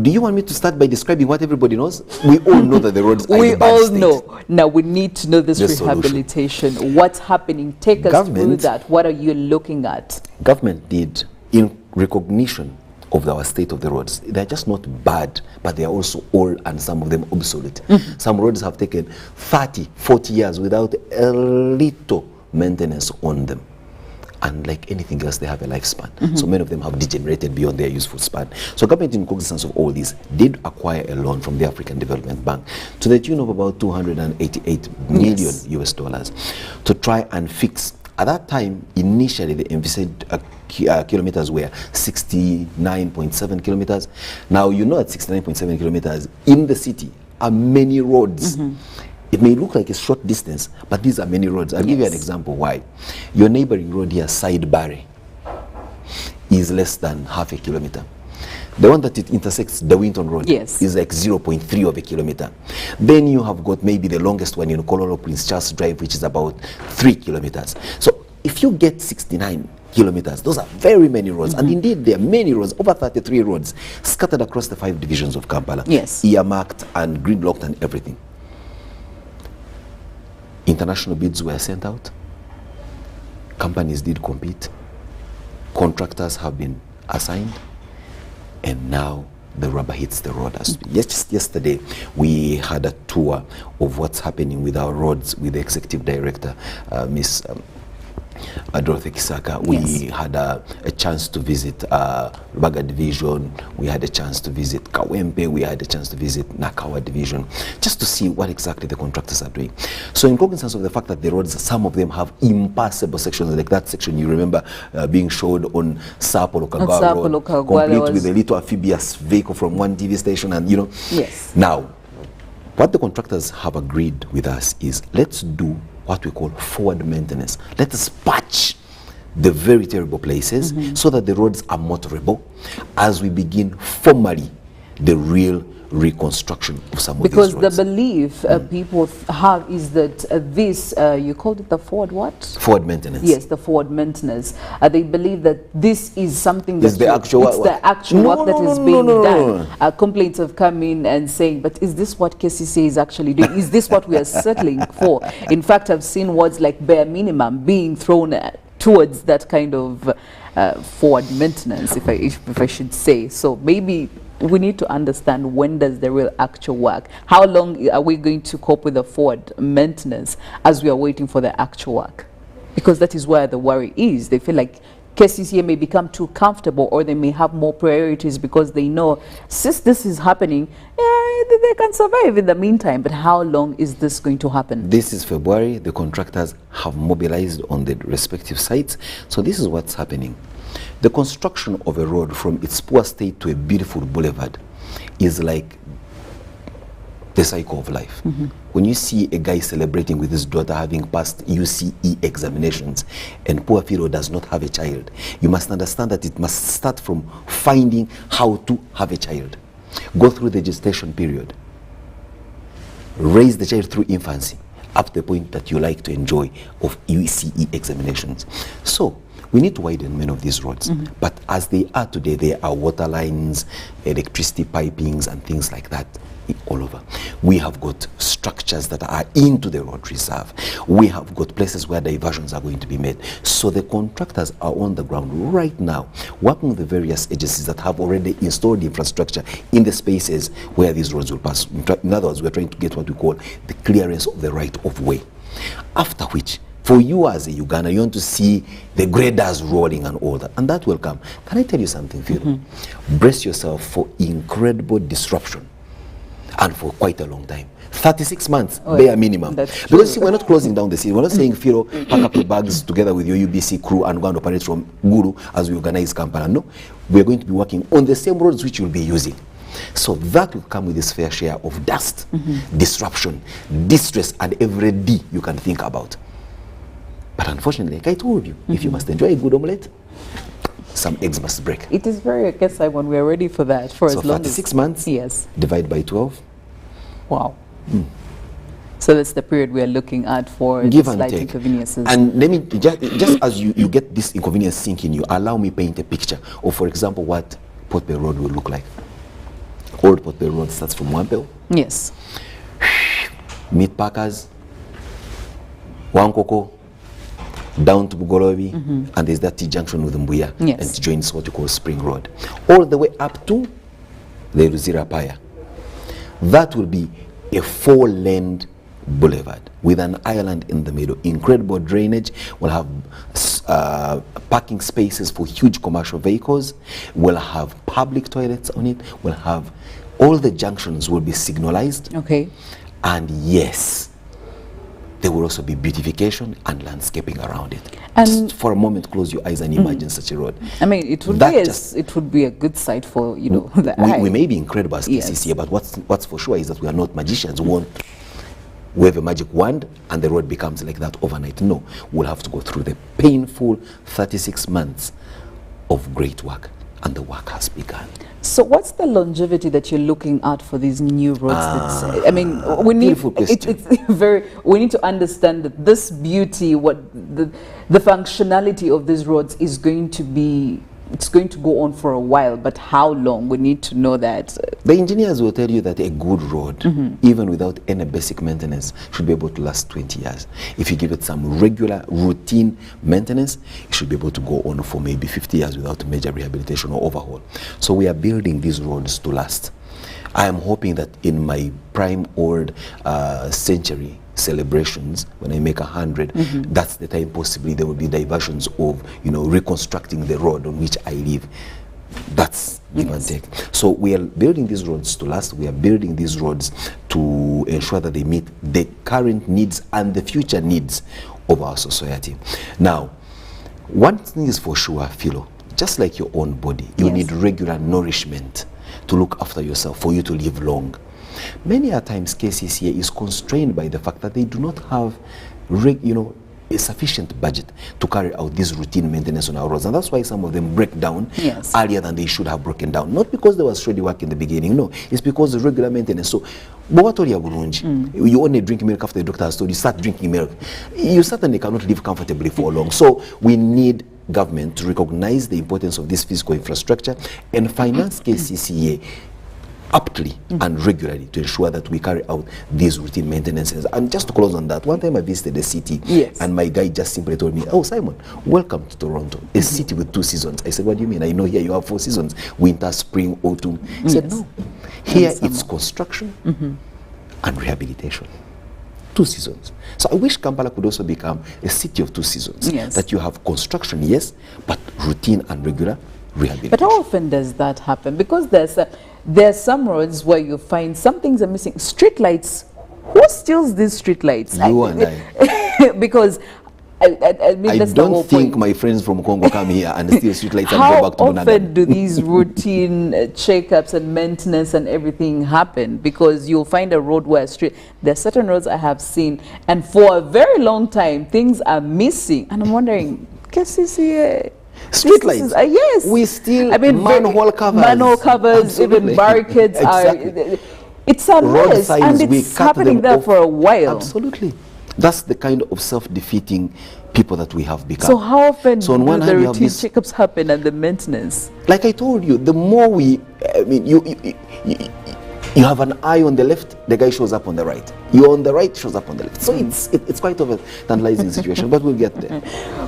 do you want me to start by describing what everybody knows? We all know that the roads are in a bad state. We all know. Now we need to know this rehabilitation. Solution. What's happening? Take us through that. What are you looking at? Government did, in recognition of our state of the roads. They're just not bad, but they are also old and some of them obsolete. Some roads have taken 30, 40 years without a little maintenance on them. And like anything else, they have a lifespan. So many of them have degenerated beyond their useful span. So government, in cognizance of all this, did acquire a loan from the African Development Bank to the tune of about 288 million US dollars to try and fix. At that time, initially, the envisaged kilometers were 69.7 kilometers. Now, you know, at 69.7 kilometers in the city are many roads. It may look like a short distance, but these are many roads. I'll give you an example why. Your neighboring road here, Side Barre, is less than half a kilometer. The one that it intersects Nyonyintono Road is like 0.3 of a kilometer. Then you have got maybe the longest one in Kololo Prince Charles Drive, which is about 3 kilometers. So if you get 69 kilometers, those are very many roads. And indeed, there are many roads, over 33 roads, scattered across the 5 divisions of Kampala. Earmarked and gridlocked and everything. International bids were sent out. Companies did compete. Contractors have been assigned. And now the rubber hits the road. Just yesterday, we had a tour of what's happening with our roads with the executive director, Miss Dorothy Kisaka. We had a chance to visit Baga Division. We had a chance to visit Kawempe. We had a chance to visit Nakawa Division, just to see what exactly the contractors are doing. So in cognizance of the fact that the roads, some of them have impassable sections, like that section you remember being showed on Sapo Lokagwa Road, complete with a little amphibious vehicle from one TV station, and you know. Now, what the contractors have agreed with us is, let's do what we call forward maintenance. Let us patch the very terrible places so that the roads are motorable as we begin formally the real reconstruction of some of these roads. Because the belief people have is that this, you called it the forward what? Forward maintenance. Yes, the forward maintenance. They believe that this is something that the actual work that is being done. Complaints have come in and saying, but is this what KCC is actually doing? Is this what we are settling for? In fact, I've seen words like bare minimum being thrown towards that kind of forward maintenance, if I should say. So maybe we need to understand, when does the real actual work? How long are we going to cope with the forward maintenance as we are waiting for the actual work? Because that is where the worry is. They feel like KCCA may become too comfortable, or they may have more priorities because they know, since this is happening, they can survive in the meantime. But how long is this going to happen? This is February. The contractors have mobilized on the respective sites. So this is what's happening. The construction of a road from its poor state to a beautiful boulevard is like the cycle of life. When you see a guy celebrating with his daughter having passed UCE examinations and poor Philo does not have a child, you must understand that it must start from finding how to have a child. Go through the gestation period. Raise the child through infancy up to the point that you like to enjoy of UCE examinations. So We need to widen many of these roads. But as they are today, there are water lines, electricity pipings, and things like that all over. We have got structures that are into the road reserve. We have got places where diversions are going to be made. So the contractors are on the ground right now, working with the various agencies that have already installed infrastructure in the spaces where these roads will pass. In other words, we're trying to get what we call the clearance of the right of way. After which, for you as a Uganda, you want to see the graders rolling and all that, and that will come. Can I tell you something, Phil? Brace yourself for incredible disruption, and for quite a long time. 36 months, bare minimum. Because see, we're not closing down the city. We're not saying, Philo, pack up your bags together with your UBC crew and go and operate from Guru as we organize Kampala. No, we're going to be working on the same roads which you'll be using. So that will come with its fair share of dust, disruption, distress, and every D you can think about. But unfortunately, like I told you, if you must enjoy a good omelette, some eggs must break. It is very okay, Simon. We are ready for that. For so as long 36 as months, yes, divide by 12. Wow. So that's the period we are looking at for give and slight take inconveniences. And let me just as you get this inconvenience sink in you, allow me paint a picture of, for example, what Port Bell Road will look like. Old Port Bell Road starts from Wampel. Yes. Meat packers, Wankoko, down to Bugolobi, and there's that T-junction with Mbuya, and it joins what you call Spring Road. All the way up to the Ruzira Paya. That will be a 4-lane boulevard with an island in the middle. Incredible drainage. We'll have parking spaces for huge commercial vehicles. We'll have public toilets on it. We'll have all the junctions will be signalized. Okay. And yes, there will also be beautification and landscaping around it. And just for a moment, close your eyes and imagine such a road. I mean, it would be a good sight for, you know, the eye. We may be incredible as KCC, but what's for sure is that we are not magicians. We won't wave a magic wand and the road becomes like that overnight. No, we'll have to go through the painful 36 months of great work, and the work has begun. So what's the longevity that you're looking at for these new roads? I mean, we need we need to understand that this beauty, what the functionality of these roads is going to be, it's going to go on for a while, but how long? We need to know that. The engineers will tell you that a good road, even without any basic maintenance, should be able to last 20 years. If you give it some regular, routine maintenance, it should be able to go on for maybe 50 years without major rehabilitation or overhaul. So we are building these roads to last. I am hoping that in my prime old century celebrations, when I make 100, that's the time possibly there will be diversions of, you know, reconstructing the road on which I live. That's give and take. So we are building these roads to last. We are building these roads to ensure that they meet the current needs and the future needs of our society. Now, one thing is for sure, Philo, just like your own body, you need regular nourishment to look after yourself, for you to live long. Many a times KCCA is constrained by the fact that they do not have a sufficient budget to carry out this routine maintenance on our roads, and that's why some of them break down earlier than they should have broken down. Not because there was shoddy work in the beginning, no, it's because of regular maintenance. So you only drink milk after the doctor has told you start drinking milk. You certainly cannot live comfortably for long. So we need government to recognize the importance of this physical infrastructure and finance KCCA aptly and regularly to ensure that we carry out these routine maintenances. And just to close on that, one time I visited the city, and my guy just simply told me, "Oh, Simon, welcome to Toronto, a city with 2 seasons." I said, "What do you mean? I know here you have 4 seasons, winter, spring, autumn." He said, "No, here it's construction and rehabilitation. 2 seasons." So I wish Kampala could also become a city of 2 seasons. That you have construction, yes, but routine and regular rehabilitation. But how often does that happen? Because there's some roads where you find some things are missing. Street lights. Who steals these street lights? You and I. Because I mean, that's don't the whole think point. My friends from Congo come here and steal street lights and How go back to Bunaga. often do these routine checkups and maintenance and everything happen? Because you'll find a road where there are certain roads I have seen, and for a very long time things are missing, and I'm wondering, KCCA. Street lights. Yes. We still, manhole covers. Manhole covers, even barricades are. It's a mess, and it's happening there for a while. Absolutely. That's the kind of self-defeating people that we have become. So how often so on do one the hand, we have routine this, checkups happen and the maintenance? like I told you, the more we, I mean, you have an eye on the left, the guy shows up on the right. You're on the right, shows up on the left. So it's quite of a tantalizing situation, but we'll get there.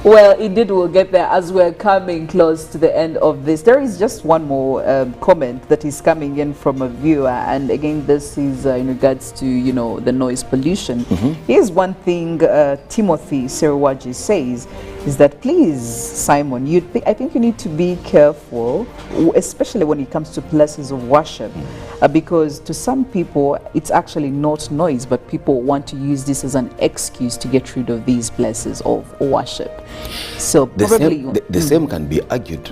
Well, indeed, we'll get there as we're coming close to the end of this. There is just one more comment that is coming in from a viewer, and again, this is in regards to, you know, the noise pollution. Here's one thing Timothy Seruwaji says, is that please, Simon, I think you need to be careful, especially when it comes to places of worship, because to some people, it's actually not noise, but people want to use this as an excuse to get rid of these places of worship. So probably the same can be argued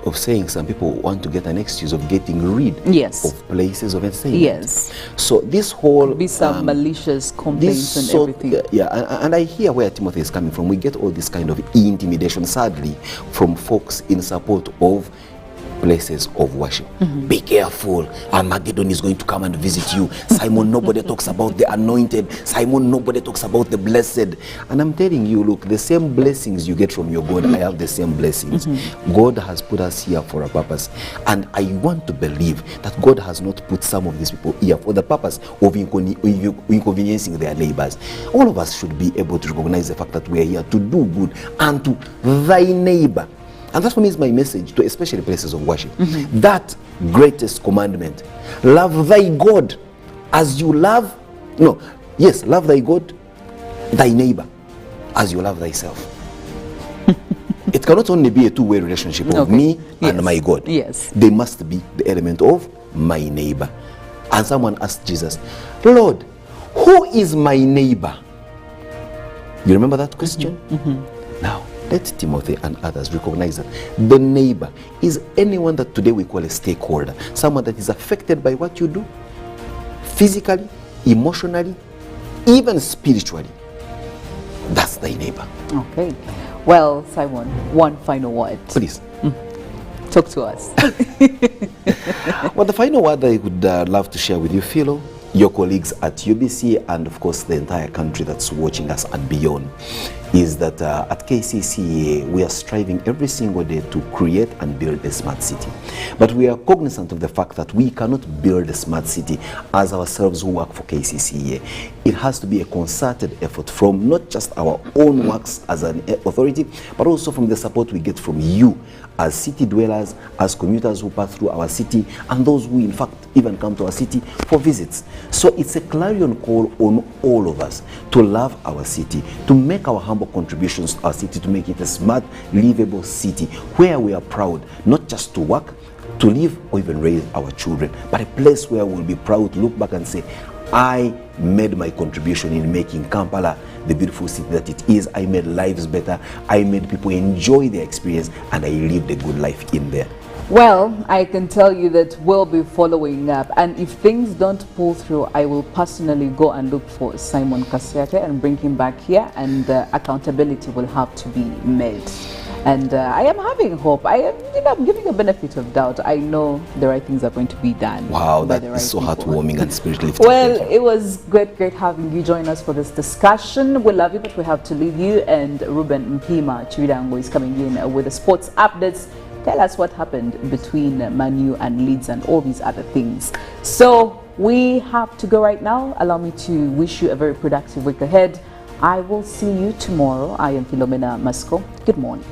of saying some people want to get an excuse of getting rid of places of entertainment. Yes. So this whole could be some malicious complaints and everything. And I hear where Timothy is coming from. We get all this kind of intimidation, sadly, from folks in support of places of worship. Be careful, Armageddon is going to come and visit you. Simon, nobody talks about the anointed. Simon, nobody talks about the blessed. And I'm telling you, look, the same blessings you get from your God, I have the same blessings. God has put us here for a purpose. And I want to believe that God has not put some of these people here for the purpose of inconveniencing their neighbors. All of us should be able to recognize the fact that we are here to do good and to thy neighbor. And that for me is my message to especially places of worship. That greatest commandment, love thy God as you love, love thy God, thy neighbor as you love thyself. It cannot only be a two-way relationship of me and my God. There must be the element of my neighbor. And someone asked Jesus, Lord, who is my neighbor? You remember that question? Now, let Timothy and others recognize that the neighbor is anyone that today we call a stakeholder, someone that is affected by what you do, physically, emotionally, even spiritually. That's thy neighbor. Okay. Well, Simon, one final word. Please. Talk to us. Well, the final word I would love to share with you, Philo, your colleagues at UBC, and of course the entire country that's watching us and beyond, is that at KCCA we are striving every single day to create and build a smart city. But we are cognizant of the fact that we cannot build a smart city as ourselves who work for KCCA. It has to be a concerted effort from not just our own works as an authority, but also from the support we get from you as city dwellers, as commuters who pass through our city, and those who in fact even come to our city for visits. So it's a clarion call on all of us to love our city, to make our humble contributions to our city, to make it a smart, livable city where we are proud not just to work, to live, or even raise our children, but a place where we'll be proud to look back and say, I made my contribution in making Kampala the beautiful city that it is. I made lives better. I made people enjoy their experience, and I lived a good life in there. Well, I can tell you that we'll be following up, and if things don't pull through, I will personally go and look for Simon Kasiate and bring him back here, and accountability will have to be made. And I am having hope. I'm giving a benefit of doubt. I know the right things are going to be done. Wow, that is so heartwarming and spiritually lifting. Well, it was great having you join us for this discussion. We love you, but we have to leave you. And Ruben Mpima Chiridango is coming in with the sports updates. Tell us what happened between Manu and Leeds and all these other things. So we have to go right now. Allow me to wish you a very productive week ahead. I will see you tomorrow. I am Philomena Mastiko. Good morning.